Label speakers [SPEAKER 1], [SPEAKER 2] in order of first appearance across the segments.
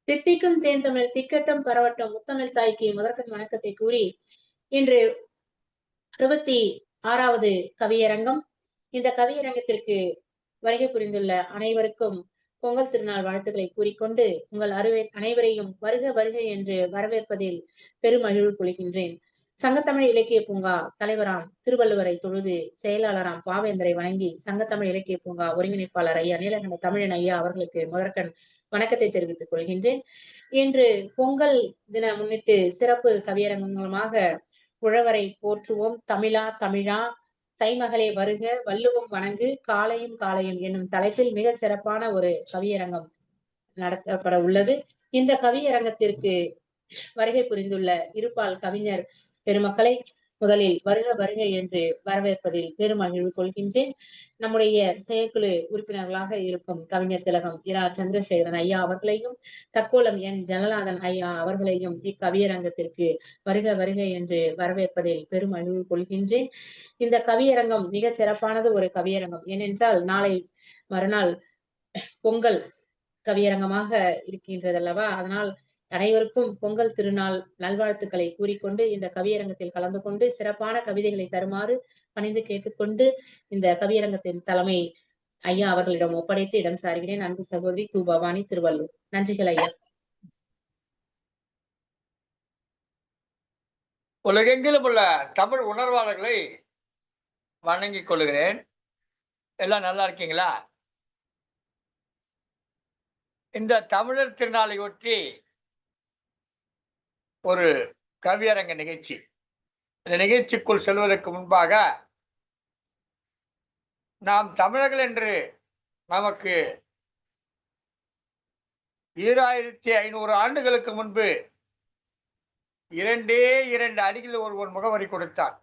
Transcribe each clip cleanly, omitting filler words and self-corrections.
[SPEAKER 1] தித்திக்கும் தேன்தமிழ் திக்கட்டும் பரவட்டும் முத்தமிழ் தாய்க்கு முதற்கண் வணக்கத்தை கூறி இன்று 66வது கவியரங்கம். இந்த கவியரங்கத்திற்கு வருகை புரிந்துள்ள அனைவருக்கும் பொங்கல் திருநாள் வாழ்த்துக்களை கூறிக்கொண்டு உங்கள் அனைவரையும் வருக வருக என்று வரவேற்பதில் பெருமகிழ்வு கொள்கின்றேன். சங்கத்தமிழ் இலக்கிய பூங்கா தலைவராம் திருவள்ளுவரை தொழுது செயலாளராம் பாவேந்தரை வணங்கி சங்கத்தமிழ் இலக்கிய பூங்கா ஒருங்கிணைப்பாளர் ஐயா நீலகண்ட தமிழன் ஐயா அவர்களுக்கு முதற்கண் வணக்கத்தை தெரிவித்துக் கொள்கின்றேன். இன்று பொங்கல் தின முன்னிட்டு சிறப்பு கவியரங்கம் மூலமாக உழவரை போற்றுவோம், தமிழா தமிழா, தைமகளே வருக, வள்ளுவம் வணங்கு, காலையும் காலையும் என்னும் தலைப்பில் மிக சிறப்பான ஒரு கவியரங்கம் நடத்தப்பட உள்ளது. இந்த கவியரங்கத்திற்கு வருகை புரிந்துள்ள இருபால் கவிஞர் பெருமக்களை முதலில் வருக வருக என்று வரவேற்பதில் பெருமகிழ்வு கொள்கின்றேன். நம்முடைய செயற்குழு உறுப்பினர்களாக இருக்கும் கவிஞர் திலகம் இரா சந்திரசேகரன் ஐயா அவர்களையும் தக்கோலம் என் ஜனநாதன் ஐயா அவர்களையும் இக்கவியரங்கத்திற்கு வருக வருக என்று வரவேற்பதில் பெருமகிழ்வு கொள்கின்றேன். இந்த கவியரங்கம் மிக சிறப்பானது ஒரு கவியரங்கம். ஏனென்றால் நாளை மறுநாள் பொங்கல் கவியரங்கமாக இருக்கின்றது அல்லவா? அதனால் அனைவருக்கும் பொங்கல் திருநாள் நல்வாழ்த்துக்களை கூறிக்கொண்டு இந்த கவியரங்கத்தில் கலந்து கொண்டு சிறப்பான கவிதைகளை தருமாறு பணிந்து கேட்டுக்கொண்டு இந்த கவியரங்கத்தின் தலைமை ஐயா அவர்களிடம் ஒப்படைத்து இடம் சாருகிறேன். அன்பு சகோதரி து பவானி, திருவள்ளூர். நன்றிகள் ஐயா.
[SPEAKER 2] உலகெங்கிலும் உள்ள தமிழ் உணர்வாளர்களை வணங்கிக் கொள்கிறேன். எல்லாம் நல்லா இருக்கீங்களா? இந்த தமிழர் திருநாளை ஒட்டி ஒரு கவியரங்க நிகழ்ச்சி. இந்த நிகழ்ச்சிக்குள் செல்வதற்கு முன்பாக நாம் தமிழர்கள் என்று நமக்கு 2500 ஆண்டுகளுக்கு முன்பு 2 அடிகளில் ஒருவன் முகவரி கொடுத்தார்.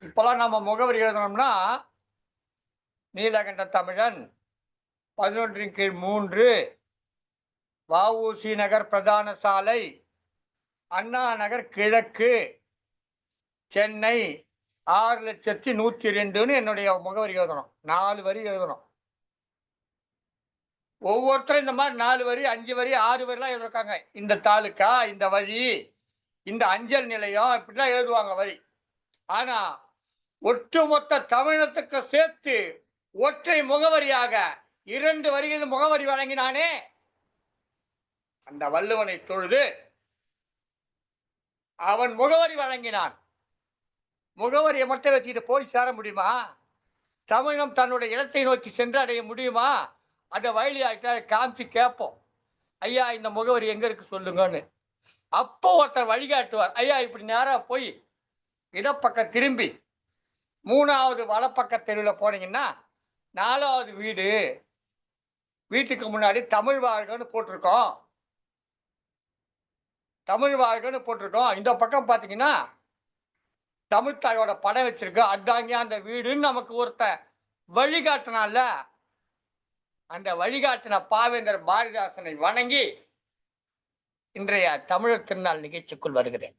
[SPEAKER 2] இப்பெல்லாம் நம்ம முகவரி எழுதணும்னா நீலகண்ட தமிழன் 11/3 வ.உ.சி. நகர் பிரதான சாலை, அண்ணா நகர் கிழக்கு, சென்னை 6,102,000 என்னுடைய முகவரி எழுதணும். 4 வரி எழுதணும். ஒவ்வொருத்தரும் இந்த மாதிரி 4 வரி 5 வரி 6 வரிலாம் எழுதிருக்காங்க. இந்த தாலுக்கா, இந்த வழி, இந்த அஞ்சல் நிலையம், இப்படிலாம் எழுதுவாங்க வரி. ஆனா ஒட்டுமொத்த தமிழத்துக்கு சேர்த்து ஒற்றை முகவரியாக 2 வரிகளில் முகவரி வழங்கினானே அந்த வள்ளுவனை தொழுது அவன் முகவரி வழங்கினான். முகவரியை மட்டும் வச்சுக்கிட்டு போய் சேர முடியுமா? தமிழம் தன்னுடைய இடத்தை நோக்கி சென்றடைய முடியுமா? அதை வயலியாக்கிட்ட காமிச்சு கேட்போம், ஐயா இந்த முகவரி எங்க இருக்கு சொல்லுங்கன்னு. அப்போ ஒருத்தர் வழிகாட்டுவார். ஐயா இப்படி நேரா போய் இடப்பக்கம் திரும்பி 3வது வலப்பக்க தெருவில் போனீங்கன்னா 4வது வீடு, வீட்டுக்கு முன்னாடி தமிழ் வாழ்கன்னு போட்டிருக்கோம். தமிழ் வாழ்கன்னு போட்டிருக்கோம். இந்த பக்கம் பார்த்தீங்கன்னா தமிழ்த்தாயோட படம் வச்சிருக்கோம். அதாங்க அந்த வீடுன்னு நமக்கு ஒருத்தன் வழிகாட்டினால அந்த வழிகாட்டின பாவேந்தர் பாரதிதாசனை வணங்கி இன்றைய தமிழர் திருநாள் நிகழ்ச்சிக்குள் வருகிறேன்.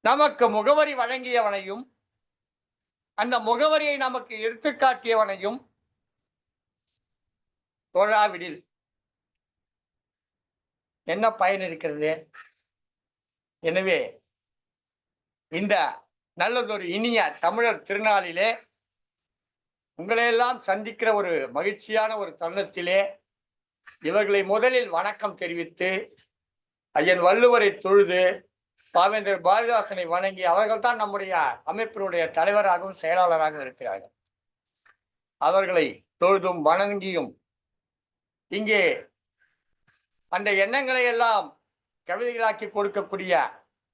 [SPEAKER 2] நமக்கு முகவரி வழங்கியவனையும் அந்த முகவரியை நமக்கு எடுத்துக்காட்டியவனையும் தொழாவிடில் என்ன பயன் இருக்கிறது? எனவே இந்த நல்லதொரு இனிய தமிழர் திருநாளிலே உங்களையெல்லாம் சந்திக்கிற ஒரு மகிழ்ச்சியான ஒரு தருணத்திலே இவர்களை முதலில் வணக்கம் தெரிவித்து ஐயன் வள்ளுவரை தொழுது பாவேந்தர் பாரதிதாசனை வணங்கி, அவர்கள் தான் நம்முடைய அமைப்பினுடைய தலைவராகவும் செயலாளராக இருக்கிறார்கள். அவர்களை தொழுதும் வணங்கியும் இங்கே அந்த எண்ணங்களை எல்லாம் கவிதைகளாக்கி கொடுக்கக்கூடிய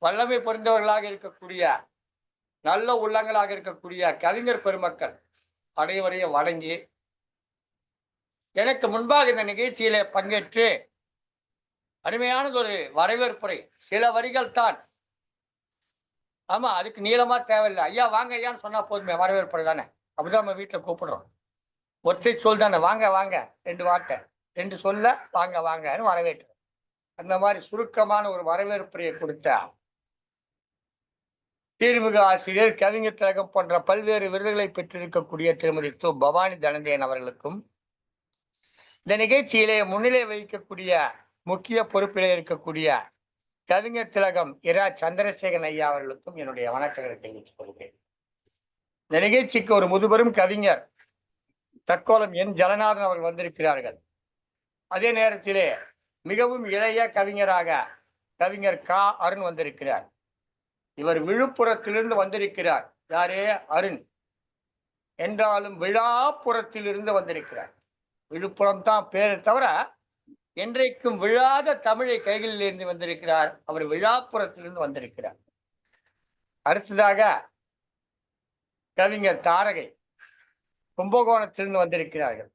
[SPEAKER 2] வல்லமை பொருந்தவர்களாக இருக்கக்கூடிய நல்ல உள்ளங்களாக இருக்கக்கூடிய கவிஞர் பெருமக்கள் அனைவரையும் வணங்கி, எனக்கு முன்பாக இந்த நிகழ்ச்சியிலே பங்கேற்று அருமையானது ஒரு வரவேற்புரை, சில வரிகள் தான். ஆமா, அதுக்கு நீளமா தேவையில்லை. ஐயா வாங்க ஐயான்னு சொன்னா போதுமே, வரவேற்புரை தானே. அப்படிதான் நம்ம வீட்டில் கூப்பிடுறோம். ஒற்றை சொல் தானே, வாங்க வாங்க, 2 வார்த்தை, 2 சொல்ல வாங்க வாங்கன்னு வரவேற்று. அந்த மாதிரி சுருக்கமான ஒரு வரவேற்புரையை கொடுத்த தீர்மிகு ஆசிரியர், கவிஞர் திலகம் போன்ற பல்வேறு விருதுகளை பெற்றிருக்கக்கூடிய திருமதி து பவானி தனஞ்சயன் அவர்களுக்கும், இந்த நிகழ்ச்சியிலே முன்னிலை வகிக்கக்கூடிய முக்கிய பொறுப்பிலே இருக்கக்கூடிய கவிஞர் திலகம் இரா சந்திரசேகரன் ஐயா அவர்களுக்கும் என்னுடைய வணக்கங்களை தெரிவித்துக் கொள்கிறேன். இந்த நிகழ்ச்சிக்கு ஒரு முதுபெரும் கவிஞர் தக்கோலம் என் ஜலநாதன் அவர்கள் வந்திருக்கிறார்கள். அதே நேரத்திலே மிகவும் இளைய கவிஞராக கவிஞர் கா அருண் வந்திருக்கிறார். இவர் விழுப்புரத்திலிருந்து வந்திருக்கிறார். யாரே அருண் என்றாலும் விழாப்புறத்திலிருந்து வந்திருக்கிறார். விழுப்புரம் தான் பேரை தவிர என்றைக்கும் விழாத தமிழை கைகளில் இருந்து வந்திருக்கிறார். அவர் விழாப்புறத்திலிருந்து வந்திருக்கிறார். அடுத்ததாக கவிஞர் தாரகை கும்பகோணத்திலிருந்து வந்திருக்கிறார்கள்.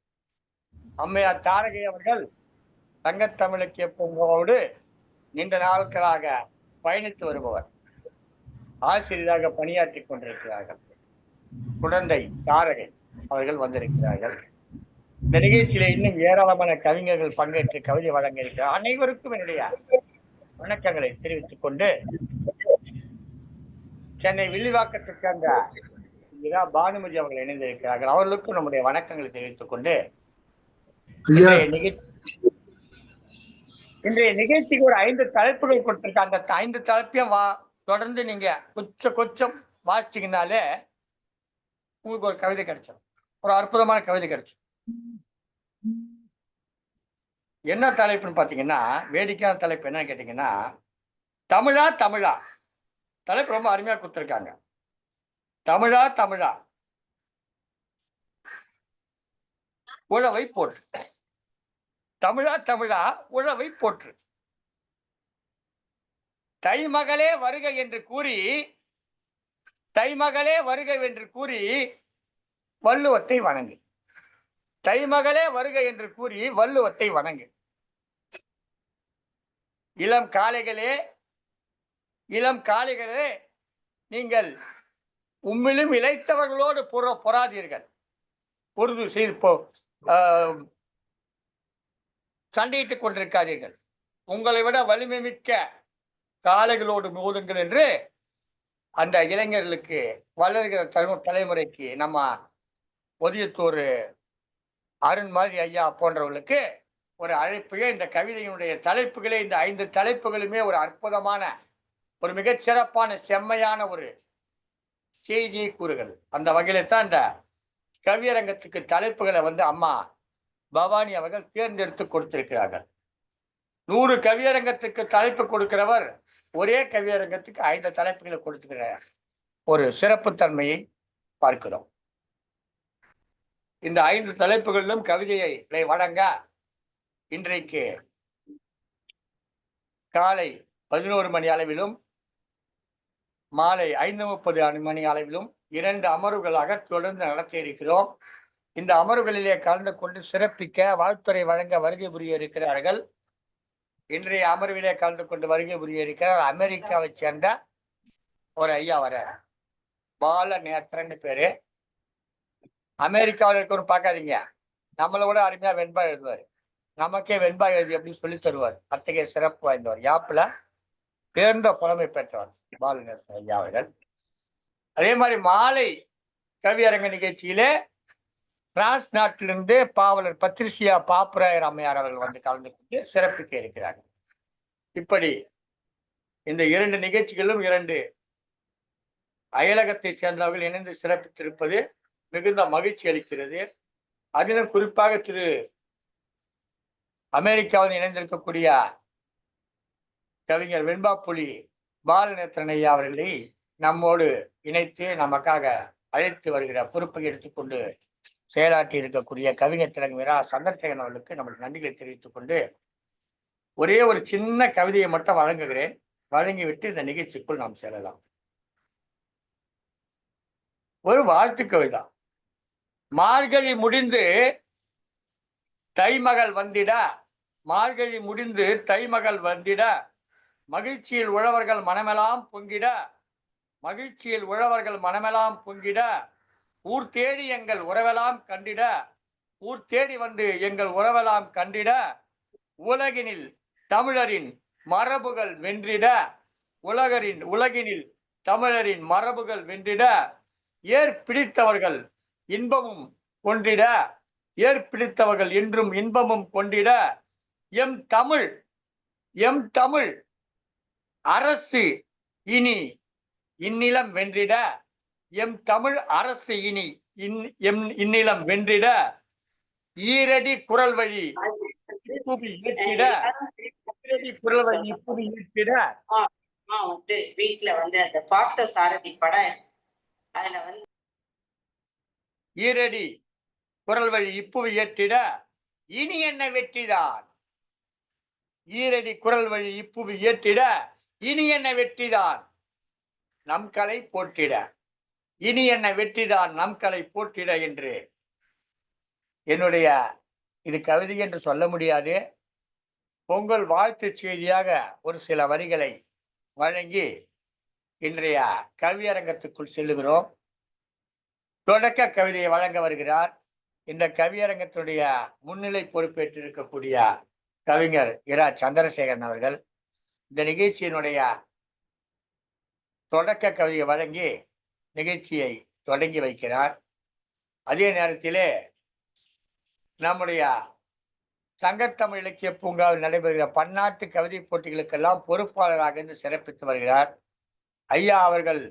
[SPEAKER 2] அம்மையார் தாரகை அவர்கள் தங்கத்தமிழுக்கிய பூங்காவோடு நீண்ட நாட்களாக பயணித்து வருபவர். ஆசிரியராக பணியாற்றி கொண்டிருக்கிறார்கள். குழந்தை தாரகை அவர்கள் வந்திருக்கிறார்கள். இந்த நிகழ்ச்சியில இன்னும் ஏராளமான கவிஞர்கள் பங்கேற்று கவிதை வழங்க இருக்கிறார். அனைவருக்கும் என்னுடைய வணக்கங்களை தெரிவித்துக் கொண்டு சென்னை வில்லிவாக்கத்தைச் சேர்ந்த பானுமதி அவர்கள் இணைந்திருக்கிறார்கள். அவர்களுக்கும் நம்முடைய வணக்கங்களை தெரிவித்துக் கொண்டு இன்றைய நிகழ்ச்சிக்கு ஒரு 5 தலைப்புகள் கொடுத்திருக்க. அந்த 5 தலைப்பையும் தொடர்ந்து நீங்க கொஞ்சம் வாசிச்சீங்கனாலே உங்களுக்கு ஒரு கவிதை கிடைச்சிடும். ஒரு அற்புதமான கவிதை கிடைச்சிடும். என்ன தலைப்புன்னு பாத்தீங்கன்னா, வேடிக்கையான தலைப்பு என்னன்னு கேட்டீங்கன்னா, தமிழா தமிழா. தலைப்பு ரொம்ப அருமையா கொடுத்திருக்காங்க. தமிழா தமிழா உழவை போற்று. தமிழா தமிழா உழவை போற்று. தைமகளே வருக என்று கூறி தைமகளே வருக என்று கூறி வள்ளுவத்தை வணங்கு. தைமகளே வருக என்று கூறி வள்ளுவத்தை வணங்கு. இளம் காளைகளே நீங்கள் உம்மிலும் இளைத்தவர்களோடு பொறாதீர்கள். பொருது செய்து சண்டையிட்டுக் கொண்டிருக்காதீர்கள். உங்களை விட வலிமை மிக்க காளைகளோடு மோதுங்கள் என்று அந்த இளைஞர்களுக்கு, வளர்கிற தலைமுறைக்கு நம்ம ஒதியத்தூர் அருண் மாதிரி ஐயா போன்றவர்களுக்கு ஒரு அழைப்புகள். இந்த கவிதையினுடைய தலைப்புகளே, இந்த 5 தலைப்புகளுமே ஒரு அற்புதமான, ஒரு மிகச்சிறப்பான, செம்மையான ஒரு செய்தியை கூறுகிறது. அந்த வகையில தான் இந்த கவியரங்கத்துக்கு தலைப்புகளை அம்மா பவானி அவர்கள் தேர்ந்தெடுத்து கொடுத்திருக்கிறார்கள். 100 கவியரங்கத்துக்கு தலைப்பு கொடுக்கிறவர் ஒரே கவியரங்கத்துக்கு 5 தலைப்புகளை கொடுத்துக்கிற ஒரு சிறப்புத்தன்மையை பார்க்கிறோம். இந்த 5 தலைப்புகளிலும் கவிதையை வழங்க இன்றைக்கு காலை 11 மணி அளவிலும் மாலை 5:30 மணி அளவிலும் 2 அமர்வுகளாக தொடர்ந்து நடத்த இருக்கிறோம். இந்த அமர்வுகளிலே கலந்து கொண்டு சிறப்பிக்க, வாழ்த்துறை வழங்க வருகை புரிய இருக்கிறார்கள். இன்றைய அமர்விலே கலந்து கொண்டு வருகை புரிய இருக்கிறார் அமெரிக்காவை சேர்ந்த ஒரு ஐயா வர பால நேத்திரன்னு பேரு. அமெரிக்காவில் இருக்கணும் பார்க்காதீங்க, நம்மளை விட அருமையா வெண்பா எழுதுவார். நமக்கே வெண்பா எழுதி அப்படின்னு சொல்லி தருவார். அத்தகைய சிறப்பு வாய்ந்தவர், யாப்புல தேர்ந்த புலமை பெற்றவர் பால நேத்திரன் ஐயா அவர்கள். அதே மாதிரி மாலை கவியரங்க நிகழ்ச்சியிலே பிரான்ஸ் நாட்டிலிருந்து பாவலர் பத்ரிசியா பாப்புராயர் அம்மையார் அவர்கள் கலந்து கொண்டு சிறப்பிக்க இருக்கிறார்கள். இப்படி இந்த 2 நிகழ்ச்சிகளும் 2 அயலகத்தை சேர்ந்தவர்கள் இணைந்து சிறப்பித்திருப்பது மிகுந்த மகிழ்ச்சி அளிக்கிறது. அதிலும் குறிப்பாக திரு அமெரிக்காவில் இணைந்திருக்கக்கூடிய கவிஞர் வெண்பா புலி பாலநேத்திரன் ஐயா அவர்களை நம்மோடு இணைத்து நமக்காக அழைத்து வருகிற பொறுப்பை எடுத்துக்கொண்டு செயலாற்றி இருக்கக்கூடிய கவிஞர் திலகம் இரா சந்திரசேகரன் அவர்களுக்கு நமது நன்றிகளை தெரிவித்துக் கொண்டு ஒரே ஒரு சின்ன கவிதையை மட்டும் வழங்குகிறேன். வழங்கிவிட்டு இந்த நிகழ்ச்சிக்குள் நாம் செல்லலாம். ஒரு வாழ்த்து கவிதா. மார்கழி முடிந்து தைமகள் வந்திட, மார்கழி முடிந்து தைமகள் வந்திட, மகிழ்ச்சியில் உழவர்கள் மனமெல்லாம் பொங்கிட, மகிழ்ச்சியில் உழவர்கள் மனமெல்லாம் பொங்கிட, ஊர் தேடி எங்கள் உறவெல்லாம் கண்டிட, ஊர் தேடி வந்து எங்கள் உறவெல்லாம் கண்டிட, உலகினில் தமிழரின் மரபுகள் வென்றிட, உலகினில் தமிழரின் மரபுகள் வென்றிட, ஏற்பிடித்தவர்கள் இன்பமும் கொண்டிட, ஏற்பிடித்தவர்கள் என்றும் இன்பமும் கொண்டிட, எம் தமிழ் எம் தமிழ் அரசு இனி இந்நிலம் வென்றிட, எம் தமிழ் அரசு இனி இந்நிலம் வென்றிட, ஈரடி குரல் வழி இப்புவி ஏற்றிட, ஈரடி குரல் வழி இப்புவி ஏற்றிட.
[SPEAKER 3] வந்து வீட்டுல வந்து அந்த பார்த்த சாரதி படம் அதுல வந்து
[SPEAKER 2] ஈரடி குரல் வழி இப்புவி ஏற்றிட, இனி என்ன வெற்றிதான். ஈரடி குரல் வழி இப்புவி ஏற்றிட, இனி என்ன வெற்றிதான் நம் கலை போற்றிட. இனி என்ன வெற்றிதான் நம் கலை போற்றிட என்று என்னுடைய, இது கவிதை என்று சொல்ல முடியாது, பொங்கல் வாழ்த்து செய்தியாக ஒரு சில வரிகளை வழங்கி இன்றைய கவியரங்கத்துக்குள் செல்லுகிறோம். தொடக்க கவிதையை வழங்க வருகிறார் இந்த கவியரங்கத்துடைய முன்னிலை பொறுப்பேற்றிருக்கக்கூடிய கவிஞர் இரா சந்திரசேகரன் அவர்கள். இந்த நிகழ்ச்சியினுடைய தொடக்க கவிதையை வழங்கி நிகழ்ச்சியை தொடங்கி வைக்கிறார். அதே நேரத்திலே நம்முடைய சங்கத்தமிழ் இலக்கிய பூங்காவில் நடைபெறுகிற பன்னாட்டு கவிதை போட்டிகளுக்கெல்லாம் பொறுப்பாளராக இருந்து சிறப்பித்து வருகிறார். ஐயா அவர்கள்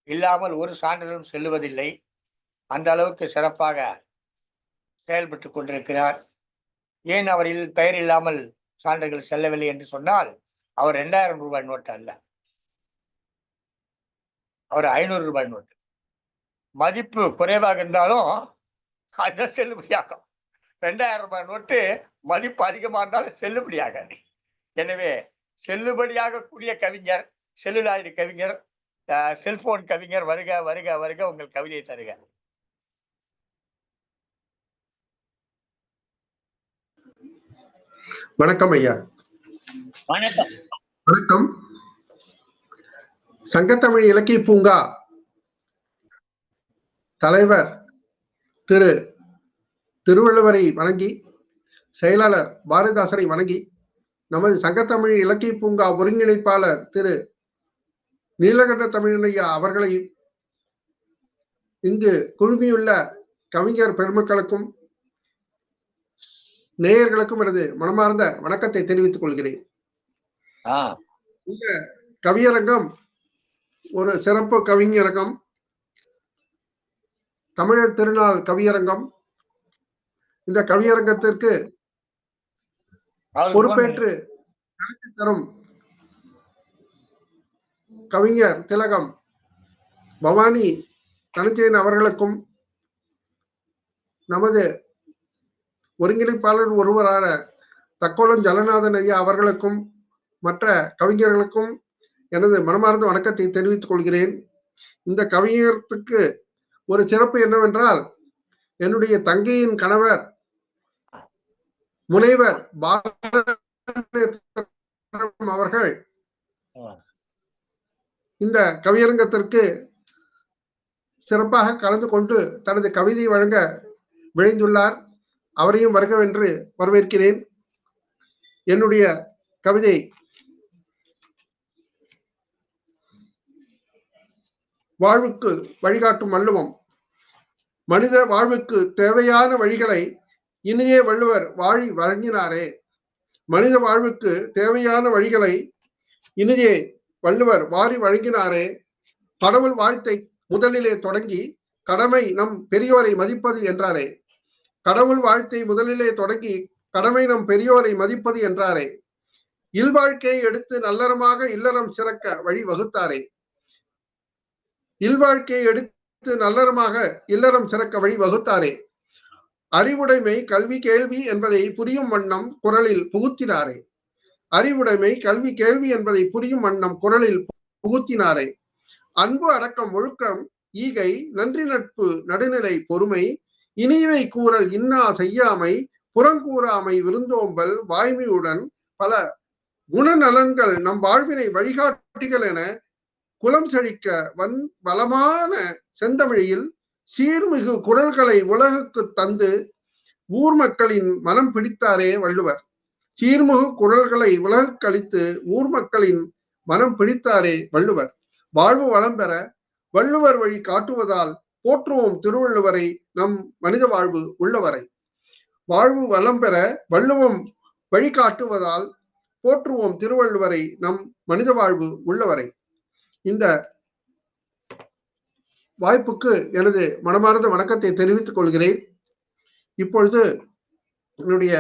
[SPEAKER 2] இல்லாமல் ஒரு சான்றிதழும் செல்லுவதில்லை, அந்த அளவுக்கு சிறப்பாக செயல்பட்டு கொண்டிருக்கிறார். ஏன் அவர் பெயர் இல்லாமல் சான்றுகள் செல்லவில்லை என்று சொன்னால், அவர் 2000 ரூபாய் நோட்டு அல்ல, அவர் 500 ரூபாய் நோட்டு. மதிப்பு குறைவாக இருந்தாலும் அது செல்லுபடியாகும். 2000 ரூபாய் நோட்டு மதிப்பு அதிகமாக இருந்தாலும் செல்லுபடியாகாது. எனவே செல்லுபடியாக கூடிய கவிஞர், செல்லுலாயிரி கவிஞர், செல்போன் கவிஞர், வருக வருக வருக, உங்கள் கவிதையை தருக.
[SPEAKER 4] வணக்கம் ஐயா.
[SPEAKER 2] வணக்கம்.
[SPEAKER 4] வணக்கம். சங்கத்தமிழ் இலக்கிய பூங்கா தலைவர் திரு திருவள்ளுவரை வணங்கி, செயலாளர் பாரதிதாசரை வணங்கி, நமது சங்கத்தமிழ் இலக்கிய பூங்கா ஒருங்கிணைப்பாளர் திரு நீலகண்ட தமிழனையா அவர்களை, இங்கு குழுமியுள்ள கவிஞர் பெருமக்களுக்கும் நேயர்களுக்கும் எனது மனமார்ந்த வணக்கத்தை தெரிவித்துக் கொள்கிறேன். இந்த கவியரங்கம் ஒரு சிறப்பு கவிஞரங்கம், தமிழர் திருநாள் கவியரங்கம். இந்த கவியரங்கத்திற்கு பொறுப்பேற்று நடத்தி தரும் கவிஞர் திலகம் பவானி தனஞ்சயன் அவர்களுக்கும், நமது ஒருங்கிணைப்பாளர் ஒருவரான தக்கோலம் ஜலநாதன் ஐயா அவர்களுக்கும், மற்ற கவிஞர்களுக்கும் எனது மனமார்ந்த வணக்கத்தை தெரிவித்துக் கொள்கிறேன். இந்த கவிஞருக்கு ஒரு சிறப்பு என்னவென்றால், என்னுடைய தங்கையின் கணவர் முனைவர் அவர்கள் இந்த கவியரங்கத்திற்கு சிறப்பாக கலந்து கொண்டு தனது கவிதை வழங்க விழைந்துள்ளார். அவரையும் வருகவென்று வரவேற்கிறேன். என்னுடைய கவிதை வாழ்வுக்கு வழிகாட்டும் வள்ளுவம். மனித வாழ்வுக்கு தேவையான வழிகளை இனியே வள்ளுவர் வாழி வழங்கினாரே. மனித வாழ்வுக்கு தேவையான வழிகளை இனியே வள்ளுவர் வாரி வழங்கினாரே. கடவுள் வாழ்த்தை முதலிலே தொடங்கி கடமை நம் பெரியோரை மதிப்பது என்றாரே. கடவுள் வாழ்த்தை முதலிலே தொடங்கி கடமை நம் பெரியோரை மதிப்பது என்றாரே. இல்வாழ்க்கையை எடுத்து நல்லறமாக இல்லறம் சிறக்க வழி வகுத்தாரே. இல்வாழ்க்கையை எடுத்து நல்லறமாக இல்லறம் சிறக்க வழி வகுத்தாரே. அறிவுடைமை கல்வி கேள்வி என்பதை புரியும் வண்ணம் குரலில் புகுத்தினாரே. அறிவுடைமை கல்வி கேள்வி என்பதை புரியும் வண்ணம் குரலில் புகுத்தினாரே. அன்பு அடக்கம் ஒழுக்கம் ஈகை நன்றி நட்பு நடுநிலை பொறுமை இனிவை கூறல் இன்னா செய்யாமை புறங்கூறாமை விருந்தோம்பல் வாய்மையுடன் பல குணநலன்கள் நம் வாழ்வினை வழிகாட்டிகள் என குலம் செழிக்க வளமான செந்தமிழில் சீர்மிகு குரல்களை உலகுக்கு தந்து ஊர் மக்களின் மனம் பிடித்தாரே வள்ளுவர். சீர்மிகு குரல்களை உலகுக்கு அளித்து ஊர் மக்களின் மனம் பிடித்தாரே வள்ளுவர். வாழ்வு வளம் பெற வள்ளுவர் வழி காட்டுவதால் போற்றுவோம் திருவள்ளுவரை நம் மனித வாழ்வு உள்ளவரை. வாழ்வு வளம் பெற வள்ளுவம் வழிகாட்டுவதால் போற்றுவோம் திருவள்ளுவரை, நம் மனித வாழ்வு உள்ளவரை. இந்த வாய்ப்புக்கு எனது மனமார்ந்த வணக்கத்தை தெரிவித்துக் கொள்கிறேன். இப்பொழுது என்னுடைய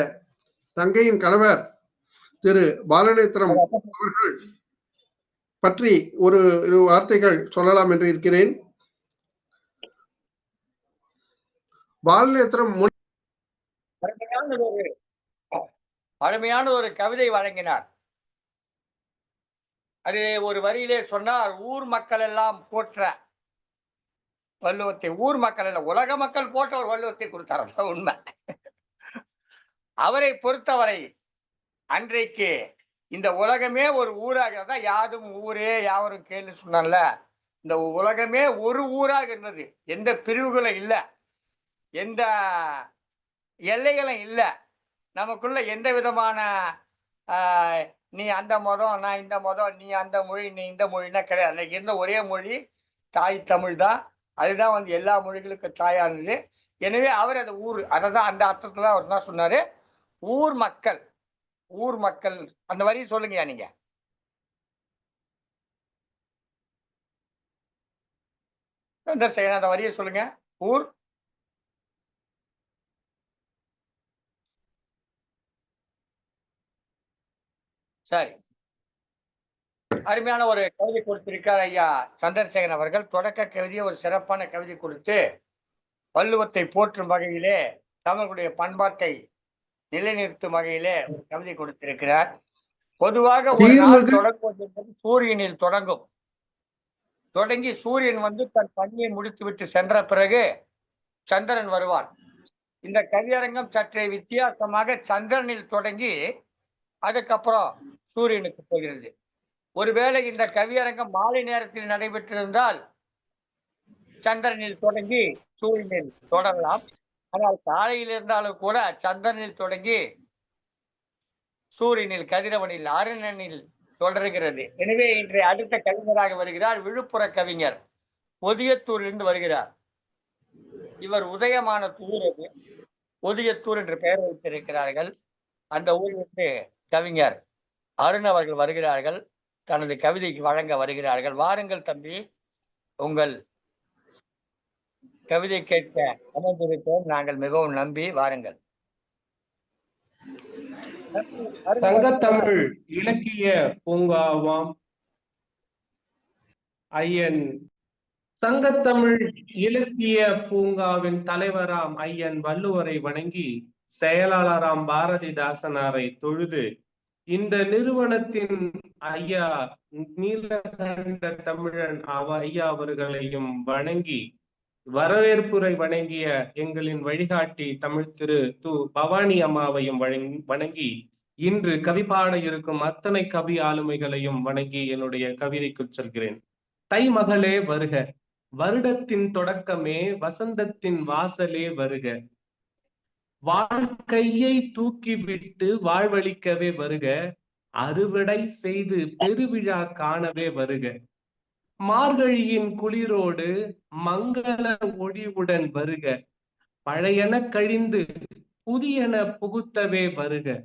[SPEAKER 4] தங்கையின் கணவர் திரு பாலநேத்திரம் அவர்கள் பற்றி ஒரு வார்த்தைகள் சொல்லலாம் என்று இருக்கிறேன். பாலநேத்திரம்
[SPEAKER 2] அருமையான ஒரு கவிதை வழங்கினார். அது ஒரு வரியிலே சொன்னார், ஊர் மக்கள் எல்லாம் போற்ற வள்ளுவத்தை. ஊர் மக்கள் எல்லாம், உலக மக்கள் போற்ற ஒரு வள்ளுவத்தை கொடுத்தார். அதான் உண்மை. அவரை பொறுத்தவரை அன்றைக்கு இந்த உலகமே ஒரு ஊராக தான், யாரும் ஊரே யாவரும் கேள்வி சொன்னால, இந்த உலகமே ஒரு ஊராக இருந்தது. எந்த பிரிவுகளும் இல்லை, எந்த எல்லைகளும் இல்லை. நமக்குள்ள எந்த விதமான நீ அந்த மதம், நான் இந்த மதம், நீ அந்த மொழி, நீ இந்த மொழின்னா கிடையாது. அன்னைக்கு இருந்த ஒரே மொழி தாய் தமிழ் தான். அதுதான் வந்து எல்லா மொழிகளுக்கும் தாயானது. எனவே அவர் அந்த ஊர், அதை தான் அந்த அர்த்தத்துல அவர் தான் சொன்னாரு, ஊர் மக்கள். ஊர் மக்கள் அந்த வரியை சொல்லுங்கயா நீங்க. அந்த வரியை சொல்லுங்க. ஊர் சரி. அருமையான ஒரு கவிதை கொடுத்திருக்கார் ஐயா சந்திரசேகரன் அவர்கள். தொடக்க கவிதையை ஒரு சிறப்பான கவிதை கொடுத்து வள்ளுவத்தை போற்றும் வகையிலே, தமிழுடைய பண்பாட்டை நிலைநிறுத்தும் வகையிலே ஒரு கவிதை கொடுத்திருக்கிறார். பொதுவாக ஒரு நாள் தொடங்குவது என்பது சூரியனில் தொடங்கும். தொடங்கி சூரியன் வந்து தன் பணியை முடித்துவிட்டு சென்ற பிறகு சந்திரன் வருவான். இந்த கவியரங்கம் சற்றே வித்தியாசமாக சந்திரனில் தொடங்கி அதுக்கப்புறம் சூரியனுக்கு போகிறது. ஒருவேளை இந்த கவியரங்கம் மாலை நேரத்தில் நடைபெற்றிருந்தால் சந்திரனில் தொடங்கி சூரியனில் தொடரலாம். ஆனால் காலையில் இருந்தாலும் கூட சந்திரனில் தொடங்கி சூரியனில், கதிரவனில், அருணனில் தொடர்கிறது. எனவே இன்றைய அடுத்த கவிஞராக வருகிறார் விழுப்புர கவிஞர், ஒதியத்தூரிலிருந்து வருகிறார். இவர் உதயமான தூர், அது ஒதியத்தூர் என்று பெயர் வைத்திருக்கிறார்கள். அந்த ஊரிலிருந்து கவிஞர் அருண் அவர்கள் வருகிறார்கள், தனது கவிதைக்கு வழங்க வருகிறார்கள். வாருங்கள் தம்பி, உங்கள் கவிதை கேட்க அமர்ந்திருப்போம் நாங்கள் மிகவும் நம்பி. வாருங்கள்.
[SPEAKER 5] சங்கத்தமிழ் இலக்கிய பூங்காவாம் ஐயன் சங்கத்தமிழ் இலக்கிய பூங்காவின் தலைவராம் ஐயன் வள்ளுவரை வணங்கி, செயலாளராம் பாரதிதாசனாரை தொழுது, இந்த நிறுவனத்தின் ஐயா நீலகண்ட தமிழன் ஐயா அவர்களையும் வணங்கி, வரவேற்புரை வணங்கிய எங்களின் வழிகாட்டி தமிழ் திரு பவானி அம்மாவையும் வணங்கி, இன்று கவி பாட இருக்கும் அத்தனை கவி ஆளுமைகளையும் வணங்கி என்னுடைய கவிதைக்கு செல்கிறேன். தை மகளே வருக, வருடத்தின் தொடக்கமே, வசந்தத்தின் வாசலே வருக, வாழ்க்கையை தூக்கிவிட்டு வாழ்வழிக்கவே வருக, அறுவடை செய்து பெருவிழா காணவே வருக, மார்கழியின் குளிரோடு மங்கள ஒளிவுடன் வருக, பழையன கழிந்து புதியன புகுத்தவே வருக,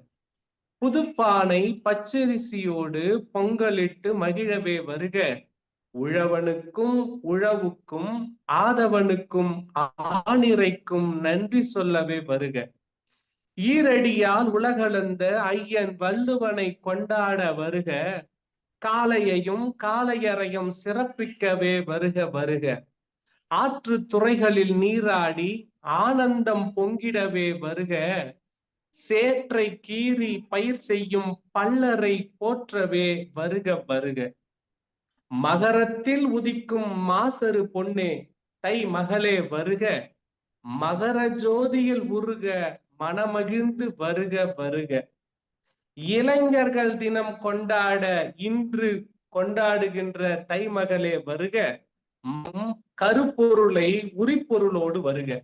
[SPEAKER 5] புதுப்பானை பச்சரிசியோடு பொங்கலிட்டு மகிழவே வருக, உழவனுக்கும் உழவுக்கும் ஆதவனுக்கும் ஆணிரைக்கும் நன்றி சொல்லவே வருக, ஈரடியால் உலகளந்த ஐயன் வள்ளுவனை கொண்டாட வருக, காலையையும் காலையறையும் சிறப்பிக்கவே வருக வருக, ஆற்று துறைகளில் நீராடி ஆனந்தம் பொங்கிடவே வருக, சேற்றை கீறி பயிர் செய்யும் பல்லரை போற்றவே வருக வருக, மகரத்தில் உதிக்கும் மாசரு பொன்னே தை மகளே வருக, மகர ஜோதியில் உருக மனமகிழ்ந்து வருக வருக, இளைஞர்கள் தினம் கொண்டாட இன்று கொண்டாடுகின்ற தை மகளே வருக, கருப்பொருளை உரிப்பொருளோடு வருக,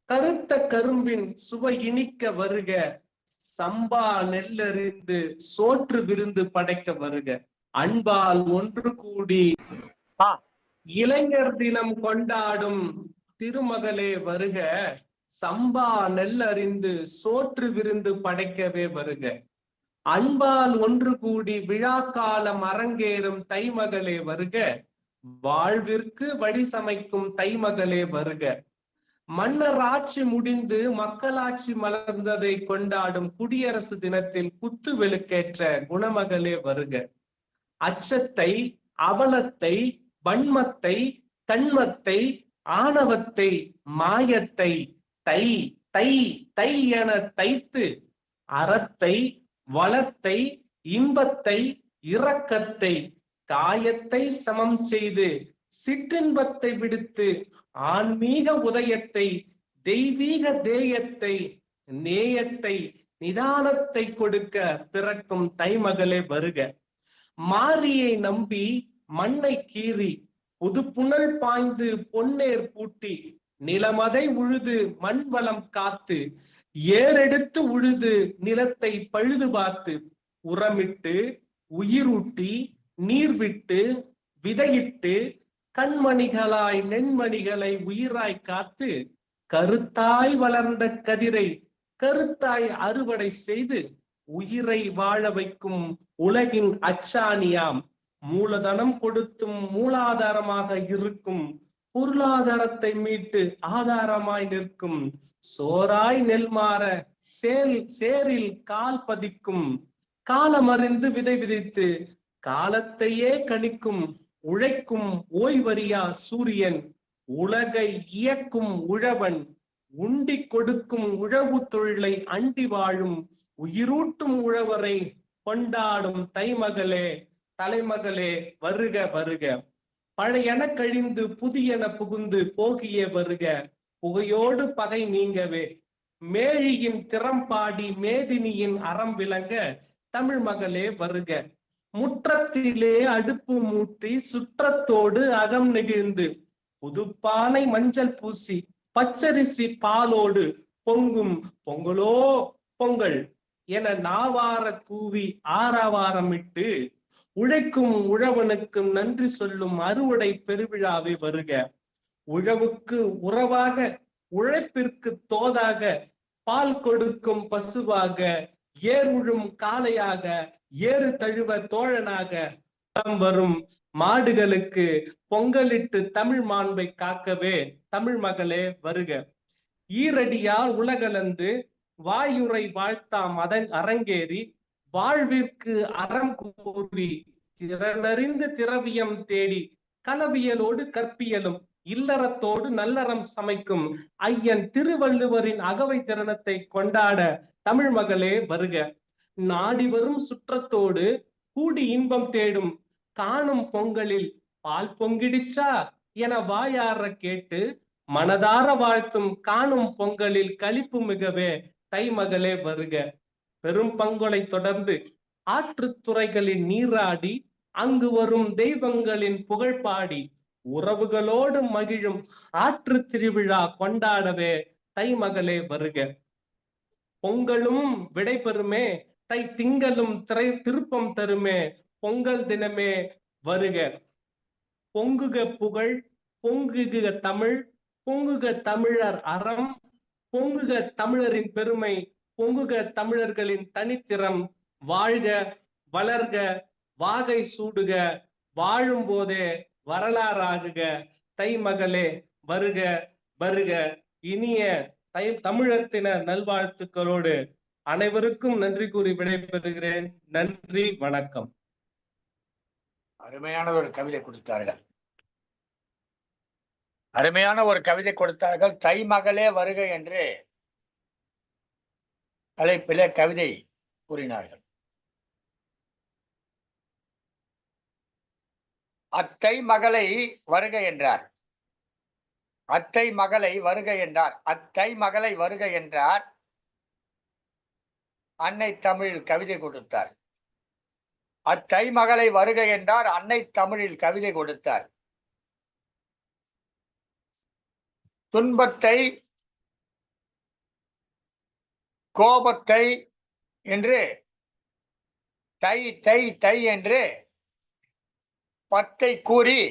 [SPEAKER 5] கருத்த கரும்பின் சுவை இனிக்க வருக, சம்பா நெல்லறிந்து சோற்று விருந்து படைக்க வருக, அன்பால் ஒன்று கூடி இளைஞர் தினம் கொண்டாடும் திருமகளே வருக, சம்பா நெல்லறிந்து சோற்று விருந்து படைக்கவே வருக, அன்பால் ஒன்று கூடி விழாக்காலம் அரங்கேறும் தைமகளே வருக. வாழ்விற்கு வழி சமைக்கும் தைமகளே வருக. மன்னர் ஆட்சி முடிந்து மக்களாட்சி மலர்ந்ததை கொண்டாடும் குடியரசு தினத்தில் குத்து விளக்கேற்ற குணமகளே வருக. அச்சத்தை, அவலத்தை, வன்மத்தை, கண்மத்தை, ஆணவத்தை, மாயத்தை தை தை தை என தைத்து அறத்தை, வளத்தை, இன்பத்தை, இரக்கத்தை, காயத்தை சமம் செய்து சிற்றின்பத்தை விடுத்து ஆன்மீக உதயத்தை, தெய்வீக தேயத்தை, நேயத்தை, நிதானத்தை கொடுக்க பிறக்கும் தைமகளே வருக. மாரியை நம்பி மண்ணை கீறி புதுப்புணல் பாய்ந்து பொன்னேர் பூட்டி நிலமதை உழுது மண் வளம் காத்து ஏறெடுத்து உழுது நிலத்தை பழுது பார்த்து உரமிட்டு உயிரூட்டி நீர் விட்டு விதையிட்டு கண்மணிகளாய் நெண்மணிகளை உயிராய் காத்து கருத்தாய் வளர்ந்த கதிரை கருத்தாய் அறுவடை செய்து உயிரை வாழ வைக்கும் உலகின் அச்சாணியாம் மூலதனம் கொடுத்தும் மூலாதாரமாக இருக்கும் பொருளாதாரத்தை மீட்டு ஆதாரமாய் நிற்கும் சோராய் நெல்மாற சேரில் கால் பதிக்கும் காலமறிந்து விதை விதைத்து காலத்தையே கணிக்கும் உழைக்கும் ஓய்வறியா சூரியன் உலகை இயக்கும் உழவன் உண்டி கொடுக்கும் உழவு தொழிலை அண்டி வாழும் உயிரூட்டும் உழவரை கொண்டாடும் தைமகளே தலைமகளே வருக வருக. பழையன கழிந்து புதியன புகுந்து போகிய வருக. புகையோடு பகை நீங்கவே மேழியின் திறம்பாடி மேதினியின் அறம் விளங்க தமிழ் மகளே வருக. முற்றத்திலே அடுப்பு மூட்டி சுற்றத்தோடு அகம் நெகிழ்ந்து புதுப்பானை மஞ்சள் பூசி பச்சரிசி பாலோடு பொங்கும் பொங்கலோ பொங்கல் என நாவார கூவி ஆரவாரமிட்டு உழைக்கும் உழவனுக்கும் நன்றி சொல்லும் அறுவடை பெருவிழாவே வருக. உழவுக்கு உறவாக உழைப்பிற்கு தோதாக பால் கொடுக்கும் பசுவாக ஏர் உழும் காளையாக ஏறு தழுவ தோழனாக வரும் மாடுகளுக்கு பொங்கலிட்டு தமிழ் மாண்பை காக்கவே தமிழ் மகளே வருக. ஈரடியால் உலகளந்து வாயுரை வாழ்த்தாம் அரங்கேறி வாழ்விற்கு அறம் கூறி திறனறிந்து திரவியம் தேடி களவியலோடு கற்பியலும் இல்லறத்தோடு நல்லறம் சமைக்கும் ஐயன் திருவள்ளுவரின் அகவை திறனத்தை கொண்டாட தமிழ் மகளே வருக. நாடி வரும் சுற்றத்தோடு கூடி இன்பம் தேடும் காணும் பொங்கலில் பால் பொங்கிடிச்சா என வாயார கேட்டு மனதார வாழ்த்தும் காணும் பொங்கலில் களிப்பு மிகவே தைமகளே வருக. பெரும் பங்கொலை தொடர்ந்து ஆற்றுத்துறைகளில் நீராடி அங்கு வரும் தெய்வங்களின் புகழ் பாடி உறவுகளோடு மகிழும் ஆற்று திருவிழா கொண்டாடவே தைமகளே வருக. பொங்கலும் விடை பெறுமே தை திங்களும் திருப்பம் தருமே பொங்கல் தினமே வருக. பொங்குக புகழ் பொங்குக தமிழ் பொங்குக தமிழர் அறம் பொங்குக தமிழரின் பெருமை பொங்குக தமிழர்களின் தனித்திறம் வாழ்க வளர்க வாகை சூடுக வாழும் போதே வரலாறாகுக தைமகளே வருக வருக. இனிய தமிழர் தின நல்வாழ்த்துக்களோடு அனைவருக்கும் நன்றி கூறி விடைபெறுகிறேன். நன்றி, வணக்கம்.
[SPEAKER 2] அருமையான ஒரு கவிதை கொடுத்தார்கள். அருமையான ஒரு கவிதை கொடுத்தார்கள். தைமகளே வருக என்று தலைப்பிலே கவிதை கூறினார்கள். அத்தை மகளை வருக என்றார். அத்தை மகளை வருக என்றார். அத்தை மகளை வருக என்றார். அன்னை தமிழ் கவிதை கொடுத்தார். அத்தை மகளை வருக என்றார். அன்னை தமிழில் கவிதை கொடுத்தார். துன்பத்தை கோபத்தை என்று தை தை தை என்று பத்தை கூறி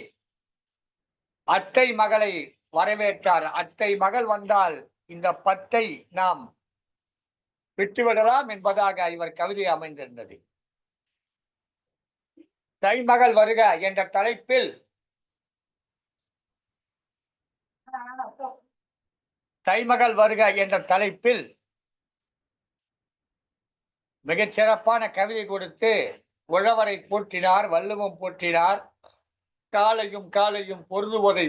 [SPEAKER 2] அத்தை மகளை வரவேற்றார். அத்தை மகள் வந்தால் இந்த பத்தை நாம் விட்டுவிடலாம் என்பதாக இவர் கவிதை அமைந்திருந்தது. தைமகள் வருக என்ற தலைப்பில் தைமகள் வருக என்ற தலைப்பில் மிகச் சிறப்பான கவிதை கொடுத்து உழவரை போற்றினார், வள்ளுவம் போற்றினார், காலையும் காலையும் பொருதுவதை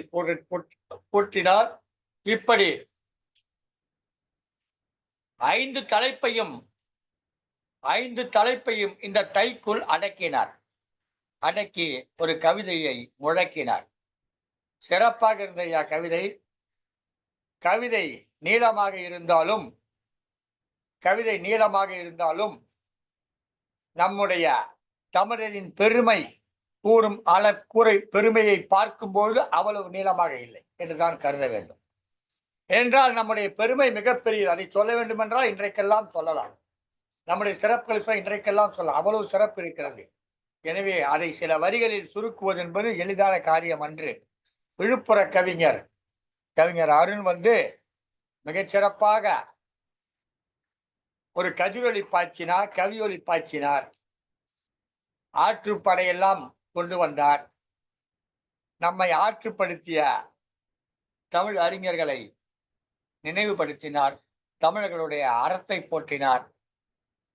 [SPEAKER 2] போற்றினார். இப்படி 5 தலைப்பையும் இந்த தைக்குள் அடக்கினார். அடக்கி ஒரு கவிதையை முழக்கினார். சிறப்பாக இருந்த கவிதை. கவிதை நீளமாக இருந்தாலும் நம்முடைய தமிழரின் பெருமை கூறும் பெருமையை பார்க்கும்போது அவ்வளவு நீளமாக இல்லை என்றுதான் கருத வேண்டும். என்றால் நம்முடைய பெருமை மிகப்பெரியது. அதை சொல்ல வேண்டும் என்றால் இன்றைக்கெல்லாம் சொல்லலாம். நம்முடைய சிறப்புகள் இன்றைக்கெல்லாம் சொல்லலாம். அவ்வளவு சிறப்பு இருக்கிறது. எனவே அதை சில வரிகளில் சுருக்குவது என்பது எளிதான காரியம் அன்று. விழுப்புர கவிஞர் அருண் மிகச்சிறப்பாக ஒரு கதிரொலி பாய்ச்சினார், கவியொலி பாய்ச்சினார். ஆற்றுப்படையெல்லாம் கொண்டு வந்தார். நம்மை ஆற்றுப்படுத்திய தமிழ் அறிஞர்களை நினைவுபடுத்தினார். தமிழர்களுடைய அறத்தை போற்றினார்.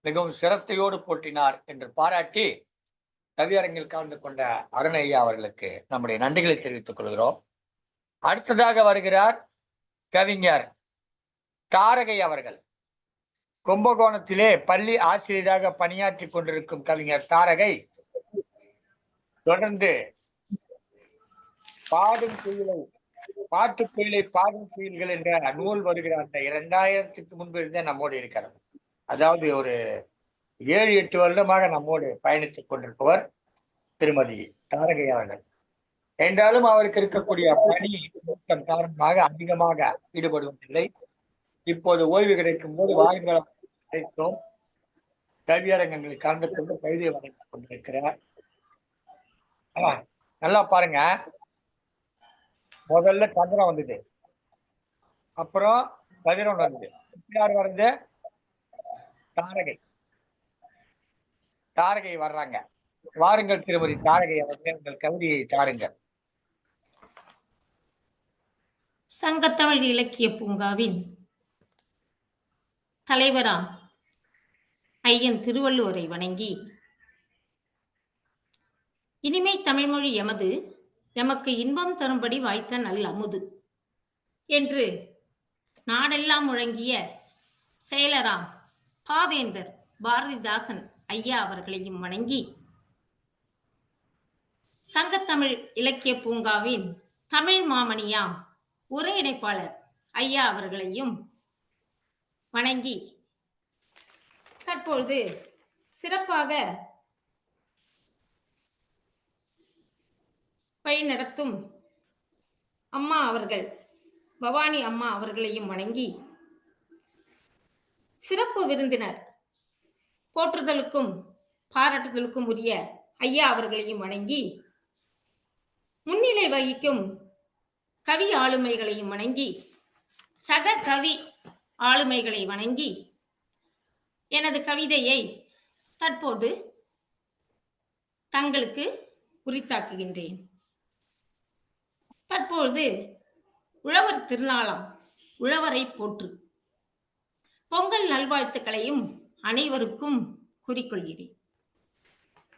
[SPEAKER 2] மிகவும் சிரத்தையோடு போற்றினார் என்று பாராட்டி கவியரங்கில் கலந்து கொண்ட அருணையா அவர்களுக்கு நம்முடைய நன்றிகளை தெரிவித்துக் கொள்கிறோம். அடுத்ததாக வருகிறார் கவிஞர் தாரகை அவர்கள். கும்பகோணத்திலே பள்ளி ஆசிரியராக பணியாற்றி கொண்டிருக்கும் கவிஞர் தாரகை தொடர்ந்து பாட்டுக்குயிலை பாடும் குயில்கள் என்ற நூல் வருகிற அந்த 2000க்கு முன்பு இருந்தே நம்மோடு இருக்கிறார். அதாவது ஒரு 7-8 வருடமாக நம்மோடு பயணித்துக் கொண்டிருப்பவர் திருமதி தாரகை அவர்கள். என்றாலும் அவருக்கு இருக்கக்கூடிய பணி மூட்டம் காரணமாக அதிகமாக ஈடுபடுவதில்லை. இப்போது ஓய்வு கிடைக்கும் போது வாருங்கள் கிடைத்தோம். கவியரங்கங்களில் கலந்து கொண்டு கவிதை வழங்கிக் கொண்டிருக்கிறார். நல்லா பாருங்க. முதல்ல சந்திரன் வந்தது, அப்புறம் கதிரவன் வந்தது. யார் வர்றது? தாரகை வர்றாங்க. வாருங்கள் திருமதி தாரகை அவர்கள், உங்கள் கவிதையை தாருங்கள்.
[SPEAKER 6] சங்கத்தமிழ் இலக்கிய பூங்காவின் தலைவராம் ஐயன் திருவள்ளுவரை வணங்கி, இனிமை தமிழ்மொழி எமக்கு இன்பம் தரும்படி வாய்த்த நல் அமுது என்று நாடெல்லாம் முழங்கிய செயலராம் பாவேந்தர் பாரதிதாசன் ஐயா அவர்களையும் வணங்கி, சங்கத்தமிழ் இலக்கிய பூங்காவின் தமிழ் மாமணியாம் ஒருங்கிணைப்பாளர் ஐயா அவர்களையும் வணங்கி, தற்பொழுது சிறப்பாக வழிநடத்தும் அம்மா அவர்கள், பவானி அம்மா அவர்களையும் வணங்கி, சிறப்பு விருந்தினர் போற்றுதலுக்கும் பாராட்டுதலுக்கும் உரிய ஐயா அவர்களையும் வணங்கி, முன்னிலை வகிக்கும் கவி ஆளுமைகளையும் வணங்கி, சக கவி ஆளுமைகளை வணங்கி, எனது கவிதையை தற்போது தங்களுக்கு உரித்தாக்குகின்றேன். தற்போது உழவர் திருநாளாம் உழவரை போற்று பொங்கல் நல்வாழ்த்துக்களையும் அனைவருக்கும் கூறிக்கொள்கிறேன்.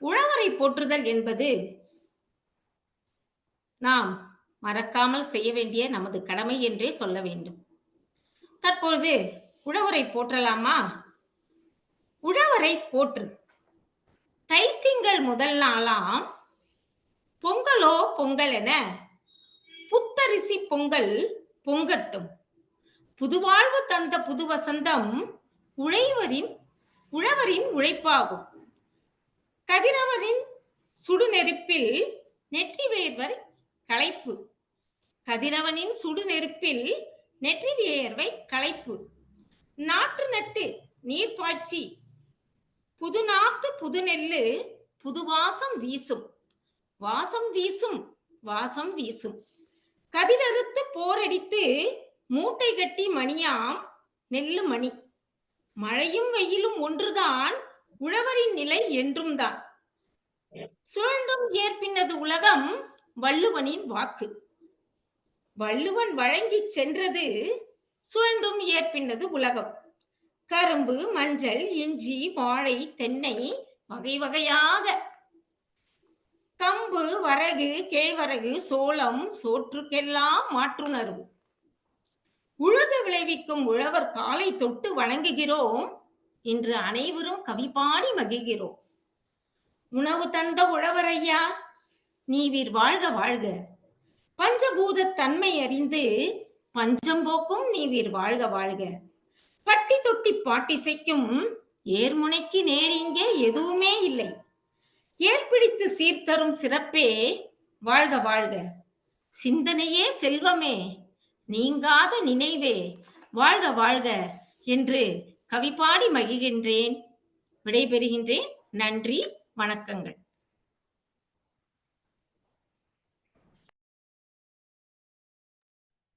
[SPEAKER 6] உழவரை போற்றுதல் என்பது நாம் மறக்காமல் செய்ய வேண்டிய நமது கடமை என்றே சொல்ல வேண்டும். தற்பொழுது உழவரை போற்றலாமா? உழவரை போற்று. தைத்திங்கள் முதல் நாளாம் பொங்கலோ பொங்கல் என புத்தரிசி பொங்கல் பொங்கட்டும், புதுவாழ்வு தந்த புது வசந்தம் உழவரின் உழைப்பாகும். கதிரவனின் சுடுநெருப்பில் நெற்றி வேர்வை களைப்பு, கதிரவனின் சுடுநெருப்பில் நெற்றி வேர்வை களைப்பு, நாற்று நட்டு நீர் பாய்ச்சி புது நாத்து புது நெல்லு புது வாசம் வீசும், வாசம் வீசும் வாசம் வீசும், கதிரறுத்து போரடித்து மூட்டை கட்டி மணியாம் நெல்லு மணி, மழையும் வெயிலும் ஒன்றுதான், உழவரின் நிலை என்றும் தான். சுழன்றும் ஏற்பின்னது உலகம், வள்ளுவனின் வாக்கு. வள்ளுவன் வழங்கிச் சென்றது, சுழன்றும் ஏற்பின்னது உலகம். கரும்பு, மஞ்சள், இஞ்சி, வாழை, தென்னை வகை வகையாக, கம்பு, வரகு, கேழ்வரகு, சோளம், சோற்றுக்கெல்லாம் மாற்றுணர்வு. உழுது விளைவிக்கும் உழவர் காலை தொட்டு வணங்குகிறோம். இன்று அனைவரும் கவி பாடி மகிழ்கிறோம். உணவு தந்த உழவர் ஐயா, நீவீர் வாழ்க வாழ்க. பஞ்சபூத தன்மை அறிந்து பஞ்சம் போக்கும் நீவீர் வாழ்க வாழ்க. பட்டி தொட்டி பாட்டிசைக்கும் ஏர்முனைக்கு நேர் இங்கே எதுவுமே இல்லை. ஏற்பிடித்து சீர்தரும் சிறப்பே வாழ்க வாழ்க. சிந்தனையே செல்வமே, நீங்காத நினைவே வாழ்க வாழ்க என்று கவி பாடி மகிழ்கின்றேன். விடைபெறுகின்றேன். நன்றி, வணக்கங்கள்.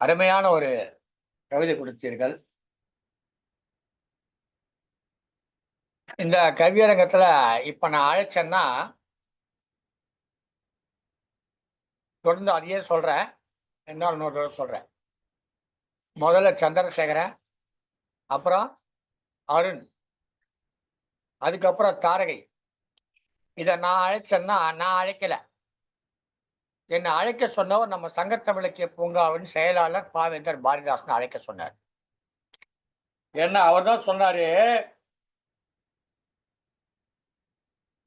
[SPEAKER 2] அருமையான ஒரு கவிதை கொடுத்தீர்கள். இந்த கவியரங்கத்துல இப்ப நான் அழைச்சேன்னா தொடர்ந்து அதையே சொல்றேன், இன்னொரு சொல்றேன். முதல்ல சந்திரசேகரன், அப்புறம் அருண், அதுக்கப்புறம் தாரகை. இதை நான் அழைச்சேன்னா நான் அழைக்கல, என்னை அழைக்க சொன்னவர் நம்ம சங்கத்தமிழக்கிய பூங்காவின் செயலாளர் பாவேந்தர் பாரதிதாசன் அழைக்க சொன்னார். ஏன்னா அவர் தான் சொன்னாரு,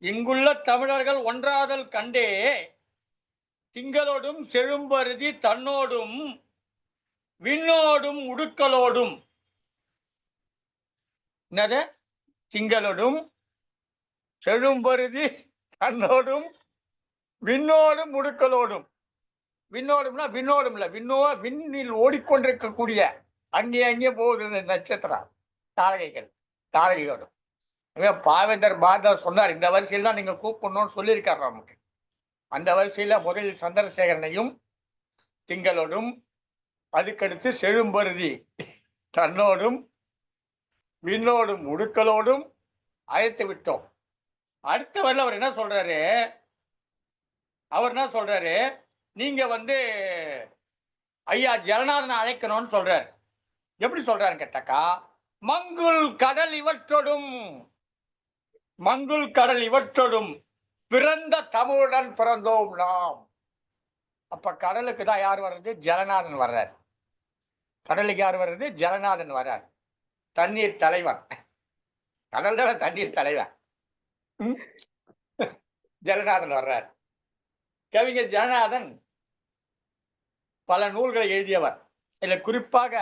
[SPEAKER 2] இங்குள்ள தமிழர்கள் ஒன்றாதல் கண்டே திங்களோடும் செழும்பருதி தன்னோடும் விண்ணோடும் உடுக்கலோடும். என்னது? திங்களோடும் செழும்பருதி தன்னோடும் விண்ணோடும் உடுக்கலோடும். விண்ணோடும்னா விண்ணோடும் இல்ல, விண்ணில் ஓடிக்கொண்டிருக்கக்கூடிய அங்கே போகுது நட்சத்திரம், தாரகையோடும். பாவேந்தர் பாரதிதாசன் சொன்னார், இந்த வரிசையில் தான் நீங்க கூப்பிடணும்னு சொல்லியிருக்காரு நமக்கு. அந்த வரிசையில முதலில் சந்திரசேகரனையும் திங்களோடும், அதுக்கடுத்து செழும்பருதி தன்னோடும் விண்ணோடும் உடுக்கலோடும் அழைத்து விட்டோம். அடுத்த வரையில் அவர் என்ன சொல்றாரு, நீங்க ஐயா ஜெகநாதனை அழைக்கணும்னு சொல்றாரு. எப்படி சொல்றாருன்னு கேட்டாக்கா, மங்குல் கடல் இவற்றோடும் பிறந்த தமிழுடன் பிறந்தோம் நாம். அப்ப கடலுக்கு தான் யார் வர்றது? ஜெகநாதன் வர்றார். கடலுக்கு யார் வர்றது? ஜெகநாதன் வர்றார். தண்ணீர் தலைவன். கடல் தானே தண்ணீர் தலைவன். ஜெகநாதன் வர்றார். கவிஞர் ஜெகநாதன் பல நூல்களை எழுதியவர். இதில் குறிப்பாக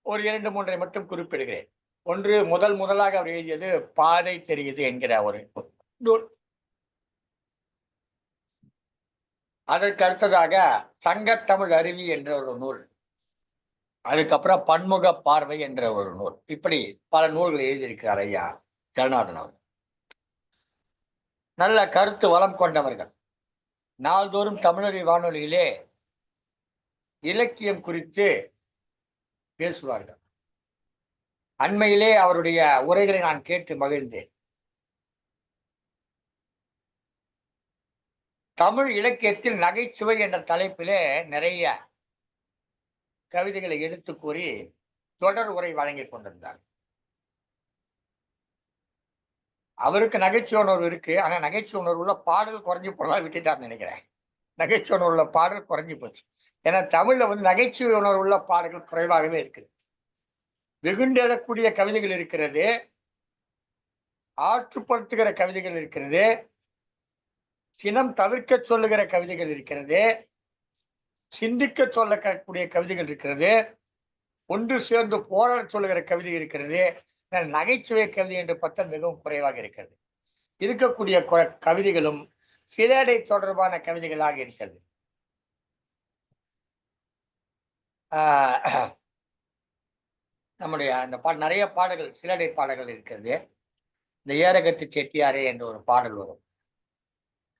[SPEAKER 2] ஒரு 2-3 மட்டும் குறிப்பிடுகிறேன். ஒன்று, முதலாக அவர் எழுதியது பாதை தெரியுது என்கிற ஒரு நூல். அதற்கு அடுத்ததாக சங்கத்தமிழ் அருவி என்ற ஒரு நூல். அதுக்கப்புறம் பன்முக பார்வை என்ற ஒரு நூல். இப்படி பல நூல்களை எழுதியிருக்கிறார் ஐயா ஜெகநாதன் அவர். நல்ல கருத்து வளம் கொண்டவர்கள். நாள்தோறும் தமிழறி வானொலியிலே இலக்கியம் குறித்து பேசுவார்கள். அண்மையிலே அவருடைய உரைகளை நான் கேட்டு மகிழ்ந்தேன். தமிழ் இலக்கியத்தில் நகைச்சுவை என்ற தலைப்பிலே நிறைய கவிதைகளை எடுத்து கூறி தொடர் உரை வழங்கி கொண்டிருந்தார். அவருக்கு நகைச்சுவை உணர்வு இருக்கு, ஆனா நகைச்சுவை உணர்வு உள்ள பாடல் குறைஞ்சி போலாம் விட்டுட்டார்னு நினைக்கிறேன். நகைச்சுவை உணர்வு உள்ள பாடல் குறைஞ்சி போச்சு. ஏன்னா தமிழ்ல நகைச்சுவை உணர்வு உள்ள பாடல்கள் குறைவாகவே இருக்குது. வெகுண்டெழக்கூடிய கவிதைகள் இருக்கிறது, ஆற்றுப்படுத்துகிற கவிதைகள் இருக்கிறது, சினம் தவிர்க்க சொல்லுகிற கவிதைகள் இருக்கிறது, சிந்திக்க சொல்லக்கூடிய கவிதைகள் இருக்கிறது, ஒன்று சேர்ந்து போராட சொல்லுகிற கவிதை இருக்கிறது. நகைச்சுவை கவிதை என்று பார்த்தா மிகவும் குறைவாக இருக்கிறது. இருக்கக்கூடிய கவிதைகளும் சிலேடை தொடர்பான கவிதைகளாக இருக்கிறது. நம்முடைய அந்த நிறைய பாடல்கள் சிலடை பாடல்கள் இருக்கிறது. இந்த ஏரகத்து செட்டியாரே என்ற ஒரு பாடல் வரும்.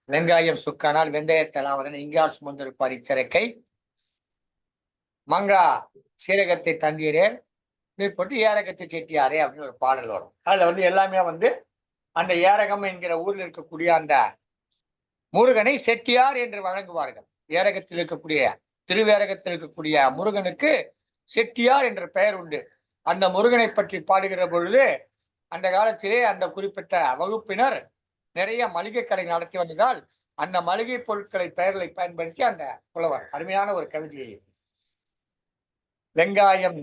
[SPEAKER 2] வெங்காயம் சுக்கானால் வெந்தயத்தலாவதன் இங்கார் சுமந்திருப்பார் இச்சரக்கை, மங்கா சீரகத்தை தந்தீரே இதை போட்டு ஏரகத்து செட்டியாரே அப்படின்னு ஒரு பாடல் வரும். அதுல வந்து எல்லாமே வந்து அந்த ஏரகம் என்கிற ஊரில் இருக்கக்கூடிய அந்த முருகனை செட்டியார் என்று வழங்குவார்கள். ஏரகத்தில் இருக்கக்கூடிய திருவேரகத்தில் இருக்கக்கூடிய முருகனுக்கு செட்டியார் என்ற பெயர் உண்டு. அந்த முருகனை பற்றி பாடுகிற பொழுது அந்த காலத்திலே அந்த குறிப்பிட்ட வகுப்பினர் நிறைய மளிகை கடை நடத்தி வந்ததால் அந்த மளிகை பொருட்களை பெயர்களை பயன்படுத்தி அந்த புலவர் அருமையான ஒரு கவிதையை வெங்காயம்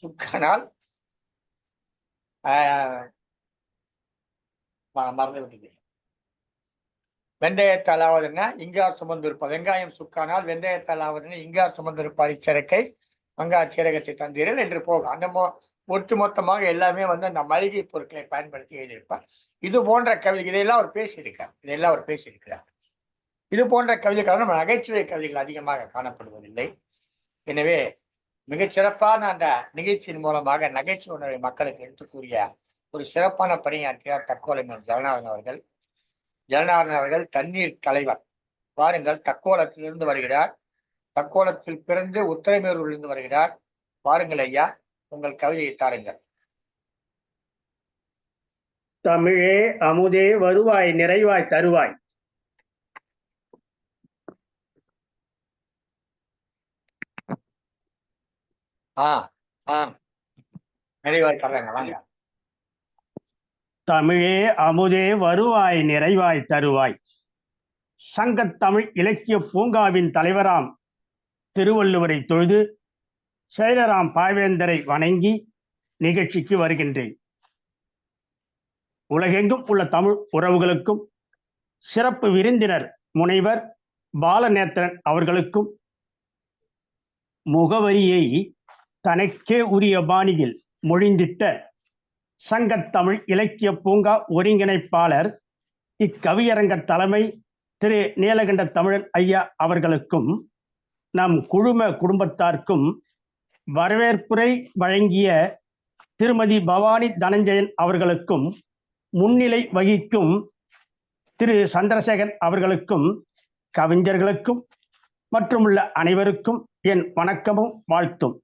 [SPEAKER 2] சுக்கானால் மறந்து விட்டது. வெந்தயத்தால் ஆவதுன்னா இங்கார் சுமந்திருப்பார். வெங்காயம் சுக்கானால் வெந்தயத்தால் ஆவதுன்னா இங்கார் சுமந்திருப்பார் இச்சரக்கை வங்கார் சீரகத்தை தந்தீர்கள் என்று போகும். அந்த ஒட்டு மொத்தமாக எல்லாமே வந்து அந்த மளிகை பொருட்களை பயன்படுத்தி எழுதியிருப்பார். இது போன்ற கவிதை இதெல்லாம் அவர் பேசியிருக்கிறார். இது போன்ற கவிதைகள் நம்ம நகைச்சுவை கவிதைகள் அதிகமாக காணப்படுவதில்லை. எனவே மிகச் சிறப்பான அந்த நிகழ்ச்சியின் மூலமாக நகைச்சுவை உணர்வை மக்களுக்கு எடுத்துக்கூறிய ஒரு சிறப்பான பணியாற்றியார் தக்கோலம் ஜெகநாதன் அவர்கள். ஜெகநாதன் அவர்கள் தண்ணீர் தலைவர். வாருங்கள், தக்கோலத்திலிருந்து வருகிறார். தக்கோலத்தில் பிறந்து உத்தரமேரூரிலிருந்து வருகிறார். வாருங்கள் ஐயா, உங்கள் கவிதையை தாருங்கள்.
[SPEAKER 7] தமிழே அமுதே வருவாய் நிறைவாய் தருவாய்.
[SPEAKER 2] நிறைவாய் தர்றாங்க, வாங்க.
[SPEAKER 7] தமிழே அமுதே வருவாய் நிறைவாய் தருவாய். சங்கத்தமிழ் இலக்கிய பூங்காவின் தலைவராம் திருவள்ளுவரை தொழுது செயலராம் பாவேந்தரை வணங்கி நிகழ்ச்சிக்கு வருகின்றேன். உலகெங்கும் உள்ள தமிழ் உறவுகளுக்கும் சிறப்பு விருந்தினர் முனைவர் பாலநேத்திரன் அவர்களுக்கும் முகவரியை தனக்கே உரிய பாணியில் மொழிந்திட்ட சங்கத்தமிழ் இலக்கிய பூங்கா ஒருங்கிணைப்பாளர் இக்கவியரங்க தலைமை திரு நீலகண்ட தமிழன் ஐயா அவர்களுக்கும் நம் குழும குடும்பத்தார்க்கும் வரவேற்புரை வழங்கிய திருமதி பவானி தனஞ்சயன் அவர்களுக்கும் முன்னிலை வகிக்கும் திரு சந்திரசேகர் அவர்களுக்கும் கவிஞர்களுக்கும் மற்றும் உள்ள அனைவருக்கும் என் வணக்கமும் வாழ்த்தும்.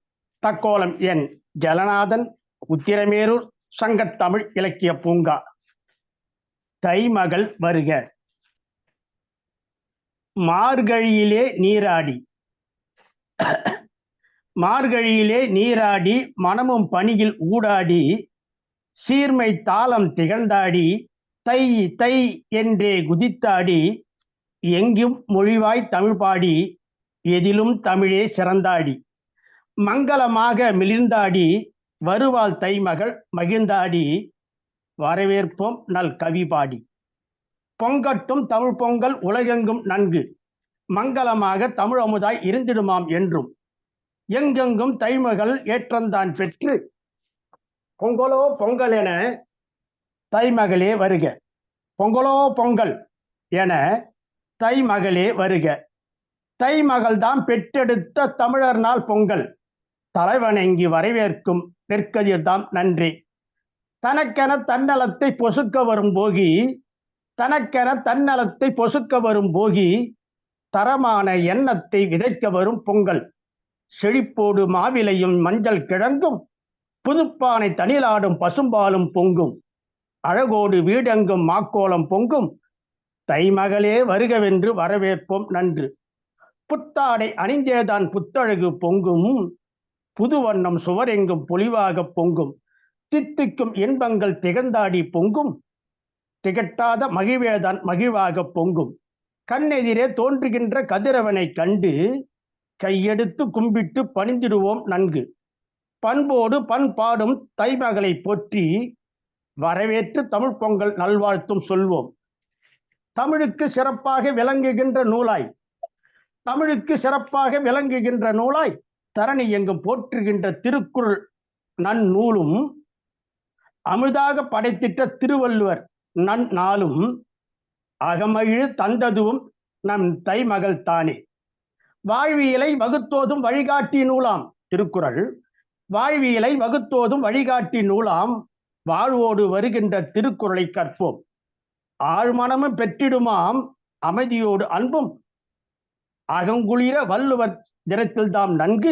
[SPEAKER 7] தக்கோலம் என் ஜெகநாதன், உத்திரமேரூர், சங்கத்தமிழ் இலக்கிய பூங்கா. தைமகள் வருக. மார்கழியிலே நீராடி மனமும் பணியில் ஊடாடி சீர்மை தாளம் திகழ்ந்தாடி தை தை என்றே குதித்தாடி எங்கும் மொழிவாய் தமிழ் பாடி எதிலும் தமிழே சிறந்தாடி மங்களமாக மிளிர்ந்தாடி வருவாள் தைமகள் மகிழ்ந்தாடி வரவேற்போம் நல் கவி பாடி. பொங்கட்டும் தமிழ் பொங்கல் உலகெங்கும் நன்கு மங்களமாக தமிழ் அமுதாய் இருந்திடுமாம் என்றும் எங்கெங்கும் தைமகள் ஏற்றந்தான் பெற்று பொங்கலோ பொங்கல் என தைமகளே வருக. பொங்கலோ பொங்கல் என தைமகளே வருக. தைமகள்தான் பெற்றெடுத்த தமிழர் நாள் பொங்கல் தலைவணங்கி வரவேற்கும் நெற்கதிர்தாம் நன்றி. தனக்கென தன்னலத்தை பொசுக்க வரும் போகி தரமான எண்ணத்தை விதைக்க வரும் பொங்கல். செழிப்போடு மாவிலையும் மஞ்சள் கிழங்கும் புதுப்பானை தனிலாடும் பசும்பாலும் பொங்கும் அழகோடு வீடெங்கும் மாக்கோலம் பொங்கும் தைமகளே வருகவென்று வரவேற்போம் நன்று. புத்தாடை அணிந்தேதான் புத்தழகு பொங்கும் புது வண்ணம் சுவரெங்கும் பொலிவாக பொங்கும் தித்திக்கும் இன்பங்கள் திகழ்ந்தாடி பொங்கும் திகட்டாத மகிழ்வேதான் மகிழ்வாக பொங்கும். கண்ணெதிரே தோன்றுகின்ற கதிரவனை கண்டு கையெடுத்து கும்பிட்டு பணிந்திடுவோம் நன்கு. பண்போடு பண்பாடும் தைமகளை போற்றி வரவேற்று தமிழ் பொங்கல் நல்வாழ்த்தும் சொல்வோம். தமிழுக்கு சிறப்பாக விளங்குகின்ற நூலாய் தரணி எங்கும் போற்றுகின்ற திருக்குறள் நன்னூலும் அமுதாக படைத்திட்ட திருவள்ளுவர் நன்னாளும் அகமகிழ் தந்ததுவும் நம் தைமகள் தானே. வாழ்வியலை வகுத்தோதும் வழிகாட்டி நூலாம் திருக்குறள். வாழ்வியலை வகுத்தோதும் வழிகாட்டி நூலாம் வாழ்வோடு வருகின்ற திருக்குறளை கற்போம். ஆழ்மனமும் பெற்றிடுமாம் அமைதியோடு அன்பும் அகங்குளிர வள்ளுவர் தினத்தில்தாம் நன்கு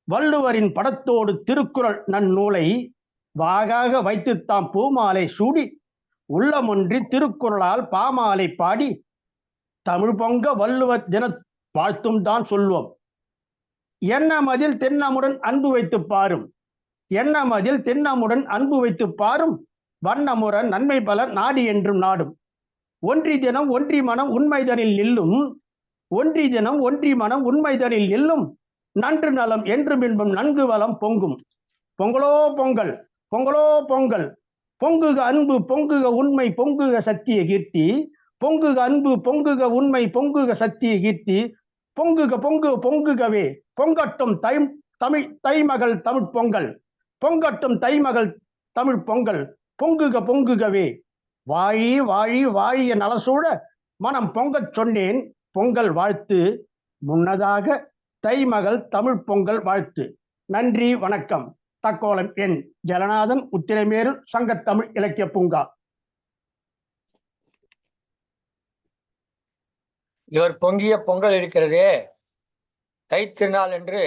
[SPEAKER 7] வள்ளுவரின் படத்தோடு திருக்குறள் நன்னூலை வாகாக வைத்துத்தாம் பூமாலை சூடி உள்ளமொன்றி திருக்குறளால் பாமாலை பாடி தமிழ் பொங்க வள்ளுவர் தின வாழ்த்தும் தான் சொல்வோம். எண்ணமதில் தென்னமுடன் அன்பு வைத்து பாரும், எண்ணமதில் தென்னமுடன் அன்பு வைத்து பாரும், வண்ணமுற நன்மை பல நாடி என்றும் நாடும். ஒன்றி தினம் ஒன்றி மனம் உண்மைதனில் நில்லும், ஒன்றி தினம் ஒன்றி மனம் உண்மைதனில் நில்லும், நன்று நலம் என்று பின்பும் நன்கு வளம் பொங்கும். பொங்கலோ பொங்கல், பொங்கலோ பொங்கல், பொங்குக அன்பு பொங்குக உண்மை பொங்குக சத்திய கீர்த்தி, பொங்குக அன்பு பொங்குக உண்மை பொங்குக சத்திய கீர்த்தி, பொங்குக பொங்குக பொங்குகவே பொங்கட்டும் தமிழ் தைமகள் தமிழ் பொங்கல், பொங்கட்டும் தைமகள் தமிழ் பொங்கல், பொங்குக பொங்குகவே வாழி வாழி வாழிய நலசூழ மனம் பொங்கச் சொன்னேன் பொங்கல் வாழ்த்து, முன்னதாக தைமகள் தமிழ் பொங்கல் வாழ்த்து. நன்றி, வணக்கம். தக்கோலம் என் ஜலநாதன், உத்திரமேரு சங்கத்தமிழ் இலக்கிய பூங்கா.
[SPEAKER 2] இவர் பொங்கிய பொங்கல் இருக்கிறதே, தைத்திருநாள் என்று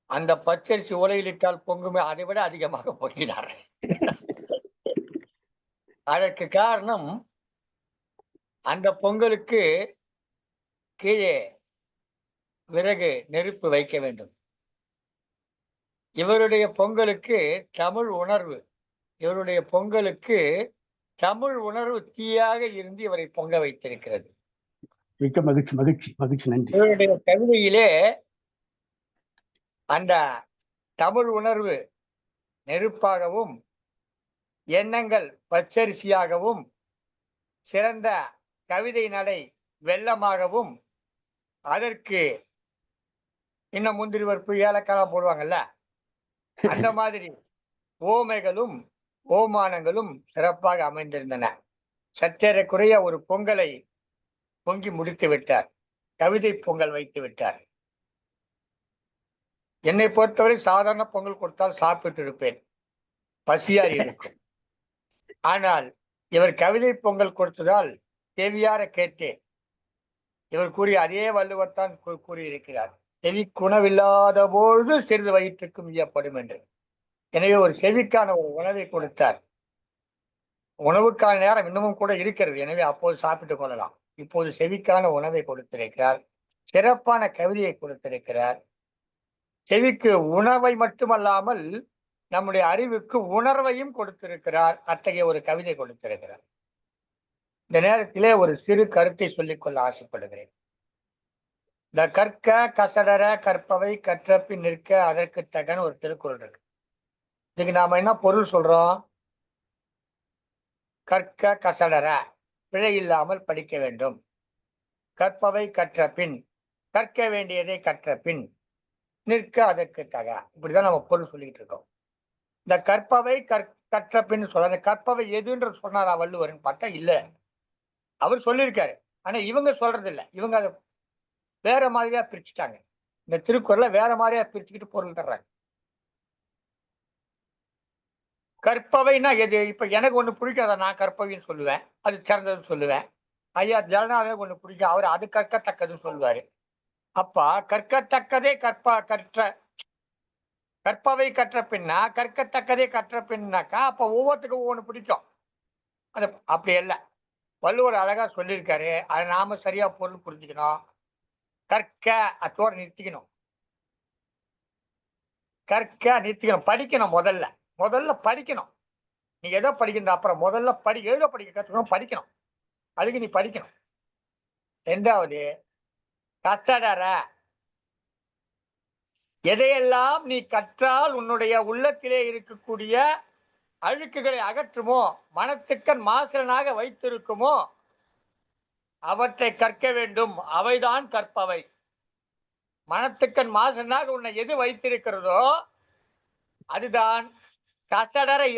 [SPEAKER 2] அந்த பச்சரிசி உலையிலிட்டால் பொங்குமே, அதை விட அதிகமாக பொங்கினார். அதற்கு காரணம், அந்த பொங்கலுக்கு கீழே விறகு நெருப்பு வைக்க வேண்டும். இவருடைய பொங்கலுக்கு தமிழ் உணர்வு, இவருடைய பொங்கலுக்கு தமிழ் உணர்வு தீயாக இருந்து இவரை பொங்க வைத்திருக்கிறது.
[SPEAKER 7] மிக்க மகிழ்ச்சி மகிழ்ச்சி மகிழ்ச்சி, நன்றி.
[SPEAKER 2] இவருடைய கவிதையிலே அந்த தமிழ் உணர்வு நெருப்பாகவும், எண்ணங்கள் பச்சரிசியாகவும், சிறந்த கவிதை நடை வெள்ளமாகவும், அதற்கு இன்னும் முந்திரி பருப்பு ஏலக்காய் போடுவாங்கல்ல, அந்த மாதிரி ஓமைகளும் ஓமானங்களும் சிறப்பாக அமைந்திருந்தன. சற்றேறக்குறைய ஒரு பொங்கலை பொங்கி முடித்து விட்டார், கவிதை பொங்கல் வைத்து விட்டார். என்னை பொறுத்தவரை சாதாரண பொங்கல் கொடுத்தால் சாப்பிட்டு இருப்பேன், பசியார் இருக்கும். ஆனால் இவர் கவிதை பொங்கல் கொடுத்ததால் செவியார கேட்டேன். இவர் கூறிய அதே வள்ளுவர் தான் கூறியிருக்கிறார், செவிக்குணவில்லாத பொழுது சிறிது வயிற்றுக்கும் ஈயப்படும் என்று. எனவே ஒரு செவிக்கான ஒரு உணவை கொடுத்தார். உணவுக்கான நேரம் இன்னமும் கூட இருக்கிறது, எனவே அப்போது சாப்பிட்டுக் கொள்ளலாம். இப்போது செவிக்கான உணவை கொடுத்திருக்கிறார், சிறப்பான கவிதையை கொடுத்திருக்கிறார். செவிக்கு உணவை மட்டுமல்லாமல் நம்முடைய அறிவுக்கு உணர்வையும் கொடுத்திருக்கிறார். அத்தகைய ஒரு கவிதை கொடுத்திருக்கிறார். இந்த நேரத்திலே ஒரு சிறு கருத்தை சொல்லிக்கொள்ள ஆசைப்படுகிறேன். இந்த கற்க கசடர கற்பவை கற்றப்பின் நிற்க அதற்கு தகன்னு ஒரு திருக்குறள் இருக்கு. இதுக்கு நாம என்ன பொருள் சொல்றோம்? கற்க கசடர, பிழை இல்லாமல் படிக்க வேண்டும். கற்பவை கற்ற பின், கற்க வேண்டியதை கற்ற பின், நிற்க அதற்கு தக, இப்படிதான் நம்ம பொருள் சொல்லிட்டு இருக்கோம். இந்த கற்பவை கற்ற பின் சொல்ற, கற்பவை எதுன்ற சொன்னாரா வள்ளுவர்னு பார்த்தா இல்ல, அவர் சொல்லியிருக்காரு. ஆனா இவங்க சொல்றது இல்லை, இவங்க அதை வேற மாதிரியா பிரிச்சுட்டாங்க. இந்த திருக்குறளை வேற மாதிரியா பிரிச்சுக்கிட்டு பொருள் தர்றாங்க. கற்பவைன்னா எது? இப்ப எனக்கு ஒண்ணு பிடிக்காத, நான் கற்பவைன்னு சொல்லுவேன், அது சிறந்ததுன்னு சொல்லுவேன். ஐயா ஜனநாதன் ஒண்ணு பிடிக்கும், அவர் அது கற்கத்தக்கதுன்னு சொல்லுவாரு. அப்ப கற்கத்தக்கதே கற்பவை கற்ற பின்னா, கற்கத்தக்கதே கற்ற பின்னாக்கா அப்ப ஒவ்வொருத்துக்கும் ஒவ்வொன்று பிடிக்கும். அது அப்படி இல்லை, வள்ளுவர் அழகா சொல்லியிருக்காரு. அதை நாம சரியா பொருள் புரிஞ்சுக்கணும். கற்க அத்தோட நிறுத்திக்கணும், கற்க நிறுத்திக்கணும், படிக்கணும். முதல்ல படிக்கணும். நீ எதை படிக்கணும்? அப்புறம் முதல்ல எழுத படிக்க கற்றுக்கணும், படிக்கணும். அதுக்கு நீ படிக்கணும். ரெண்டாவது கசடர, எதையெல்லாம் நீ கற்றால் உன்னுடைய உள்ளத்திலே இருக்கக்கூடிய அழுக்குகளை அகற்றுமோ, மனத்துக்கண் மாசலனாக வைத்திருக்குமோ, அவற்றை கற்க வேண்டும். அவைதான் கற்பவை. மனத்துக்கண் மாசலனாக உன்னை எது வைத்திருக்கிறதோ அதுதான் கசடரை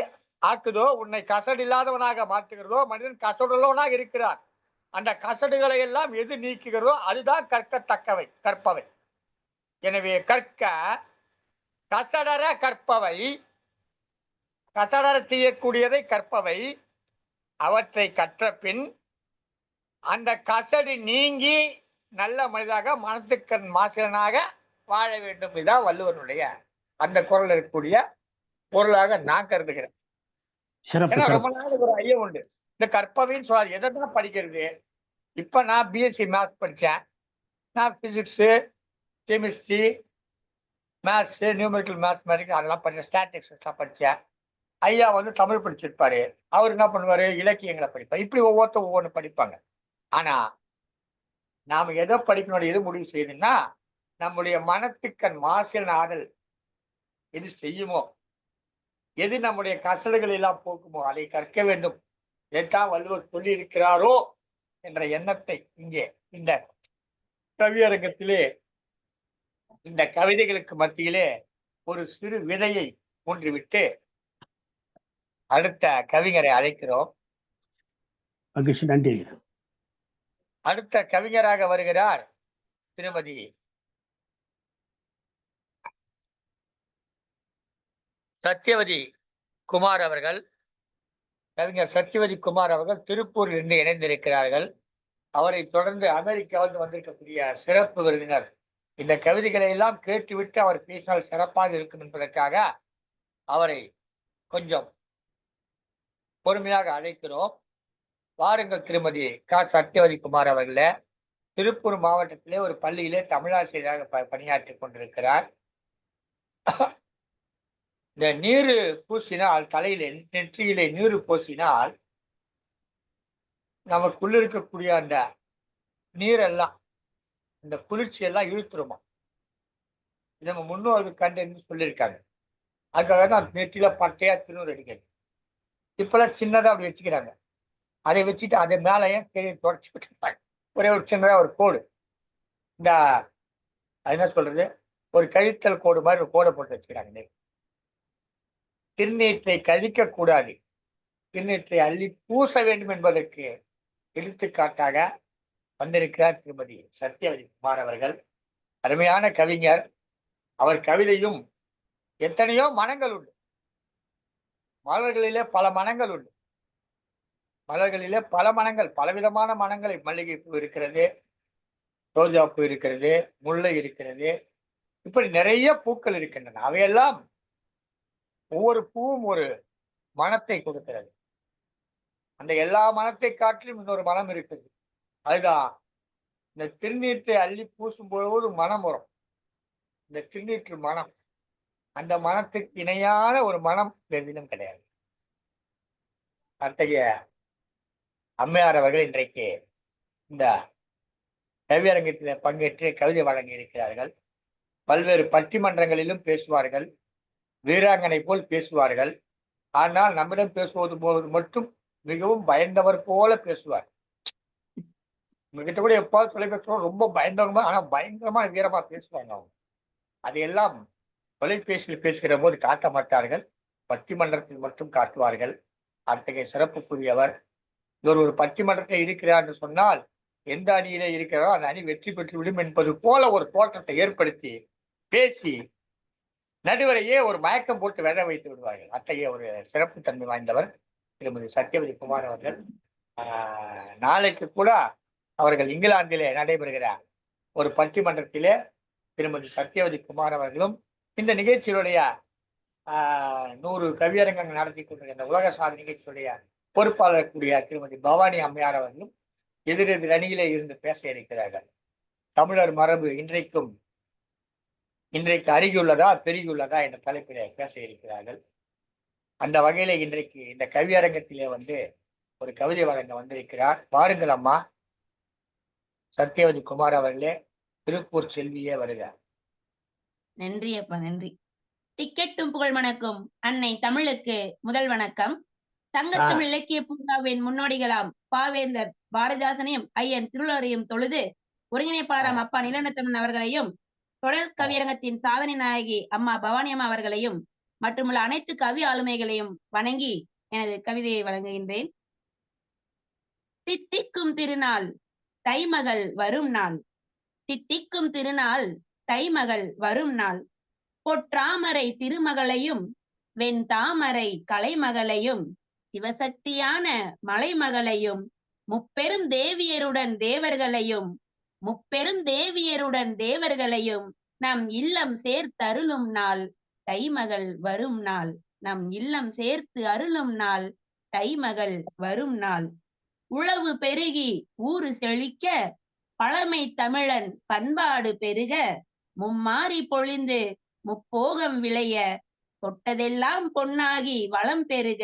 [SPEAKER 2] ஆக்குதோ, உன்னை கசடு இல்லாதவனாக மாற்றுகிறதோ. மனிதன் கசடுள்ளவனாக இருக்கிறான். அந்த கசடுகளை எல்லாம் எது நீக்குகிறதோ அதுதான் கற்கத்தக்கவை, கற்பவை. எனவே கற்க கசடர கற்பவை, கசடர செய்யக்கூடியதை கற்பவை. அவற்றை கற்ற பின் அந்த கசடு நீங்கி நல்ல மனிதனாக மனத்துக்கண் மாசிலனாக வாழ வேண்டும். இதுதான் வள்ளுவனுடைய அந்த குரல் இருக்கக்கூடிய பொருளாக நான் கருதுகிறேன்.
[SPEAKER 7] சிறப்பு
[SPEAKER 2] ஏன்னா ரொம்ப
[SPEAKER 7] சிறப்பு.
[SPEAKER 2] நாள் ஒரு ஐயம் உண்டு. இந்த கற்பவைன்னு சொல்லாது, எதை தான் படிக்கிறது. இப்ப நான் பிஎஸ்சி மேத்ஸ் படிச்சேன். நான் physics, chemistry, maths, numerical mathematics அதெல்லாம் படிச்சேன். ஸ்டாட்டிக்ஸ் எல்லாம் படிச்சேன். ஐயா வந்து தமிழ் படிச்சிருப்பாரு. அவர் என்ன பண்ணுவாரு, இலக்கியங்களை படிப்பார். இப்படி ஒவ்வொருத்தரும் ஒவ்வொன்று படிப்பாங்க. ஆனா நாம எதை படிக்கணும், எது முடிவு செய்யணும்னா, நம்முடைய மனத்துக்கண் மாசில் ஆடல் எது செய்யுமோ, எது நம்முடைய கசடுகள் எல்லாம் போக்குமோ அதை கற்க வேண்டும். எதான் வள்ளுவர் சொல்லி இருக்கிறாரோ என்ற எண்ணத்தை இங்கே இந்த கவியரங்கத்திலே, இந்த கவிதைகளுக்கு மத்தியிலே ஒரு சிறு விதையை ஊன்றிவிட்டு அடுத்த கவிஞரை அழைக்கிறோம்.
[SPEAKER 7] மகிழ்ச்சி, நன்றி.
[SPEAKER 2] அடுத்த கவிஞராக வருகிறார் திருமதி சத்யவதி குமார் அவர்கள். கவிஞர் சத்யவதி குமார் அவர்கள் திருப்பூரில் இருந்து இணைந்திருக்கிறார்கள். அவரை தொடர்ந்து அமெரிக்காவில் வந்திருக்கக்கூடிய சிறப்பு விருந்தினர் இந்த கவிதைகளை எல்லாம் கேட்டுவிட்டு அவர் பேசினால் சிறப்பாக இருக்கும் என்பதற்காக அவரை கொஞ்சம் பொறுமையாக அழைக்கிறோம். வாருங்கள் திருமதி சத்யவதி குமார் அவர்களே. திருப்பூர் மாவட்டத்திலே ஒரு பள்ளியிலே தமிழாசிரியராக பணியாற்றி கொண்டிருக்கிறார். இந்த நீரு பூசினால், தலையில நெற்றியிலே நீரு பூசினால் நமக்குள்ள இருக்கக்கூடிய அந்த நீரெல்லாம், இந்த குளிர்ச்சி எல்லாம் இழுத்துருமா. நம்ம முன்னோர்கள் கண்டு சொல்லியிருக்காங்க. அதுக்காக தான் நெற்றியில பட்டையா திருநூறு அடிக்கிறது. இப்பெல்லாம் சின்னதா அப்படி வச்சுக்கிறாங்க. அதை வச்சுட்டு அதை மேலேயே தொடச்சி விட்டுருப்பாங்க. ஒரே ஒரு சின்னதா ஒரு கோடு, இந்த என்ன சொல்றது, ஒரு கழித்தல் கோடு மாதிரி ஒரு கோடை போட்டு வச்சுக்கிறாங்க. திருநீற்றை கழிக்க கூடாது, திருநீற்றை அள்ளி பூச வேண்டும் என்பதற்கு எடுத்துக்காட்டாக வந்திருக்கிறார் திருமதி சத்யவதி குமார் அவர்கள். அருமையான கவிஞர். அவர் கவிதையும் எத்தனையோ மனங்கள் உண்டு. மலர்களிலே பல மனங்கள் உண்டு. மலர்களிலே பல மனங்கள், பலவிதமான மனங்கள். மல்லிகைப்பூ இருக்கிறது, ரோஜா பூ இருக்கிறது, முல்லை இருக்கிறது, இப்படி நிறைய பூக்கள் இருக்கின்றன. அவையெல்லாம் ஒவ்வொரு பூவும் ஒரு மனத்தை கொடுக்கிறது. அந்த எல்லா மனத்தை காட்டிலும் இன்னொரு மனம் இருக்குது. அதுதான் இந்த திருநீற்றை அள்ளி பூசும் பொழுது மனம் வரும். இந்த திருநீற்று மனம், அந்த மனத்துக்கு இணையான ஒரு மனம் எதிலும் கிடையாது. அத்தகைய அம்மையார் அவர்கள் இன்றைக்கு இந்த கவியரங்கத்தில் பங்கேற்று கவிதை வழங்கி இருக்கிறார்கள். பல்வேறு பட்டிமன்றங்களிலும் பேசுவார்கள். வீராங்கனை போல் பேசுவார்கள். ஆனால் நம்மிடம் பேசுவது போது மட்டும் மிகவும் பயந்தவர் போல பேசுவார். உங்ககிட்ட கூட எப்பாவது தொலைபேசி ரொம்ப பயந்தவங்க, ஆனா பயங்கரமா வீரமா பேசுவாங்க அவங்க. அதையெல்லாம் தொலைபேசியில் பேசுகிற போது காட்ட மாட்டார்கள், பட்டிமன்றத்தில் மட்டும் காட்டுவார்கள். அத்தகைய சிறப்புக்குரியவர். இவர் ஒரு பட்டிமன்றத்தில் இருக்கிறார் என்று சொன்னால் எந்த அணியிலே இருக்கிறாரோ அந்த அணி வெற்றி பெற்று விடும் என்பது போல ஒரு தோற்றத்தை ஏற்படுத்தி பேசி நடுவரையே ஒரு மயக்கம் போட்டு வெட வைத்து விடுவார்கள். அத்தகைய ஒரு சிறப்பு தன்மை வாய்ந்தவர் திருமதி சத்யவதி குமார் அவர்கள். நாளைக்கு கூட அவர்கள் இங்கிலாந்திலே நடைபெறுகிற ஒரு பட்டிமன்றத்திலே திருமதி சத்யவதி குமார் அவர்களும் இந்த நிகழ்ச்சியுடைய 100 கவியரங்கங்கள் நடத்தி கொண்டிருக்கிற உலக சாதனை நிகழ்ச்சியுடைய பொறுப்பாளர் கூடிய திருமதி பவானி அம்மையார் அவர்களும் எதிரெதிர் அணியிலே இருந்து பேச இருக்கிறார்கள். தமிழர் மரபு இன்றைக்கு அருகியுள்ளதா பெருகியுள்ளதா என்ற தலைப்பிலே பேச இருக்கிறார்கள். அந்த வகையில இன்றைக்கு இந்த கவியரங்கத்திலே ஒரு கவிதை வழங்க வந்திருக்கிறார். பாருங்கள் அம்மா சத்யவதி குமார் அவர்களே. திருப்பூர் செல்வியே வருக.
[SPEAKER 8] நன்றி அப்பா, நன்றி. டிக்கெட்டும் புகழ் மணக்கும் அன்னை தமிழுக்கு முதல் வணக்கம். சங்கத்தமிழ் இலக்கிய பூங்காவின் முன்னோடிகளாம் பாவேந்தர் பாரதிதாசனையும் ஐயன் திருவள்ளுவரையும் தொழுது ஒருங்கிணைப்பாளராம் அப்பா நிலநத்தமன் அவர்களையும் தொடர் கவியரங்கத்தின் சாதனை நாயகி அம்மா பவானி அம்மா அவர்களையும் மற்றுமுள்ள அனைத்து கவி ஆளுமைகளையும் வணங்கி எனது கவிதையை வழங்குகின்றேன். தித்திக்கும் திருநாள் தைமகள் வரும் நாள், தித்திக்கும் திருநாள் தைமகள் வரும் நாள், பொற்றாமரை திருமகளையும் வெண்தாமரை கலைமகளையும் சிவசக்தியான மலைமகளையும் முப்பெரும் தேவியருடன் தேவர்களையும் நம் இல்லம் சேர்த்தருளும் நாள் தைமகள் வரும் நாள். நம் இல்லம் சேர்த்து அருளும் நாள் தைமகள் வரும் நாள். உழவு பெருகி ஊரு செழிக்க பழமை தமிழன் பண்பாடு பெருக மும்மாறி பொழிந்து முப்போகம் விளைய தொட்டதெல்லாம் பொன்னாகி வளம் பெருக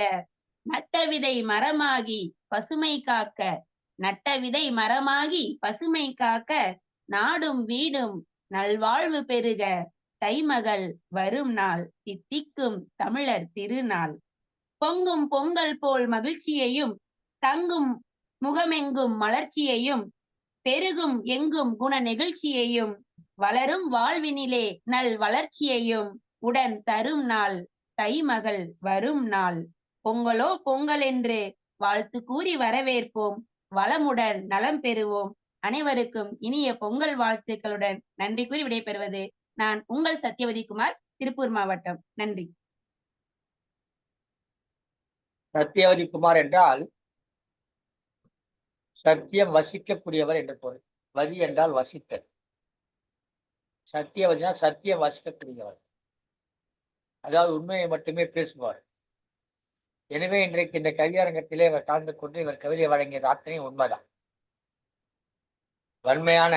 [SPEAKER 8] நட்ட விதை மரமாகி பசுமை காக்க நட்ட விதை மரமாகி பசுமை காக்க நாடும் வீடும் நல்வாழ்வு பெருக தைமகள் வரும் நாள் தித்திக்கும் தமிழர் திருநாள். பொங்கும் பொங்கல் போல் மகிழ்ச்சியையும் தங்கும் முகமெங்கும் மலர்ச்சியையும் பெருகும் எங்கும் குண நெகிழ்ச்சியையும் வளரும் வாழ்வினிலே நல் வளர்ச்சியையும் உடன் தரும் நாள் தைமகள் வரும் நாள். பொங்கலோ பொங்கல் என்று வாழ்த்து கூறி வரவேற்போம். வளமுடன் நலம் பெறுவோம். அனைவருக்கும் இனிய பொங்கல் வாழ்த்துக்களுடன் நன்றி கூறி விடைபெறுவது நான் உங்கள் சத்யவதி குமார், திருப்பூர் மாவட்டம். நன்றி.
[SPEAKER 2] சத்யவதி குமார் என்றால் சத்தியம் வசிக்கக்கூடியவர் என்று பொருள். வதி என்றால் வசித்தல். சத்தியவதினா சத்தியம் வசிக்கக்கூடியவர், அதாவது உண்மையை மட்டுமே பேசுவார். எனவே இன்றைக்கு இந்த கவியரங்கத்திலே இவர் கலந்து கொண்டு இவர் கவிதை வழங்கியது அத்தனையும் உண்மைதான். வன்மையான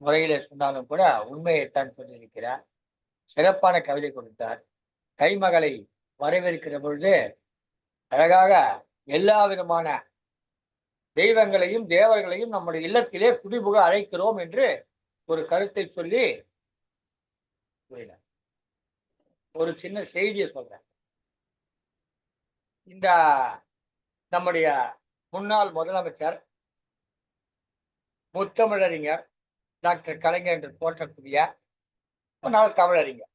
[SPEAKER 2] முறையில சொன்னாலும் கூட உண்மையைத்தான் சொல்லியிருக்கிறார். சிறப்பான கவிதை கொடுத்தார். கைமகளை வரவேற்கிற பொழுது அழகாக எல்லா விதமான தெய்வங்களையும் தேவர்களையும் நம்முடைய இல்லத்திலே குடிபுக அழைக்கிறோம் என்று ஒரு கருத்தை சொல்லி ஒரு சின்ன செய்தியை சொல்றேன். இந்த நம்முடைய முன்னாள் முதலமைச்சர் முத்தமிழறிஞர் டாக்டர் கலைஞர் என்று போற்றக்கூடிய முன்னாள் தமிழறிஞர்,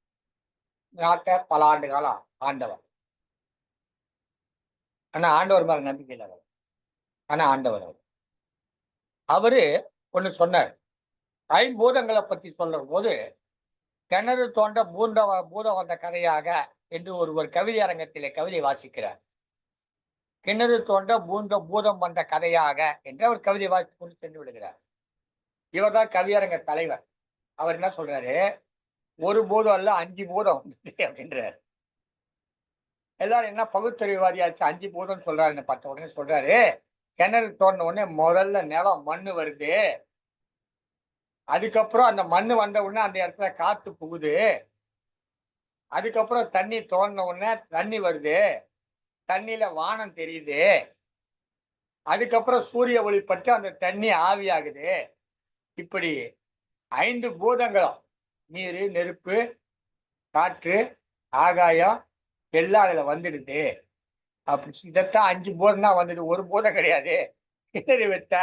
[SPEAKER 2] நாட்டை பல ஆண்டு காலம் ஆண்டவர். ஆனா ஆண்டவர் மேல நம்பிக்கை இல்லாதவர். ஆனா ஆண்டவர் அவரு ஒண்ணு சொன்னார். ஐம்பூதங்களை பத்தி சொல்ற போது கிணறு தோண்ட பூதம் வந்த கதையாக என்று ஒருவர் கவிதை அரங்கத்திலே கவிதை வாசிக்கிறார். கிணறு தோண்ட பூதம் வந்த கதையாக என்று அவர் கவிதை வாசித்து கொண்டு சென்று விடுகிறார். இவர் தான் கவியரங்க தலைவர். அவர் என்ன சொல்றாரு, ஒரு பூதம் அல்ல 5 பூதம் வந்துட்டு அப்படின்றாரு. எல்லாரும் என்ன பகுத்தறிவாதியாச்சு 5 பூதம் சொல்றாருன்னு பார்த்த உடனே சொல்றாரு, கிணறு தோண்டின உடனே முதல்ல நிலம் மண்ணு வருது, அதுக்கப்புறம் அந்த மண்ணு வந்த உடனே அந்த இடத்துல காத்து புகுது, அதுக்கப்புறம் தண்ணி தோண்டின உடனே தண்ணி வருது, தண்ணியில வானம் தெரியுது, அதுக்கப்புறம் சூரிய ஒளிப்பட்டு அந்த தண்ணி ஆவியாகுது. இப்படி 5 பூதங்களும் நீர், நெருப்பு, காற்று, ஆகாயம் எல்லாம் அதுல வந்துடுது. அப்படி இதைத்தான் 5 பூதம் தான் வந்துடு, ஒரு பூதம் கிடையாது. கிணறு வெட்ட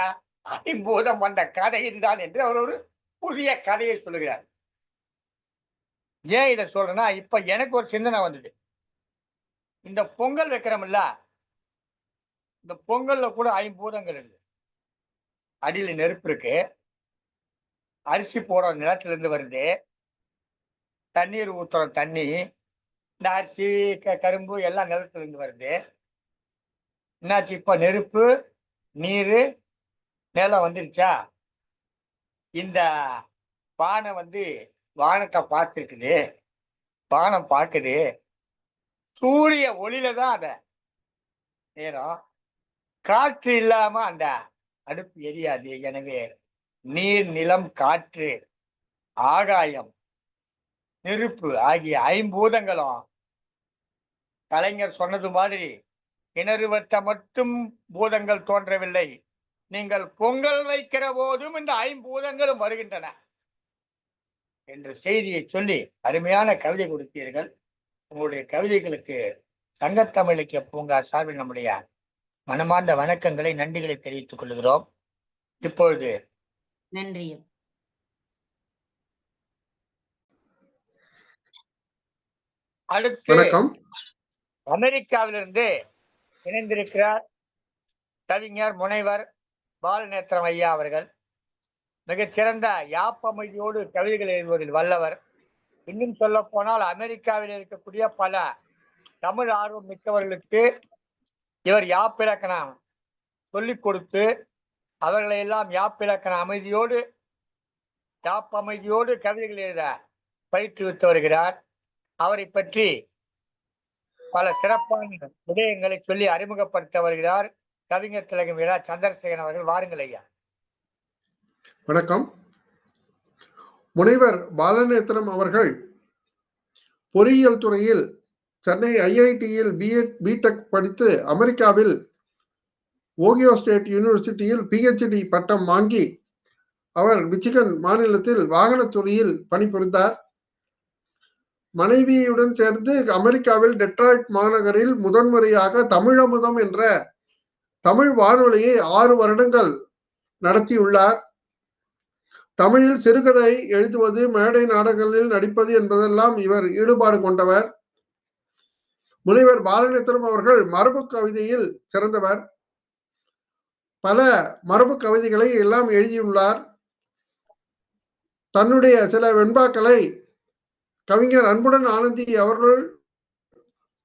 [SPEAKER 2] 5 பூதம் வந்த கதை இதுதான் என்று அவர் ஒரு புதிய கதையை சொல்லுகிறார். ஏன் இதை சொல்றேன்னா, இப்ப எனக்கு ஒரு சிந்தனை வந்தது. இந்த பொங்கல் வைக்கிறோம்ல, இந்த பொங்கல்ல கூட 5 பூதங்கள் இருக்கு. அடியில நெருப்பு இருக்கு, அரிசி போடுற நிலத்துல இருந்து வருது, தண்ணீர் ஊத்துற தண்ணி, இந்த அரிசி கரும்பு எல்லாம் நிலத்துல இருந்து வருது. என்னாச்சு, இப்ப நெருப்பு, நீரு, நிலம் வந்துருச்சா, இந்த பானை வானத்தை பார்த்துருக்குது, வானம் பார்க்குது, சூரிய ஒளியில தான் அத நேரம், காற்று இல்லாம அந்த அடுப்பு எரியாது. எனவே நீர், நிலம், காற்று, ஆகாயம், நெருப்பு ஆகிய 5 பூதங்களும் கலைஞர் சொன்னது மாதிரி கிணறு வெட்ட மட்டும் பூதங்கள் தோன்றவில்லை, நீங்கள் பொங்கல் வைக்கிற போதும் இந்த 5 பூதங்களும் வருகின்றன என்ற செய்தியை சொல்லி அருமையான கவிதை கொடுத்தீர்கள். உங்களுடைய கவிதைகளுக்கு சங்கத்தமிழ் இலக்கிய பூங்கா சார்பில் நம்முடைய மனமார்ந்த வணக்கங்களை, நன்றிகளை தெரிவித்துக் கொள்கிறோம். இப்பொழுது
[SPEAKER 8] நன்றி.
[SPEAKER 2] அடுத்து
[SPEAKER 4] வணக்கம்.
[SPEAKER 2] அமெரிக்காவிலிருந்து இணைந்திருக்கிறார் கவிஞர் முனைவர் பாலநேத்திரம் ஐயா அவர்கள். மிகச்சிறந்த யாப்பமைதியோடு கவிதைகள் எழுதுவதில் வல்லவர். இன்னும் சொல்ல போனால் அமெரிக்காவில் இருக்கக்கூடிய பல தமிழ் ஆர்வம் மிக்கவர்களுக்கு இவர் யாப்பிலக்கணம் சொல்லிக் கொடுத்து அவர்களை எல்லாம் யாப்பிலக்கண அமைதியோடு அமைதியோடு கவிதைகள் எழுத பயிற்றுவித்து வருகிறார். அவரை பற்றி பல சிறப்பான விடயங்களை சொல்லி அறிமுகப்படுத்த வருகிறார் கவிஞர் திலகம் இரா சந்திரசேகரன் அவர்கள். வாருங்கள் ஐயா.
[SPEAKER 4] வணக்கம். முனைவர் பாலநேத்திரம் அவர்கள் பொறியியல் துறையில் சென்னை ஐஐடியில் பிடெக் படித்து அமெரிக்காவில் ஓகியோ ஸ்டேட் யூனிவர்சிட்டியில் PhD பட்டம் வாங்கி அவர் மிச்சிகன் மாநிலத்தில் வாகனத்துறையில் பணிபுரிந்தார். மனைவியுடன் சேர்ந்து அமெரிக்காவில் டெட்ராய்ட் மாநகரில் முதன்முறையாக தமிழமுதம் என்ற தமிழ் வானொலியை 6 வருடங்கள் நடத்தியுள்ளார். தமிழில் சிறுகதை எழுதுவது, மேடை நாடகங்களில் நடிப்பது என்பதெல்லாம் இவர் ஈடுபாடு கொண்டவர். முனைவர் பாலநேத்திரம் அவர்கள் மரபு கவிதையில் சிறந்தவர். பல மரபு கவிதைகளை எல்லாம் எழுதியுள்ளார். தன்னுடைய சில வெண்பாக்களை கவிஞர் அன்புடன் ஆனந்தி அவர்கள்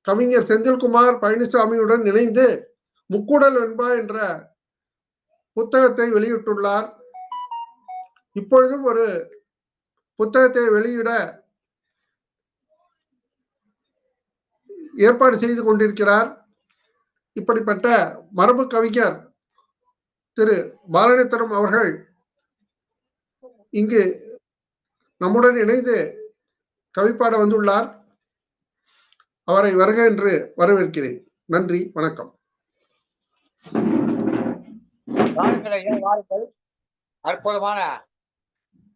[SPEAKER 4] கவிஞர் செந்தில்குமார் பழனிசாமியுடன் இணைந்து முக்கூடல் வெண்பா என்ற புத்தகத்தை வெளியிட்டுள்ளார். இப்பொழுதும் ஒரு புத்தகத்தை வெளியிட ஏற்பாடு செய்து கொண்டிருக்கிறார். இப்படிப்பட்ட மரபு கவிஞர் திரு பாலநேத்திரம் அவர்கள் இங்கு நம்முடன் இணைந்து கவிப்பாட வந்துள்ளார். அவரை வருக என்று வரவேற்கிறேன். நன்றி, வணக்கம்.
[SPEAKER 2] அற்புதமான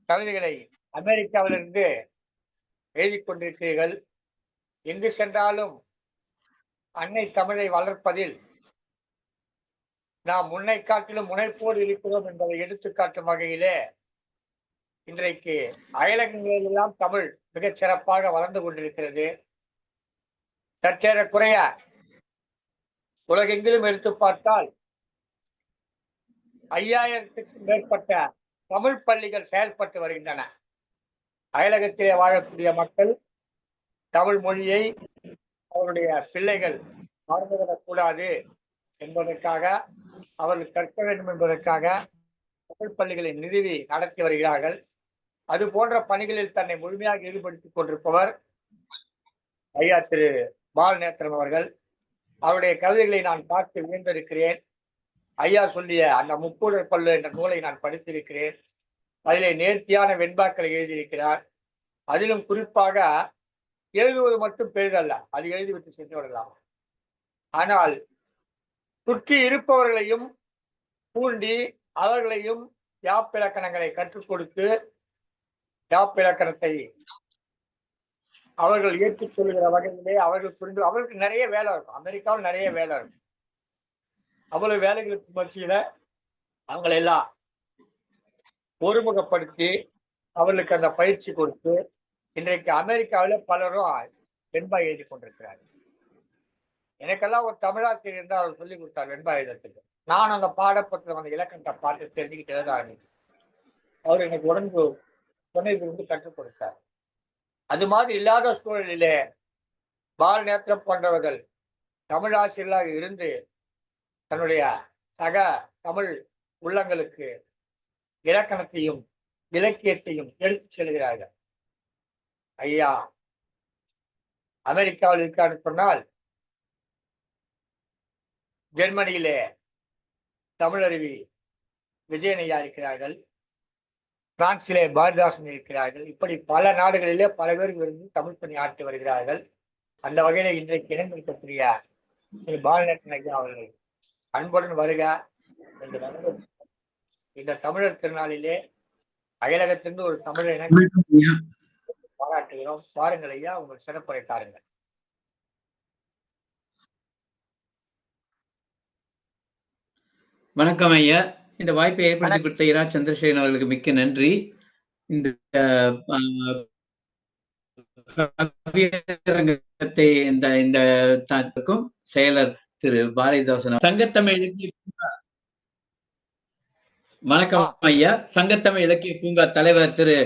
[SPEAKER 2] கவிதைகளை அமெரிக்காவிலிருந்து எழுதி கொண்டிருக்கிறீர்கள். எங்கு சென்றாலும் அன்னை தமிழை வளர்ப்பதில் நாம் முன்னை காட்டிலும் முனைப்போடு இருக்கிறோம் என்பதை எடுத்துக்காட்டும் வகையிலே இன்றைக்கு அயலகங்களிலெல்லாம் தமிழ் மிகச் சிறப்பாக வளர்ந்து கொண்டிருக்கிறது. சற்றேறக்குறைய உலகெங்கிலும் எடுத்து பார்த்தால் 5000க்கும் மேற்பட்ட தமிழ் பள்ளிகள் செயல்பட்டு வருகின்றன. அயலகத்திலே வாழக்கூடிய மக்கள் தமிழ் மொழியை அவருடைய பிள்ளைகள் மறந்துவிடக்கூடாது என்பதற்காக, அவர்கள் கற்க வேண்டும் என்பதற்காக தமிழ் பள்ளிகளை நிறுவி நடத்தி வருகிறார்கள். அது போன்ற பணிகளில் தன்னை முழுமையாக ஈடுபடுத்திக் கொண்டிருப்பவர் ஐயா திரு பாலநேத்திரம் அவர்கள். அவருடைய கவிதைகளை நான் பார்த்து வியந்திருக்கிறேன். ஐயா சொல்லிய அந்த முக்கூடல் பல்லு என்ற நூலை நான் படித்திருக்கிறேன். அதிலே நேர்த்தியான வெண்பாக்களை எழுதியிருக்கிறார். அதிலும் குறிப்பாக எழுதுவது மட்டும் பெரிதல்ல, அது எழுதிவிட்டு சென்று விடலாம். ஆனால் சுற்றி இருப்பவர்களையும் தூண்டி அவர்களையும் யாப்பிலக்கணங்களை கற்றுக் கொடுத்து யாப்பிலக்கணத்தை அவர்கள் ஏற்றுக்கொள்கிற வகையிலே அவர்கள் புரிந்து, அவர்களுக்கு நிறைய வேலை இருக்கும். அமெரிக்காவில் நிறைய வேலை இருக்கும். அவ்வளவு வேலைகளுக்கு மத்தியில அவங்களை எல்லாம் ஒருமுகப்படுத்தி அவர்களுக்கு அந்த பயிற்சி கொடுத்து இன்றைக்கு அமெரிக்காவில் பலரும் வெண்பா எழுதி கொண்டிருக்கிறார்கள். எனக்கெல்லாம் ஒரு தமிழாசிரியர் இருந்தால் அவர் சொல்லிக் கொடுத்தார் வெண்பா எழுதுறதுக்கு. நான் அந்த பாடப்பட்ட அந்த இலக்கணத்தை பார்த்து தெரிஞ்சுக்கிட்டு எழுத ஆரம்பித்தேன். அவர் எனக்கு உடம்பு துணையிலிருந்து கற்றுக் கொடுத்தார். அது மாதிரி இல்லாத சூழலிலே பாலநேத்திரம் போன்றவர்கள் தமிழ் ஆசிரியர்களாக இருந்து தன்னுடைய சக தமிழ் உள்ளங்களுக்கு இலக்கணத்தையும் இலக்கியத்தையும் எடுத்துச் செல்கிறார்கள். ஐயா அமெரிக்காவில் இருக்கான்னு சொன்னால் ஜெர்மனியிலே தமிழருவி விஜயனையா இருக்கிறார்கள். பிரான்சிலே பாரதிதாசன் இருக்கிறார்கள். இப்படி பல நாடுகளிலே பல பேர் இருந்து தமிழ் பணி ஆற்றி வருகிறார்கள். அந்த வகையில இன்றைக்கு இணைந்திருக்கக்கூடிய பாலநேத்திரம் ஐயா அவர்கள் அன்புடன் வருக என்று இந்த தமிழர் திருநாளிலே அயலகத்திலிருந்து ஒரு தமிழர் பாராட்டுகிறோம். பாருங்கள் ஐயா, உங்கள் சிறப்புரை தாருங்கள்.
[SPEAKER 9] வணக்கம் ஐயா. இந்த வாய்ப்பை ஏற்படுத்தி கொடுத்த இரா சந்திரசேகரன் அவர்களுக்கு மிக்க நன்றி. இந்த கவியரங்கத்தை இந்த செயலர் திரு பாரதிதாசன் சங்கத்தமிழ் இலக்கிய பூங்கா. வணக்கம் ஐயா. சங்கத்தமிழ் இலக்கிய பூங்கா தலைவர் திரு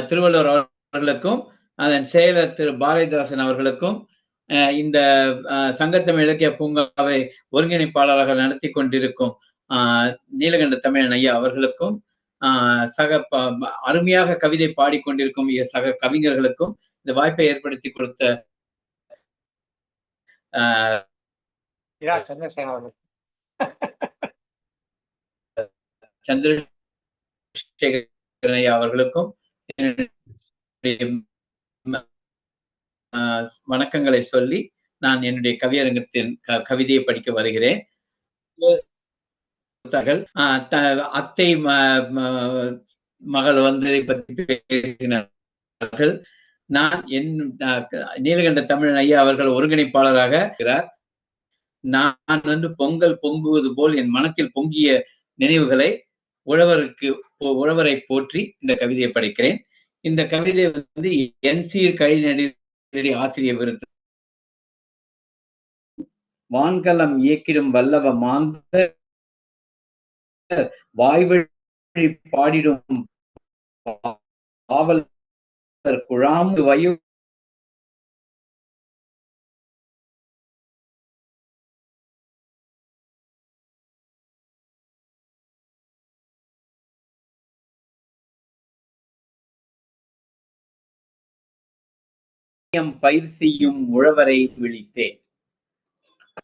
[SPEAKER 9] திருவள்ளுவர் அவர்களுக்கும் அதன் செயலர் திரு பாரதிதாசன் அவர்களுக்கும் இந்த சங்கத்தமிழ் இலக்கிய பூங்காவை ஒருங்கிணைப்பாளராக நடத்தி கொண்டிருக்கும் நீலகண்ட தமிழன் ஐயா அவர்களுக்கும் அருமையாக கவிதை பாடிக்கொண்டிருக்கும் சக கவிஞர்களுக்கும் இந்த வாய்ப்பை ஏற்படுத்தி கொடுத்த சந்திரசேகரன் ஐயா அவர்களுக்கும் வணக்கங்களை சொல்லி நான் என்னுடைய கவியரங்கத்தின் கவிதையை படிக்க வருகிறேன். அத்தை மகள் வந்து பற்றி பேசினார்கள். நான் நீலகண்ட தமிழன் ஐயா அவர்கள் ஒருங்கிணைப்பாளராக இருக்கிறார். நான் வந்து பொங்கல் பொங்குவது போல் என் மனத்தில் பொங்கிய நினைவுகளை உழவரை போற்றி இந்த கவிதையை படிக்கிறேன். இந்த கவிதை வந்து என்சீர் கழிநெடி ஆசிரியர் விருது. வான்கலம் இயக்கிடும் வல்லவ மாந்த வாய்வழி பாடிடும் ஆவல் குழாம்பு வயு பயிர் செய்யும் உழவரை விழித்தேன்.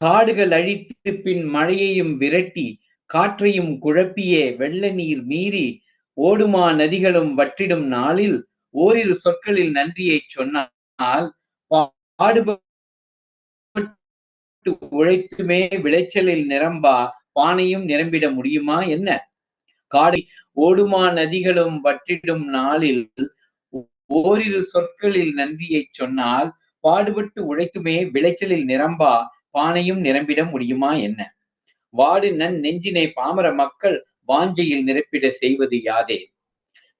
[SPEAKER 9] காடுகள் அழித்து பின் மழையையும் விரட்டி காற்றையும் குழப்பியே வெள்ள நீர் மீறி ஓடுமா நதிகளும் வற்றிடும் நாளில் ஓரிரு சொற்களில் நன்றியை சொன்னால் பாடுபட்டு உழைத்துமே விளைச்சலில் நிரம்பா பானையும் நிரம்பிட முடியுமா என்ன? காடை ஓடுமா நதிகளும் வற்றிடும் நாளில் ஓரிரு சொற்களில் நன்றியை சொன்னால் பாடுபட்டு உழைத்துமே விளைச்சலில் நிரம்பா பானையும் நிரம்பிட முடியுமா என்ன? வாடு நெஞ்சினை பாமர மக்கள் வாஞ்சையில் நிரப்பிட செய்வது யாதே?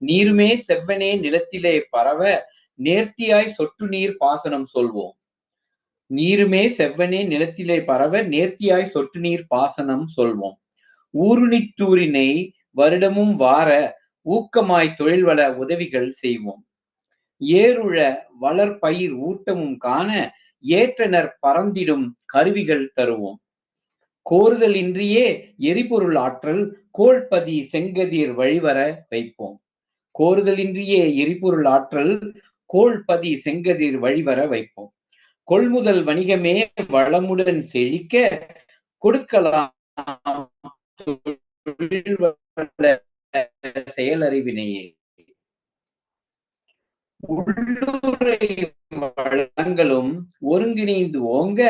[SPEAKER 9] நீருமே செவ்வனே நிலத்திலே பரவ நேர்த்தியாய் சொட்டு நீர் பாசனம் சொல்வோம். நீருமே செவ்வனே நிலத்திலே பரவ நேர்த்தியாய் சொட்டு நீர் பாசனம் சொல்வோம். ஊருணித்தூரினை வருடமும் வார ஊக்கமாய் தொழில் வள உதவிகள் செய்வோம். ஏறுழ வளர்பயிர் ஊட்டமும் காண ஏற்றனர் பறந்திடும் கருவிகள் தருவோம். கோருதல் இன்றியே எரிபொருள் ஆற்றல் கோள்பதி செங்கதிர் வழிவர வைப்போம். கோருதலின்றியே எரிபொருள் ஆற்றல் கோள்பதி செங்கதிர் வழிவர வைப்போம். கொள்முதல் வணிகமே வளமுடன் செழிக்க கொடுக்கலாம் செயலறிவினையே. உள்ளுரை வளங்களும் ஒருங்கிணைந்து ஓங்க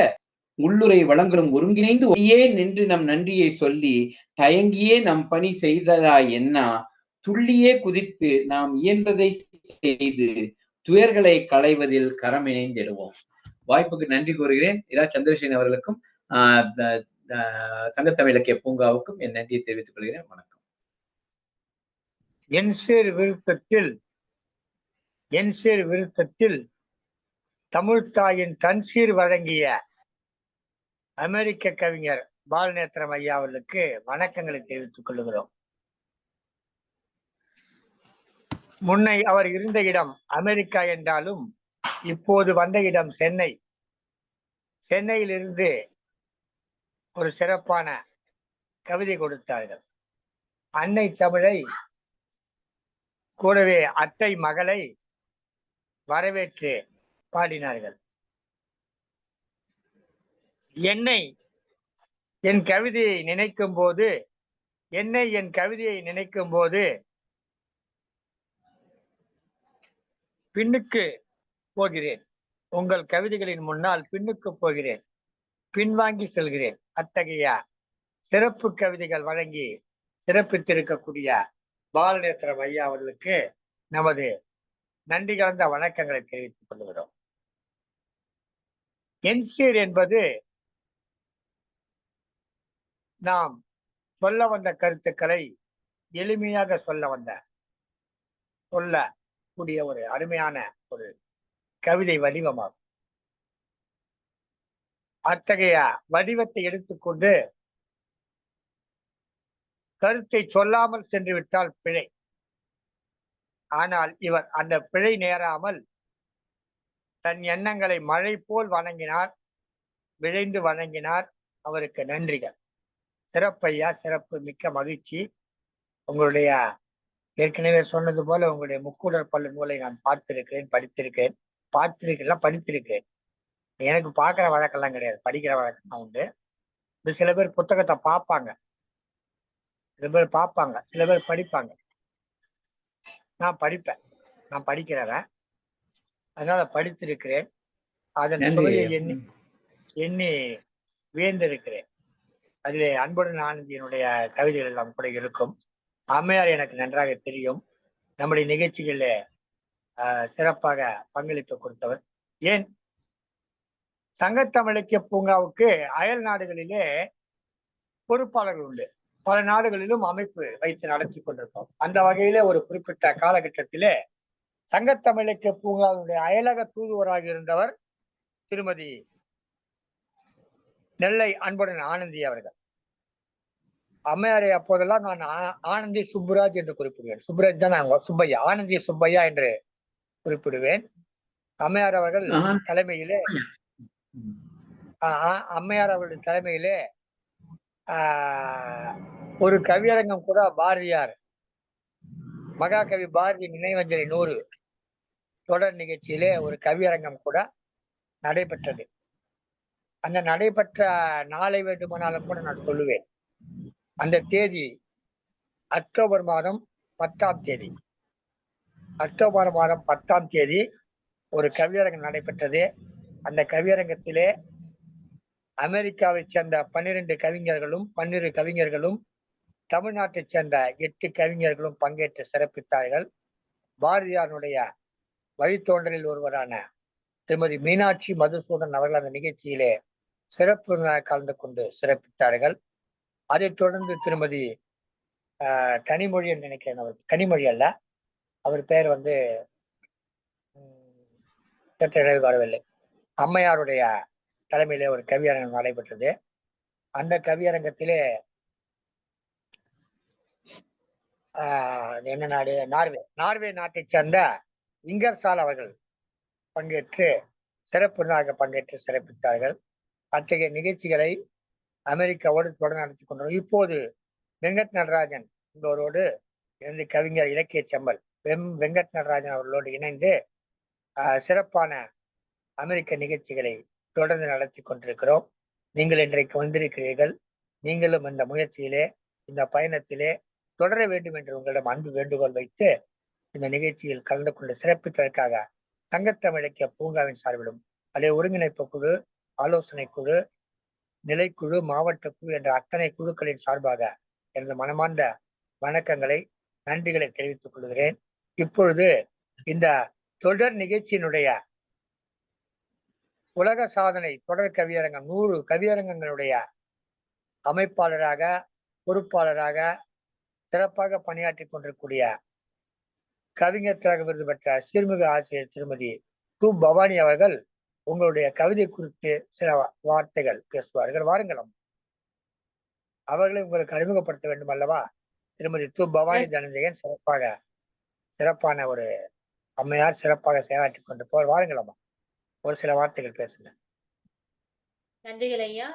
[SPEAKER 9] நின்று நம் நன்றியை சொல்லி தயங்கியே நம் பணி செய்ததா என்ன? துள்ளியே குதித்து நாம் இயன்றதை செய்து துயர்களை களைவதில் கரமிணைந்திடுவோம். வாய்ப்புக்கு நன்றி கூறுகிறேன். இரா சந்திரசேகரன் அவர்களுக்கும் சங்கத்தமிழ் இலக்கிய பூங்காவுக்கும் என் நன்றியை தெரிவித்துக் கொள்கிறேன். வணக்கம்.
[SPEAKER 2] என் சேர் விருத்தத்தில் தமிழ்தாயின் தன்சீர் வழங்கிய அமெரிக்க கவிஞர் பாலநேத்திரம் ஐயா அவர்களுக்கு வணக்கங்களை தெரிவித்துக் கொள்கிறோம். முன்னை அவர் இருந்த இடம் அமெரிக்கா என்றாலும் இப்போது வந்த இடம் சென்னை. சென்னையிலிருந்து ஒரு சிறப்பான கவிதை கொடுத்தார்கள். அன்னை தமிழை கூடவே அத்தை மகளை வரவேற்று பாடினார்கள். என்னை என் கவிதையை நினைக்கும் போது பின்னுக்கு போகிறேன். உங்கள் கவிதைகளின் முன்னால் பின்னுக்கு போகிறேன், பின்வாங்கி செல்கிறேன். அத்தகைய சிறப்பு கவிதைகள் வழங்கி சிறப்பித்திருக்கக்கூடிய பாலநேத்திரம் ஐயா அவர்களுக்கு நமது நன்றி கலந்த வணக்கங்களை தெரிவித்துக் கொள்கிறோம். என்சீர் என்பது நாம் சொல்ல வந்த கருத்துக்களை எளிமையாக சொல்லக்கூடிய ஒரு அருமையான ஒரு கவிதை வடிவமாகும். அத்தகைய வடிவத்தை எடுத்துக்கொண்டு கருத்தை சொல்லாமல் சென்று விட்டால் பிழை. ஆனால் இவர் அந்த பிழை நேராமல் தன் எண்ணங்களை மழை போல் வணங்கினார், விழைந்து வணங்கினார். அவருக்கு நன்றிகள். சிறப்பையா, சிறப்பு, மிக்க மகிழ்ச்சி. உங்களுடைய ஏற்கனவே சொன்னது போல உங்களுடைய முக்கூடல் பல்லு நூலை நான் படித்திருக்கிறேன். எனக்கு பார்க்குற வழக்கெல்லாம் கிடையாது, படிக்கிற வழக்கம் தான் உண்டு. இது சில பேர் புத்தகத்தை பார்ப்பாங்க, சில பேர் படிப்பாங்க. நான் படிப்பேன், நான் படிக்கிறவன், அதனால படித்திருக்கிறேன். அதன் சுவையை எண்ணி வியந்திருக்கிறேன். அதிலே அன்புடன் ஆனந்தியினுடைய கவிதைகள் எல்லாம் கூட இருக்கும். அம்மையார் எனக்கு நன்றாக தெரியும். நம்முடைய நிகழ்ச்சிகளில் சிறப்பாக பங்களிப்பு கொடுத்தவர். ஏன் சங்கத்தமிழ் இலக்கிய பூங்காவுக்கு அயல் நாடுகளிலே பொறுப்பாளர்கள் உண்டு. பல நாடுகளிலும் அமைப்பு வைத்து நடத்தி கொண்டிருக்கோம். அந்த வகையிலே ஒரு குறிப்பிட்ட காலகட்டத்திலே சங்கத்தமிழ் இலக்கிய பூங்காவுடைய அயலக தூதுவராக இருந்தவர் திருமதி நெல்லை அன்புடன் ஆனந்தி அவர்கள். அம்மையாரை அப்போதெல்லாம் நான் ஆனந்தி சுப்புராஜ் என்று குறிப்பிடுவேன். சுப்புராஜ் தான் நான் சுப்பையா, ஆனந்தி சுப்பையா என்று குறிப்பிடுவேன். அம்மையார் அவர்கள் தலைமையிலே ஒரு கவியரங்கம் கூட பாரதியார் மகாகவி பாரதி நினைவஞ்சலி 100 தொடர் நிகழ்ச்சியிலே ஒரு கவியரங்கம் கூட நடைபெற்றது. அந்த நடைபெற்ற நாளை வேண்டுமானாலும் கூட நான் சொல்லுவேன். அந்த தேதி அக்டோபர் மாதம் 10ஆம் தேதி. அக்டோபர் மாதம் 10ஆம் தேதி ஒரு கவியரங்கம் நடைபெற்றது. அந்த கவியரங்கத்திலே அமெரிக்காவைச் சேர்ந்த 12 கவிஞர்களும் தமிழ்நாட்டைச் சேர்ந்த 8 கவிஞர்களும் பங்கேற்று சிறப்பித்தார்கள். பாரதியாருடைய வழித்தோன்றலில் ஒருவரான திருமதி மீனாட்சி மதுசூதன் அவர்கள் அந்த நிகழ்ச்சியிலே சிறப்பு கலந்து கொண்டு சிறப்பித்தார்கள். அதைத் தொடர்ந்து திருமதி கனிமொழி என்று நினைக்கிறேன், அவர் கனிமொழி அல்ல, அவர் பெயர் வரவில்லை, அம்மையாருடைய தலைமையிலே ஒரு கவியரங்கம் நடைபெற்றது. அந்த கவியரங்கத்திலே என்ன நாடு, நார்வே நாட்டைச் சேர்ந்த இங்கர்சால் அவர்கள் பங்கேற்று சிறப்பித்தார்கள். அத்தகைய நிகழ்ச்சிகளை அமெரிக்காவோடு தொடர்ந்து நடத்தி கொண்டோம். இப்போது வெங்கட் நடராஜன் என்பவரோடு இணைந்து கவிஞர் இலக்கிய செம்மல் வெங்கட் நடராஜன் அவர்களோடு இணைந்து சிறப்பான அமெரிக்க நிகழ்ச்சிகளை தொடர்ந்து நடத்தி கொண்டிருக்கிறோம். நீங்கள் இன்றைக்கு வந்திருக்கிறீர்கள். நீங்களும் இந்த முயற்சியிலே, இந்த பயணத்திலே தொடர வேண்டும் என்று உங்களிடம் அன்பு வேண்டுகோள் வைத்து இந்த நிகழ்ச்சியில் கலந்து கொண்டு சிறப்பிப்பதற்காக சங்கத்தமிழ் இலக்கிய பூங்காவின் சார்பிலும் அதே ஒருங்கிணைப்பு குழு, ஆலோசனை குழு, நிலைக்குழு, மாவட்ட குழு என்ற அத்தனை குழுக்களின் சார்பாக எனது மனமார்ந்த வணக்கங்களை, நன்றிகளை தெரிவித்துக் கொள்கிறேன். இப்பொழுது இந்த தொடர் நிகழ்ச்சியினுடைய உலக சாதனை தொடர் கவியரங்கம் 100 கவியரங்கங்களுடைய அமைப்பாளராக, பொறுப்பாளராக சிறப்பாக பணியாற்றி கொண்டிருக்கூடிய கவிஞர் திலக விருது பெற்ற சீர்மிகு ஆசிரியர் திருமதி து. பவானி அவர்கள் உங்களுடைய கவிதை குறித்து சில வார்த்தைகள் பேசுவார்கள். வாருங்கள், அவர்களை உங்களுக்கு அறிமுகப்படுத்த வேண்டும் அல்லவா? திருமதி து. பவானி தனஞ்சயன் சிறப்பான ஒரு அம்மையார், சிறப்பாக செயலாற்றி கொண்டு போவார். வாருங்கள் அம்மா, ஒரு சில வார்த்தைகள் பேசுங்க.
[SPEAKER 1] நன்றிகள் ஐயா.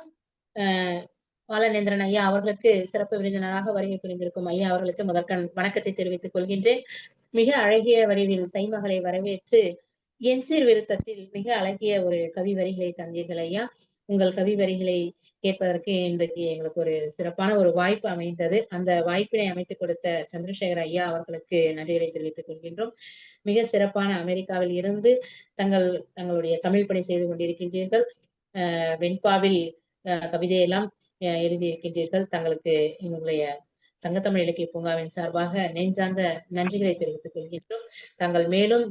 [SPEAKER 1] பாலநேந்திரன் ஐயா அவர்களுக்கு சிறப்பு விருந்தினராக வருகை புரிந்திருக்கும் ஐயா அவர்களுக்கு முதற்கண் வணக்கத்தை தெரிவித்துக் கொள்கின்றேன். மிக அழகிய வடிவில் தைமகளை வரவேற்று என் சீர் விருத்தத்தில் மிக அழகிய ஒரு கவி வரிகளை தந்தீர்கள் ஐயா. உங்கள் கவி வரிகளை கேட்பதற்கு இன்றைக்கு எங்களுக்கு ஒரு சிறப்பான ஒரு வாய்ப்பு அமைந்தது. அந்த வாய்ப்பினை அமைத்துக் கொடுத்த சந்திரசேகர் ஐயா அவர்களுக்கு நன்றிகளை தெரிவித்துக் கொள்கின்றோம். மிக சிறப்பான அமெரிக்காவில் இருந்து தங்களுடைய தமிழ் பணி செய்து கொண்டிருக்கின்றீர்கள். வெண்பாவில் கவிதையெல்லாம் எழுதியிருக்கின்றீர்கள். தங்களுக்கு எங்களுடைய சங்கத்தமிழ் இலக்கிய பூங்காவின் சார்பாக நெஞ்சார்ந்த நன்றிகளை தெரிவித்துக் கொள்கின்றோம். தாங்கள் மேலும்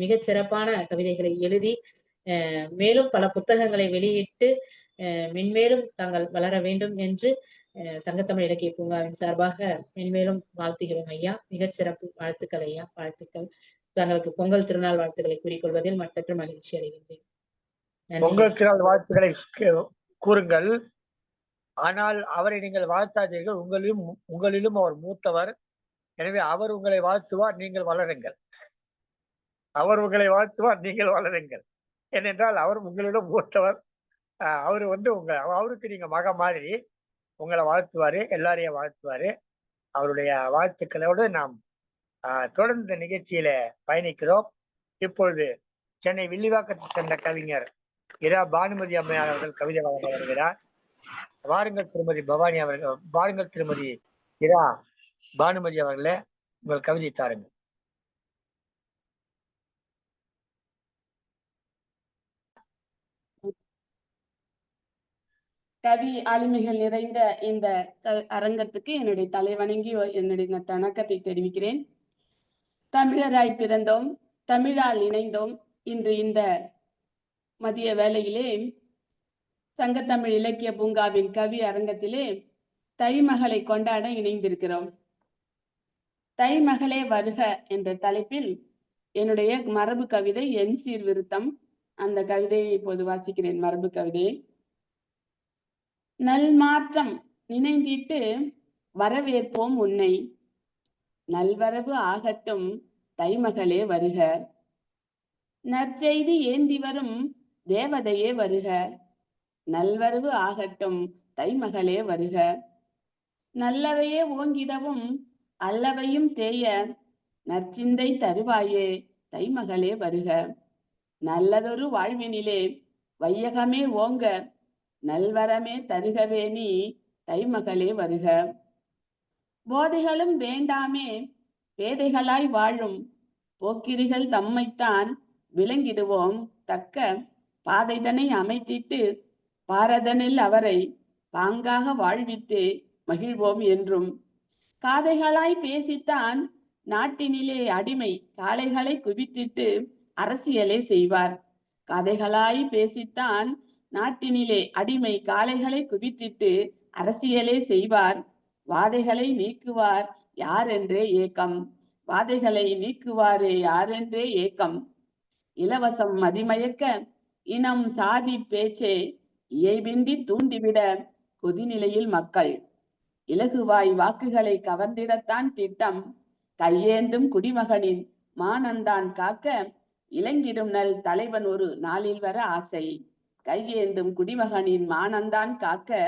[SPEAKER 1] மிகச் சிறப்பான கவிதைகளை எழுதி மேலும் பல புத்தகங்களை வெளியிட்டு மென்மேலும் தாங்கள் வளர வேண்டும் என்று சங்கத்தமிழ் இலக்கிய பூங்காவின் சார்பாக மென்மேலும் வாழ்த்துகிறோம் ஐயா. மிகச் சிறப்பு வாழ்த்துக்கள் ஐயா, வாழ்த்துக்கள். தங்களுக்கு பொங்கல் திருநாள் வாழ்த்துக்களை கூறிக்கொள்வதில் மற்றற்ற மகிழ்ச்சி அடைகின்றேன்.
[SPEAKER 2] பொங்கல் திருநாள் வாழ்த்துக்களை கூறுங்கள். ஆனால் அவரை நீங்கள் வாழ்த்தாதீர்கள். உங்களிலும் அவர் மூத்தவர். எனவே அவர் உங்களை வாழ்த்துவார், நீங்கள் வளருங்கள். ஏனென்றால் அவர் உங்களிடம் மூத்தவர். அவரு அவருக்கு நீங்க மக மாதிரி உங்களை வாழ்த்துவாரு, எல்லாரையும் வாழ்த்துவாரு. அவருடைய வாழ்த்துக்களோடு நாம் தொடர்ந்து நிகழ்ச்சியில பயணிக்கிறோம். இப்பொழுது சென்னை வில்லிவாக்கத்தை சேர்ந்த கவிஞர் இரா பானுமதி அம்மையார் அவர்கள் கவிதை வழங்க வருகிறார். வாருங்கள் திருமதி பவானி அவர்கள், வாருங்கள் திருமதி இரா பானுமதி அவர்களே, உங்கள் கவிதை தாருங்கள்.
[SPEAKER 10] கவி ஆளுமைகள் நிறைந்த இந்த அரங்கத்துக்கு என்னுடைய தலைவணங்கி என்னுடைய வணக்கத்தை தெரிவிக்கிறேன். தமிழராய் பிறந்தோம், தமிழால் இணைந்தோம். இன்று இந்த மதிய வேளையிலே சங்கத்தமிழ் இலக்கிய பூங்காவின் கவி அரங்கத்திலே தைமகளை கொண்டாட இணைந்திருக்கிறோம். தைமகளே வருக என்ற தலைப்பில் என்னுடைய மரபு கவிதை என் சீர் விருத்தம். அந்த கவிதையை இப்போது வாசிக்கிறேன். மரபு கவிதையை. நல் மாற்றம் நினைந்திட்டு வரவேற்போம் உன்னை, நல்வரவு ஆகட்டும் தைமகளே வருக. நற்செய்தி ஏந்தி வரும் தேவதையே வருக, நல்வரவு ஆகட்டும் தைமகளே வருக. நல்லவையே ஓங்கிடவும் அல்லவையும் தேய, நற்சிந்தை தருவாயே தைமகளே வருக. நல்லதொரு வாழ்வினிலே வையகமே ஓங்க, நல்வரமே தருகவே நீ தைமகளே வருக. போதைகளும் வேண்டாமே பேதைகளாய் வாழும் போக்கிரிகள் தம்மைத்தான் விளங்கிடுவோம் தக்க, பாதைதனை அமைத்திட்டு பாரதனில் அவரை பாங்காக வாழ்வித்து மகிழ்வோம் என்றும். காதைகளாய் பேசித்தான் நாட்டினிலே அடிமை காளைகளை குவித்திட்டு அரசியலே செய்வார். காதைகளாய் பேசித்தான் நாட்டினிலே அடிமை காளைகளை குவித்திட்டு அரசியலே செய்வார். வாதைகளை நீக்குவார் யாரென்றே ஏக்கம், வாதைகளை நீக்குவாரே யாரென்றே ஏக்கம். இலவசம் மதிமயக்க இனம் சாதி பேச்சே இயைபின்றி தூண்டிவிட கொதிநிலையில் மக்கள். இலகுவாய் வாக்குகளை கவர்ந்திடத்தான் திட்டம், கையேந்தும் குடிமகனின் மானந்தான் காக்க இலங்கிடும் நல் தலைவன் ஒரு நாளில் வர ஆசை. கையேந்தும் குடிமகனின் மானந்தான் காக்க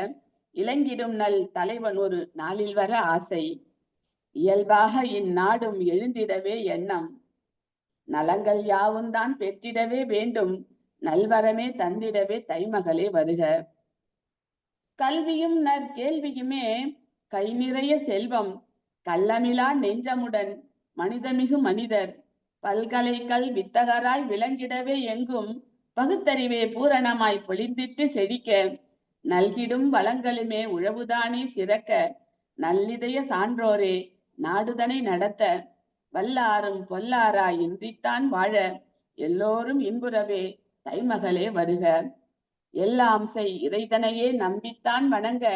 [SPEAKER 10] இலங்கிடும் நல் தலைவன் ஒரு நாளில் வர ஆசை. இயல்பாக இந்நாடும் எழுந்திடவே எண்ணம், நலங்கள் யாவும்தான் பெற்றிடவே வேண்டும், நல்வரமே தந்திடவே தைமகளே வருக. கல்வியும் நற்கேள்வியுமே கை நிறைய செல்வம், கள்ளமிலா நெஞ்சமுடன் மனிதமிகு மனிதர், பல்கலைக்கல் வித்தகராய் விளங்கிடவே எங்கும் பகுத்தறிவே பூரணமாய் பொழிந்திட்டு செழிக்க, நல்கிடும் வளங்களுமே உழவுதானே சிறக்க, நல்லிதய சான்றோரே நாடுதனை நடத்த, வல்லாரும் பொல்லாரா இன்றித்தான் வாழ, எல்லோரும் இன்புறவே தைமகளே வருக. எல்லாம் செய் இறைதனையே நம்பித்தான் வணங்க,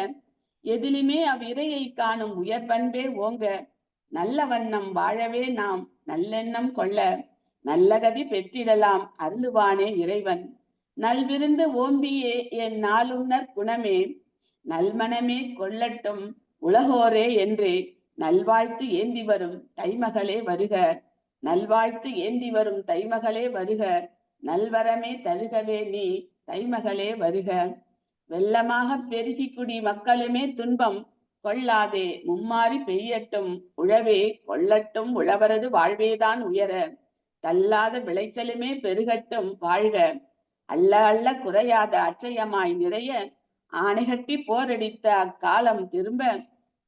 [SPEAKER 10] எதிலுமே அவ்விறையை காணும் உயர்பண்பே ஓங்க, நல்ல வண்ணம் வாழவே நாம் நல்லெண்ணம் கொள்ள, நல்ல கதி பெற்றிடலாம் அருளுவானே இறைவன். நல்விருந்து ஓம்பியே என் நாளுன்னர் குணமே, நல்மனமே கொள்ளட்டும் உலகோரே என்றே, நல்வாழ்த்து ஏந்தி வரும் தைமகளே வருக, நல்வாழ்த்து ஏந்தி வரும் தைமகளே வருக, நல்வரமே தருகவே நீ தைமகளே வருக. வெள்ளமாக பெருகி குடி மக்களுமே துன்பம் கொள்ளாதே மும்மாறி பெய்யட்டும் உழவே கொள்ளட்டும் உழவரது வாழ்வேதான் உயர, தள்ளாத விளைச்சலுமே பெருகட்டும் வாழ்க, அல்ல அல்ல குறையாத அச்சயமாய் நிறைய, ஆணைகட்டி போரடித்த அக்காலம் திரும்ப,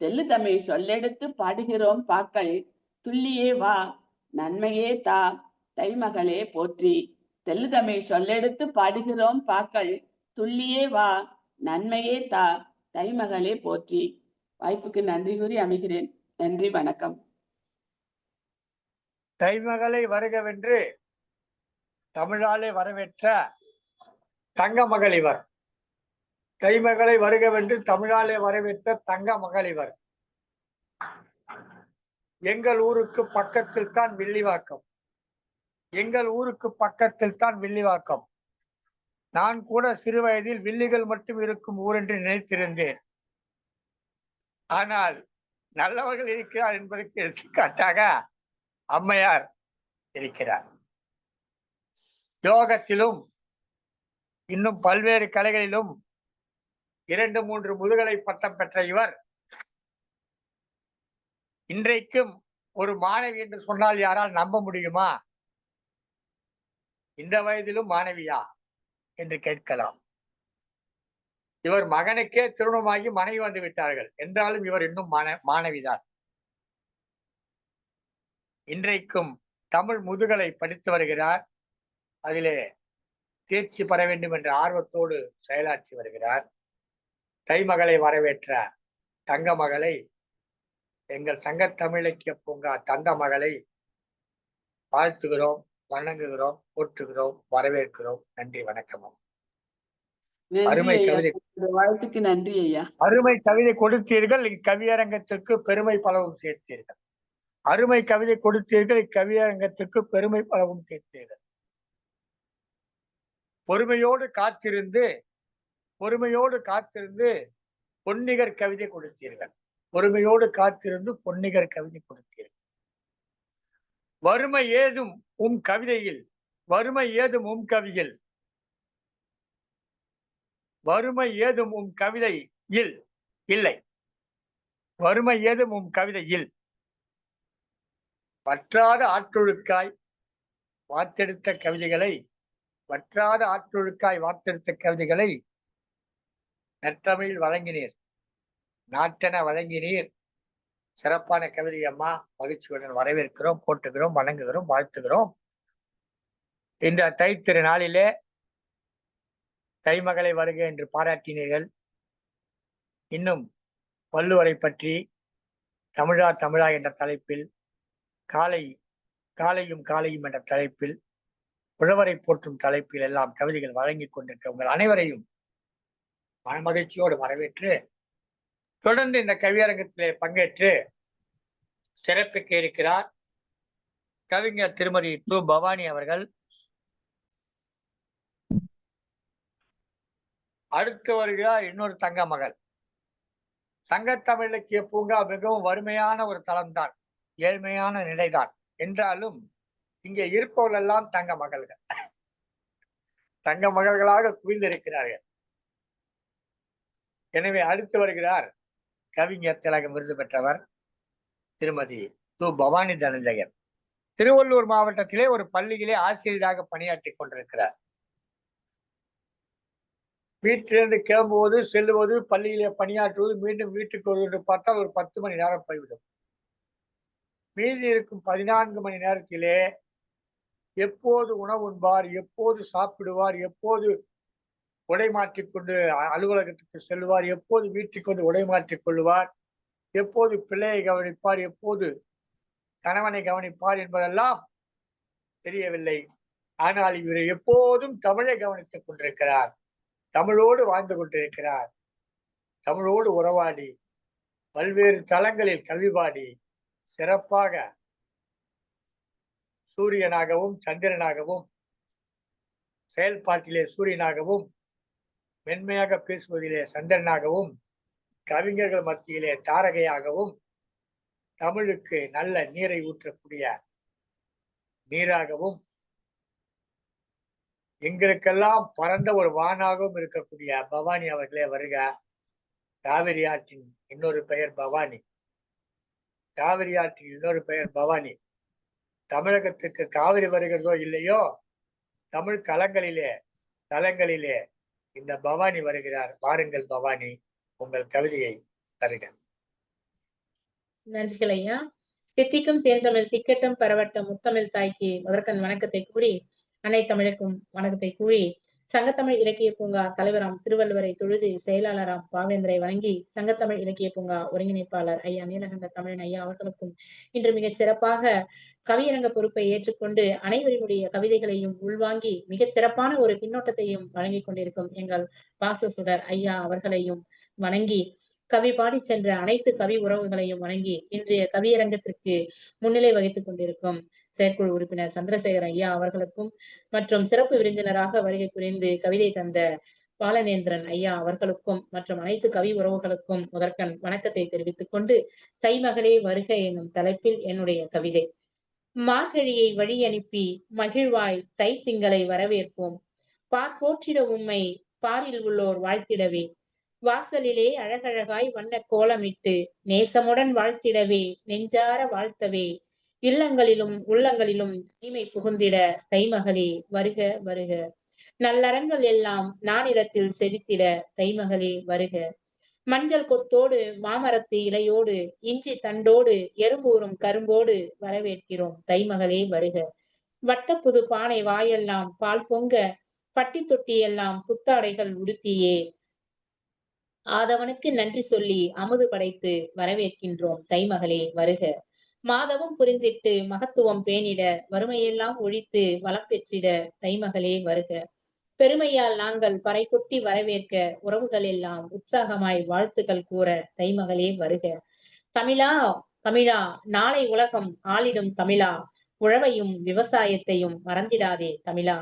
[SPEAKER 10] தெல்லு தமிழ் சொல்லெடுத்து பாடுகிறோம் பாக்கள், துள்ளியே வா நன்மையே தா தைமகளே போற்றி. தெல்லு தமிழ் சொல்லெடுத்து பாடுகிறோம் பாக்கள், துள்ளியே வா நன்மையே தா தைமகளே போற்றி. வாய்ப்புக்கு நன்றி கூறி அமைகிறேன். நன்றி, வணக்கம்.
[SPEAKER 2] தைமகளை வருகவென்று தமிழாலே வரவேற்ற தங்க மகளிவர், தைமகளை வருகவென்று தமிழாலே வரவேற்ற தங்க மகளிவர். எங்கள் ஊருக்கு பக்கத்தில் தான் வில்லிவாக்கம், எங்கள் ஊருக்கு பக்கத்தில் தான் வில்லிவாக்கம். நான் கூட சிறு வயதில் வில்லிகள் மட்டும் இருக்கும் ஊர் என்று நினைத்திருந்தேன். ஆனால் நல்லவர்கள் இருக்கிறார் என்பதற்கு எடுத்துக்காட்டாக அம்மையார் இருக்கிறார். யோகத்திலும் இன்னும் பல்வேறு கலைகளிலும் 2-3 முதுகலை பட்டம் பெற்ற இவர் இன்றைக்கும் ஒரு மாணவி என்று சொன்னால் யாரால் நம்ப முடியுமா? இந்த வயதிலும் மாணவியா என்று கேட்கலாம். இவர் மகனுக்கே திருமணமாகி மனைவி வந்து விட்டார்கள் என்றாலும் இவர் இன்னும் மாணவிதான். இன்றைக்கும் தமிழ் முதுகலை படித்து வருகிறார். அதிலே தேர்ச்சி பெற வேண்டும் என்ற ஆர்வத்தோடு செயலாற்றி வருகிறார். தைமகளை வரவேற்ற தங்க மகளை, எங்கள் சங்க தமிழ் இலக்கிய பூங்கா தந்த மகளை வாழ்த்துகிறோம், வணங்குகிறோம், போற்றுகிறோம், வரவேற்கிறோம். நன்றி, வணக்கம். அருமை கவிதை,
[SPEAKER 10] வாழ்த்துக்கு நன்றி ஐயா.
[SPEAKER 2] அருமை கவிதை கொடுத்தீர்கள், இக்கவியரங்கத்திற்கு பெருமை பலவும் சேர்த்தீர்கள். அருமை கவிதை கொடுத்தீர்கள், இக்கவியரங்கத்திற்கு பெருமை பலவும் சேர்த்தீர்கள். பொறுமையோடு காத்திருந்து பொன்னிகர் கவிதை கொடுத்தீர்கள். பொறுமையோடு காத்திருந்து பொன்னிகர் கவிதை கொடுத்தீர்கள். வறுமை ஏதும் உம் கவிதையில், வறுமை ஏதும் உம் கவியில், வறுமை ஏதும் உம் கவிதையில் இல்லை, வறுமை ஏதும் உம் கவிதையில் வற்றாத ஆற்றொழுக்காய் வார்த்தெடுத்த கவிதைகளை, வற்றாத ஆற்றொழுக்காய் வார்த்தெடுத்த கவிதைகளை நற்றமிழில் வழங்கினீர், நாட்டென வழங்கினீர். சிறப்பான கவிதை அம்மா, மகிழ்ச்சியுடன் வரவேற்கிறோம், போற்றுகிறோம், வணங்குகிறோம், வாழ்த்துகிறோம். இந்த தை திருநாளிலே தைமகளை வருக என்று பாராட்டினீர்கள். இன்னும் வள்ளுவரை பற்றி தமிழா என்ற தலைப்பில், காலையும் என்ற தலைப்பில், உழவரை போற்றும் தலைப்பில் எல்லாம் கவிதைகள் வழங்கிக் கொண்டிருக்க உங்கள் அனைவரையும் மகிழ்ச்சியோடு வரவேற்று, தொடர்ந்து இந்த கவியரங்கத்திலே பங்கேற்று சிறப்பிக்க இருக்கிறார் கவிஞர் திருமதி து. பவானி அவர்கள். அடுத்து வருகிறார் இன்னொரு தங்க மகள். சங்கத்தமிழ் இலக்கிய பூங்கா மிகவும் வறுமையான ஒரு தளம்தான், ஏழ்மையான நிலைதான். என்றாலும் இங்கே இருப்பவர்கள் எல்லாம் தங்க மகள்கள், தங்க மகள்களாக குவிந்திருக்கிறார்கள். எனவே அடுத்து வருகிறார் கவிஞர் திலகம் விருது பெற்றவர் திருமதி து. பவானி தனஞ்சயன். திருவள்ளூர் மாவட்டத்திலே ஒரு பள்ளியிலே ஆசிரியராக பணியாற்றி கொண்டிருக்கிறார். வீட்டிலிருந்து கிளம்புவது, செல்லுவது, பள்ளியிலே பணியாற்றுவது, மீண்டும் வீட்டுக்கு வருவது என்று பார்த்தால் ஒரு 10 மணி நேரம் போய்விடும். மீதி இருக்கும் 14 மணி நேரத்திலே எப்போது உணவு உண்பார், எப்போது சாப்பிடுவார், எப்போது உடை மாற்றிக்கொண்டு அலுவலகத்துக்கு செல்வார், எப்போது வீட்டுக்கு வந்து உடை மாற்றிக் கொள்வார், எப்போது பிள்ளையை கவனிப்பார், எப்போது கணவனை கவனிப்பார் என்பதெல்லாம் தெரியவில்லை. ஆனால் இவர் எப்போதும் தமிழை கவனித்துக் கொண்டிருக்கிறார், தமிழோடு வாழ்ந்து கொண்டிருக்கிறார். தமிழோடு உறவாடி பல்வேறு தளங்களில் கல்வி பாடி சிறப்பாக சூரியனாகவும் சந்திரனாகவும், செயல்பாட்டிலே சூரியனாகவும், மென்மையாக பேசுவதிலே சந்திரனாகவும், கவிஞர்கள் மத்தியிலே தாரகையாகவும், தமிழுக்கு நல்ல நீரை ஊற்றக்கூடிய நீராகவும், எங்களுக்கெல்லாம் பரந்த ஒரு வானாகவும் இருக்கக்கூடிய பவானி அவர்களே வருக. காவிரி ஆற்றின் இன்னொரு பெயர் பவானி, காவிரி ஆற்றின் இன்னொரு பெயர் பவானி. தமிழகத்துக்கு காவிரி வருகிறதோ இல்லையோ, தமிழ் தலங்களிலே இந்த பவானி வருகிறார். வாருங்கள் பவானி, உங்கள் கவிதையை தருக.
[SPEAKER 1] நன்றிகள் ஐயா. தித்திக்கும் தேர்ந்தமிழ் திக்கட்டும் பரவட்டும் முத்தமிழ் தாய்க்கு முதற்கண் வணக்கத்தை கூறி, அன்னை தமிழுக்கும் வணக்கத்தை கூறி, சங்கத்தமிழ் இலக்கிய பூங்கா தலைவராம் திருவள்ளுவரை தொழுது, செயலாளராம் பாவேந்தரை வணங்கி, சங்கத்தமிழ் இலக்கிய பூங்கா ஒருங்கிணைப்பாளர் ஐயா நீலகண்ட தமிழன் ஐயா அவர்களுக்கும் இன்று மிகச் சிறப்பாக கவியரங்க பொறுப்பை ஏற்றுக்கொண்டு அனைவரினுடைய கவிதைகளையும் உள்வாங்கி மிகச் சிறப்பான ஒரு பின்னோட்டத்தையும் வழங்கிக் கொண்டிருக்கும் எங்கள் பாசசுடர் ஐயா அவர்களையும் வணங்கி, கவி பாடி சென்ற அனைத்து கவி உறவுகளையும் வணங்கி, இன்றைய கவியரங்கத்திற்கு முன்னிலை வகித்துக் கொண்டிருக்கும் செயற்குழு உறுப்பினர் சந்திரசேகர் ஐயா அவர்களுக்கும் மற்றும் சிறப்பு விருந்தினராக வருகை புரிந்து கவிதை தந்த பாலநேந்திரன் ஐயா அவர்களுக்கும் மற்றும் அனைத்து கவி உறவுகளுக்கும் முதற்கண் வணக்கத்தை தெரிவித்துக் கொண்டு, தைமகளே வருக எனும் தலைப்பில் என்னுடைய கவிதை. மார்கழியை வழி அனுப்பி மகிழ்வாய் தை திங்களை வரவேற்போம், போற்றிட உம்மை பாரில் உள்ளோர் வாழ்த்திடவே, வாசலிலே அழகழகாய் வண்ண கோலமிட்டு நேசமுடன் வாழ்த்திடவே நெஞ்சார வாழ்த்தவே இல்லங்களிலும் உள்ளங்களிலும் இனிமை புகுந்திட தைமகளே வருக வருக. நல்லறங்கள் எல்லாம் நானிலத்தில் செழித்திட தைமகளே வருக. மஞ்சள் கொத்தோடு மாமரத்து இலையோடு இஞ்சி தண்டோடு எறும்பூரும் கரும்போடு வரவேற்கிறோம் தைமகளே வருக. வட்டப்புது பானை வாயெல்லாம் பால் பொங்க பட்டி தொட்டி எல்லாம் புத்தாடைகள் உடுத்தியே ஆதவனுக்கு நன்றி சொல்லி அமுது படைத்து வரவேற்கின்றோம் தைமகளே வருக. மாதவம் புரிந்திட்டு மகத்துவம் பேணிட வறுமையெல்லாம் ஒழித்து வளம் பெற்றிட தைமகளே வருக. பெருமையால் நாங்கள் பறை கொட்டி வரவேற்க உறவுகள் எல்லாம் உற்சாகமாய் வாழ்த்துக்கள் கூற தைமகளே வருக. தமிழா தமிழா நாளை உலகம் ஆளிடும் தமிழா, உழவையும் விவசாயத்தையும் மறந்திடாதே தமிழா.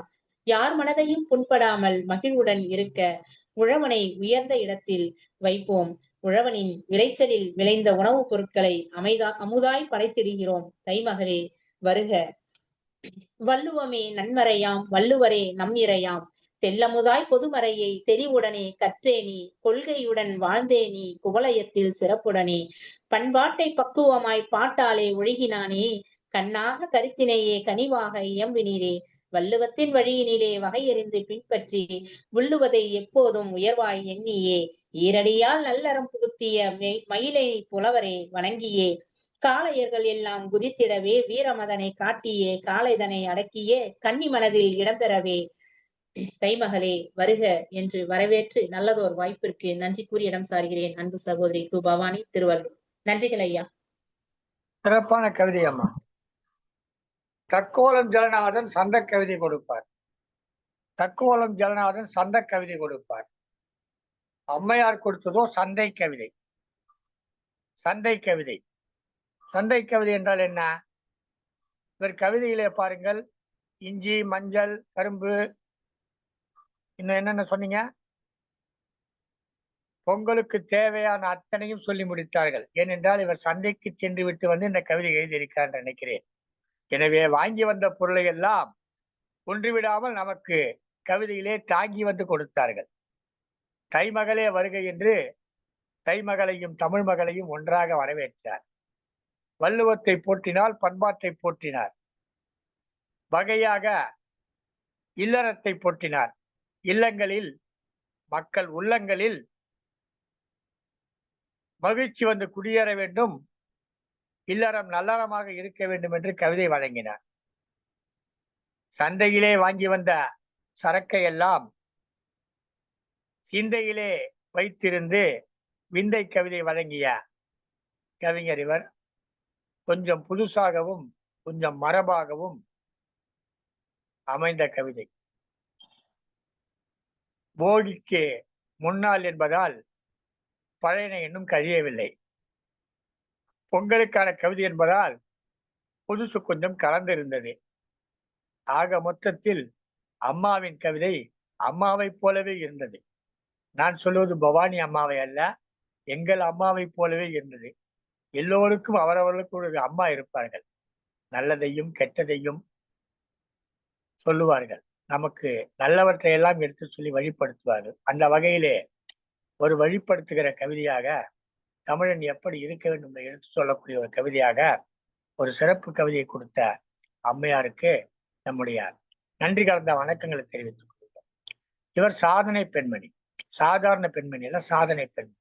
[SPEAKER 1] யார் மனதையும் புண்படாமல் மகிழ்வுடன் இருக்க உழவனை உயர்ந்த இடத்தில் வைப்போம். உழவனின் விளைச்சலில் விளைந்த உணவுப் பொருட்களை அமுதாய் படைத்திடுகிறோம் தைமகளே வருக. வள்ளுவமே நன்மறையாம் வள்ளுவரே நம் இறையாம், தெல்லமுதாய் பொதுமறையை தெளிவுடனே கற்றேனி, கொள்கையுடன் வாழ்ந்தேனி குவலயத்தில் சிறப்புடனே, பண்பாட்டை பக்குவமாய் பாட்டாலே ஒழுகினானே, கண்ணாக கருத்தினையே கனிவாக இயம்பினீரே, வள்ளுவத்தின் வழியினிலே வகையறிந்து பின்பற்றி உள்ளுவதை எப்போதும் உயர்வாய் எண்ணியே, ஈரடியால் நல்லறம் புகுத்திய மயிலை புலவரே வணங்கியே, காளையர்கள் எல்லாம் குதித்திடவே வீரமதனை காட்டியே காளைதனை அடக்கியே கன்னி மனதில் இடம்பெறவே தைமகளே வருக என்று வரவேற்று நல்லதோர் வாய்ப்பிற்கு நன்றி கூறி இடம் சார்கிறேன். அன்பு சகோதரி து பவானி, திருவள்ளூர். நன்றிகள் ஐயா.
[SPEAKER 2] சிறப்பான கவிதை அம்மா. தக்கோலம் ஜலநாதன் சந்த கவிதை கொடுப்பார். தக்கோலம் ஜலநாதன் சந்த கவிதை கொடுப்பார். அம்மையார் கொடுத்ததோ சந்தை கவிதை. சந்தை கவிதை. சந்தை கவிதை என்றால் என்ன? இவர் கவிதையிலே பாருங்கள், இஞ்சி, மஞ்சள், கரும்பு, இன்னும் என்னென்ன சொன்னீங்க? பொங்கலுக்கு தேவையான அத்தனையும் சொல்லி முடித்தார்கள். ஏனென்றால் இவர் சந்தைக்கு சென்று விட்டு வந்து இந்த கவிதை எழுதியிருக்கார் என்று நினைக்கிறேன். எனவே வாங்கி வந்த பொருளை எல்லாம் ஒன்றுவிடாமல் நமக்கு கவிதையிலே தாங்கி வந்து கொடுத்தார்கள். தைமகளே வருகை என்று தைமகளையும் தமிழ் மகளையும் ஒன்றாக வரவேற்றார். வள்ளுவத்தை போற்றினார், பண்பாட்டை போற்றினார். வகையாக இல்லறத்தை போற்றினார். இல்லங்களில் மக்கள் உள்ளங்களில் மகிழ்ச்சி வந்து குடியேற வேண்டும், இல்லறம் நல்லறமாக இருக்க வேண்டும் என்று கவிதை வழங்கினார். சந்தையிலே வாங்கி வந்த சரக்கை எல்லாம் சிந்தையிலே வைத்திருந்து விந்தை கவிதை வழங்கிய கவிஞர் இவர். கொஞ்சம் புதுசாகவும் கொஞ்சம் மரபாகவும் அமைந்த கவிதை. போகிக்கு முன்னால் என்பதால் பழையன இன்னும் கழியவில்லை. பொங்கலுக்கான கவிதை என்பதால் புதுசு கொஞ்சம் கலந்திருந்தது. ஆக மொத்தத்தில் அம்மாவின் கவிதை அம்மாவை போலவே இருந்தது. நான் சொல்வது பவானி அம்மாவை அல்ல, எங்கள் அம்மாவை போலவே இருந்தது. எல்லோருக்கும் அவரவர்களுக்கு ஒரு அம்மா இருப்பார்கள். நல்லதையும் கெட்டதையும் சொல்லுவார்கள். நமக்கு நல்லவற்றை எல்லாம் எடுத்து சொல்லி வழிபடுத்துவார்கள். அந்த வகையிலே ஒரு வழிபடுத்துகிற கவிதையாக தமிழன் எப்படி இருக்க வேண்டும் என்று எடுத்து சொல்லக்கூடிய ஒரு கவிதையாக ஒரு சிறப்பு கவிதையை கொடுத்த அம்மையாருக்கு நம்முடைய நன்றி கலந்த வணக்கங்களை தெரிவித்துக் கொள்கிறோம். இவர் சாதனை பெண்மணி. சாதாரண பெண்மணி அல்ல, சாதனை பெண்மணி.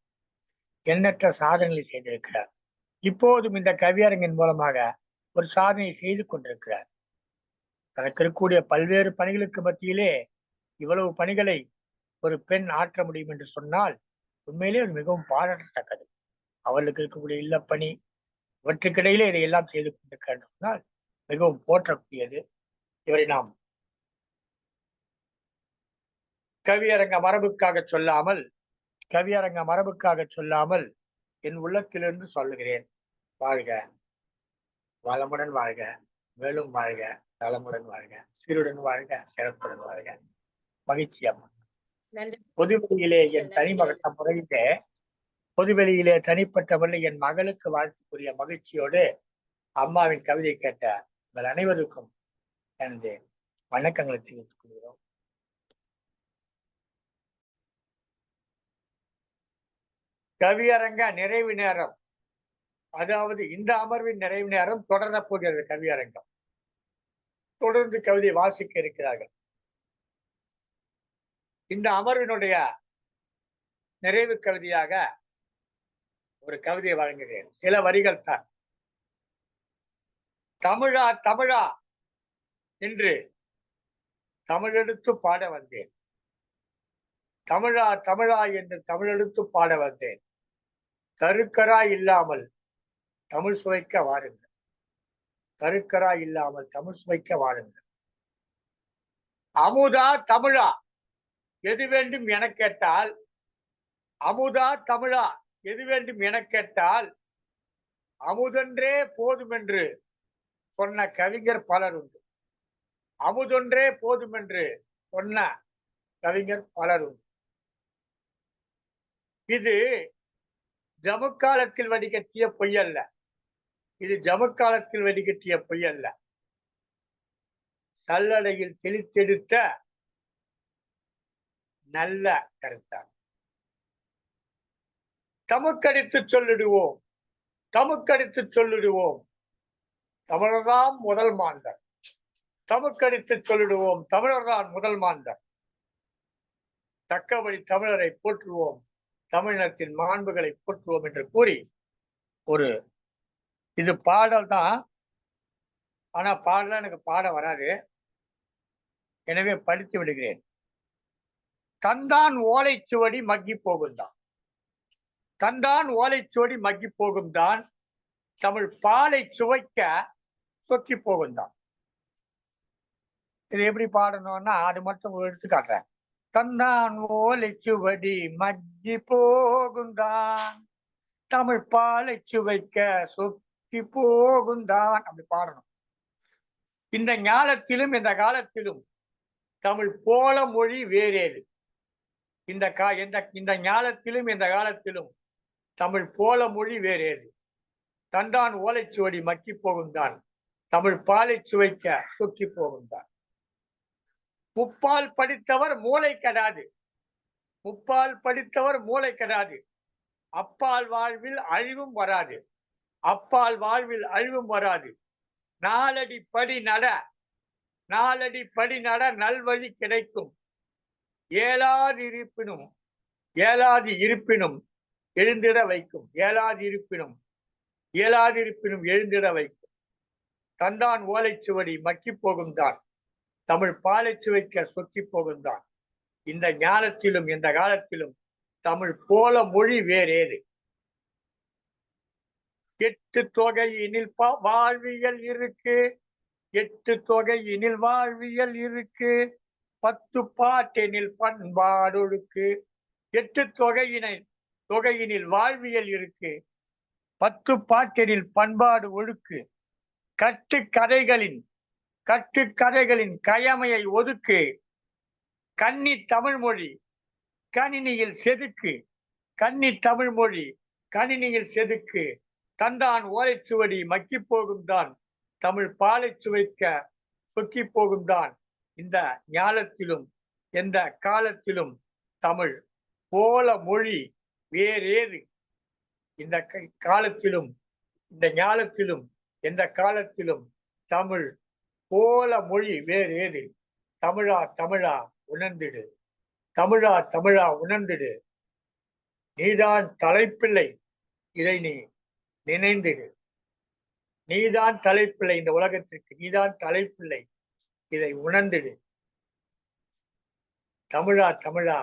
[SPEAKER 2] எண்ணற்ற சாதனைகளை செய்திருக்கிறார். இப்போதும் இந்த கவியரங்கின் மூலமாக ஒரு சாதனை செய்து கொண்டிருக்கிறார். தனக்கு இருக்கக்கூடிய பல்வேறு பணிகளுக்கு மத்தியிலே இவ்வளவு பணிகளை ஒரு பெண் ஆற்ற முடியும் என்று சொன்னால் உண்மையிலே மிகவும் பாராட்டத்தக்கது. அவர்களுக்கு இருக்கக்கூடிய இல்லப்பணி இவற்றுக்கிடையிலே இதையெல்லாம் செய்து கொண்டிருக்கிறார் சொன்னால் மிகவும் போற்றக்கூடியது. இவரை நாம் கவியரங்க மரபுக்காக சொல்லாமல் என் உள்ளத்திலிருந்து சொல்லுகிறேன். வாழ்க, வளமுடன் வாழ்க, மேலும் வாழ்க, நலமுடன் வாழ்க, சீருடன் வாழ்க, சிறப்புடன் வாழ்க. மகிழ்ச்சி அம்மா. பொதுவெளியிலே என் தனிமகட்ட முறையிலே பொதுவெளியிலே தனிப்பட்ட முறையில் என் மகளுக்கு வாழ்த்துக்குரிய மகிழ்ச்சியோடு அம்மாவின் கவிதை கேட்ட உங்கள் அனைவருக்கும் எனது வணக்கங்களை தெரிவித்துக் கொள்கிறோம். கவியரங்க நிறைவு நேரம், அதாவது இந்த அமர்வின் நிறைவு நேரம் தொடரப் போகிறது. கவியரங்கம் தொடர்ந்து கவிதை வாசிக்க இருக்கிறார்கள். இந்த அமர்வினுடைய நிறைவு கவிதையாக ஒரு கவிதையை வழங்குகிறேன். சில வரிகள் தான். தமிழா தமிழா என்று தமிழெடுத்து பாட வந்தேன். தமிழா தமிழா என்று தமிழெடுத்து பாட வந்தேன். கருக்கரா இல்லாமல் தமிழ் சுவைக்க வாருங்கள். கருக்கரா இல்லாமல் தமிழ் சுவைக்க வாருங்கள். அமுதா தமிழா எது வேண்டும் என கேட்டால், அமுதா தமிழா எது வேண்டும் என கேட்டால் அமுதொன்றே போதும் என்று சொன்ன கவிஞர் பலர் உண்டு. அமுதொன்றே போதும் என்று சொன்ன கவிஞர் பலர் உண்டு. இது ஜமுக்காலத்தில் வடிகட்டிய பொய் அல்ல. இது ஜமுக்காலத்தில் வடிகட்டிய பொய் அல்ல. சல்லடையில் தெளித்தெடுத்த நல்ல கருத்தான். தமக்கடித்து சொல்லிடுவோம், தமக்கடித்து சொல்லிடுவோம், தமிழர்தான் முதல் மாந்தர். தமக்கடித்து சொல்லிடுவோம், தமிழர்தான் முதல் மாந்தர். தக்கபடி தமிழரை போற்றுவோம், தமிழினத்தின் மாண்புகளை போற்றுவோம் என்று கூறி ஒரு இது பாடல் தான். ஆனா பாடலாம் எனக்கு பாட வராது, எனவே படித்து விடுகிறேன். தந்தான் ஓலைச்சுவடி மக்கி போகும்தான், தந்தான் ஓலைச்சுவடி மக்கி போகும்தான், தமிழ் பாலை சுவைக்க சொக்கி போகும்தான். இது எப்படி பாடணும்னா அது மட்டும் எடுத்து காட்டுறேன். தந்தான் ஓலைச்சுவடி மக்கி போகும்தான், தமிழ் பாலை சுவைக்க சொக்கி போகும்தான், அப்படி பாடணும். இந்த ஞாலத்திலும் இந்த காலத்திலும் தமிழ் போல மொழி வேறேது. இந்த ஞாலத்திலும் இந்த காலத்திலும் தமிழ் போல மொழி வேறேது. தந்தான் ஓலைச்சுவடி மக்கி போகும்தான், தமிழ் பாலை சுவைக்க சொக்கி போகும்தான். முப்பால் படித்தவர் மூளை கெடாது, முப்பால் படித்தவர் மூளை கெடாது, அப்பால் வாழ்வில் அழிவும் வராது, அப்பால் வாழ்வில் அழிவும் வராது. நாலடி படி நட, நாலடி படி நட நல்வழி கிடைக்கும். ஏலாது இருப்பினும், ஏலாது இருப்பினும் எழுந்திட வைக்கும். ஏலாது இருப்பினும், ஏலாது இருப்பினும் எழுந்திட வைக்கும். தந்தான் ஓலைச்சுவடி மக்கி போகும்தான், தமிழ் பாலை சுவைக்க சொக்கி போகும்தான். இந்த ஞானத்திலும் இந்த காலத்திலும் தமிழ் போல மொழி வேறேது. எட்டு தொகையினில் வாழ்வியல் இருக்கு, எட்டு தொகையினில் வாழ்வியல் இருக்கு, 10 பாட்டெனில் பண்பாடொழுக்கு. எட்டு தொகையினில் வாழ்வியல் இருக்கு, 10 பாட்டெனில் பண்பாடு ஒழுக்கு. கட்டுக்கதைகளின் கயமையை ஒதுக்கு. கன்னி தமிழ்மொழி கணினியில் செதுக்கு, கன்னி தமிழ்மொழி கணினியில் செதுக்கு. தந்தான் ஓலைச்சுவடி மக்கி போகும்தான், தமிழ் பாலை சுவைக்க சொக்கி போகும்தான். இந்த ஞாலத்திலும் எந்த காலத்திலும் தமிழ் போல மொழி வேறேது. இந்த காலத்திலும் இந்த ஞாலத்திலும் எந்த காலத்திலும் தமிழ் போல மொழி வேறேது. தமிழா தமிழா உணர்ந்திடு, தமிழா தமிழா உணர்ந்திடு. நீதான் தலைப்பிள்ளை, இதை நீ நினைந்திடு. நீதான் தலைப்பிள்ளை, இந்த உலகத்திற்கு நீதான் தலைப்பிள்ளை, இதை உணர்ந்திடு. தமிழா தமிழா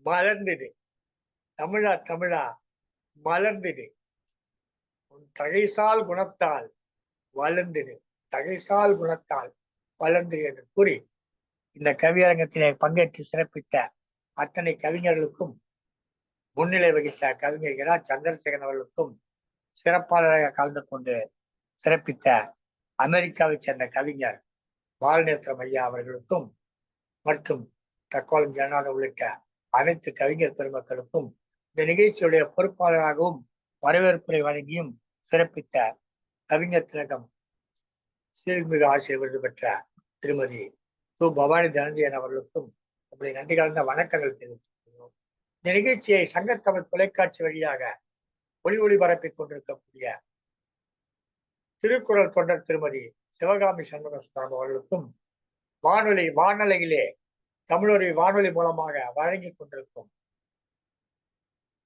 [SPEAKER 2] மலர்ந்திடு, தமிழா தமிழா மலர்ந்திடு. உன் தகைசால் குணத்தால் வளர்ந்திடு, தகைசால் குணத்தால் வளர்ந்திடு என்று கூறி இந்த கவியரங்கத்திலே பங்கேற்று சிறப்பித்த அத்தனை கவிஞர்களுக்கும், முன்னிலை வகித்த கவிஞர் இரா சந்திரசேகரன் அவர்களுக்கும், சிறப்பாளராக கலந்து கொண்டு சிறப்பித்த அமெரிக்காவை சேர்ந்த கவிஞர் பாலநேத்திரம் ஐயா அவர்களுக்கும் மற்றும் தக்கோலம் ஜனநாதன் உள்ளிட்ட அனைத்து கவிஞர் பெருமக்களுக்கும், இந்த நிகழ்ச்சியுடைய பொறுப்பாளராகவும் வரவேற்புரை வழங்கியும் சிறப்பித்த கவிஞர் திலகம் சீர்மிகு ஆசிரியர் விருது பெற்ற திருமதி சு பவானி தனஞ்சயன் அவர்களுக்கும் நம்முடைய நன்றி கலந்த வணக்கங்கள் தெரிவித்துள்ளோம். இந்த நிகழ்ச்சியை சங்கத்தமிழ் தொலைக்காட்சி வழியாக ஒளிபரப்பிக் கொண்டிருக்கக்கூடிய திருக்குறள் தொண்டர் திருமதி சிவகாமி சண்முக சுந்தரம் அவர்களுக்கும் வானொலியிலே தமிழொலி வானொலி மூலமாக வழங்கிக் கொண்டிருக்கும்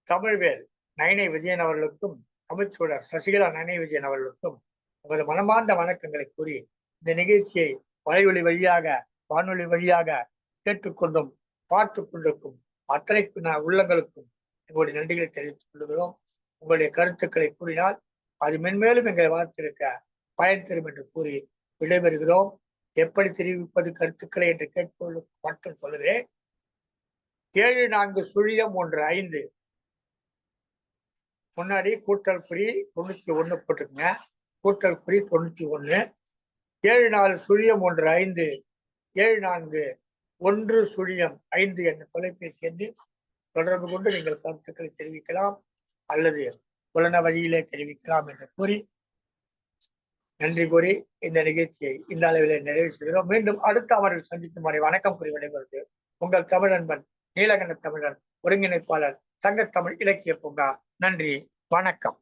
[SPEAKER 2] தமிழ்வேல் நயனை விஜயன் அவர்களுக்கும் தமிழ்ச்சூழர் சசிகலா நயனை விஜயன் அவர்களுக்கும் உங்களது மனமார்ந்த வணக்கங்களை கூறி இந்த நிகழ்ச்சியை வலையொலி வழியாக வானொலி வழியாக கேட்டுக்கொண்டும் பார்த்து கொண்டிருக்கும் அத்தனை உள்ளங்களுக்கும் எங்களுடைய நன்றிகளை தெரிவித்துக் கொள்கிறோம். உங்களுடைய கருத்துக்களை கூறினால் அது மென்மேலும் எங்களை வளர்த்திருக்க பயன் தரும் என்று கூறி விடைபெறுகிறோம். எப்படி தெரிவிப்பது கருத்துக்களை என்று கேட்பது மட்டும் சொல்லுகிறேன். 7401 முன்னாடி கூட்டல் குறி 91 போட்டுக்குங்க. கூட்டல் குறி 91 7401 74 என்ற தொலைபேசி எண்ணில் தொடர்பு கொண்டு நீங்கள் கருத்துக்களை தெரிவிக்கலாம் அல்லது புலன வழியிலே தெரிவிக்கலாம் என்று கூறி நன்றி கூறி இந்த நிகழ்ச்சியை இந்த அளவிலே நிறைவு செய்கிறோம். மீண்டும் அடுத்த அமர்வில் சந்திக்கும் வரை வணக்கம் கூறி விடைபெறுவது உங்கள் தமிழன்பன் நீலகண்ட தமிழன் ஒருங்கிணைப்பாளர் சங்கத்தமிழ் இலக்கிய பூங்கா. நன்றி, வணக்கம்.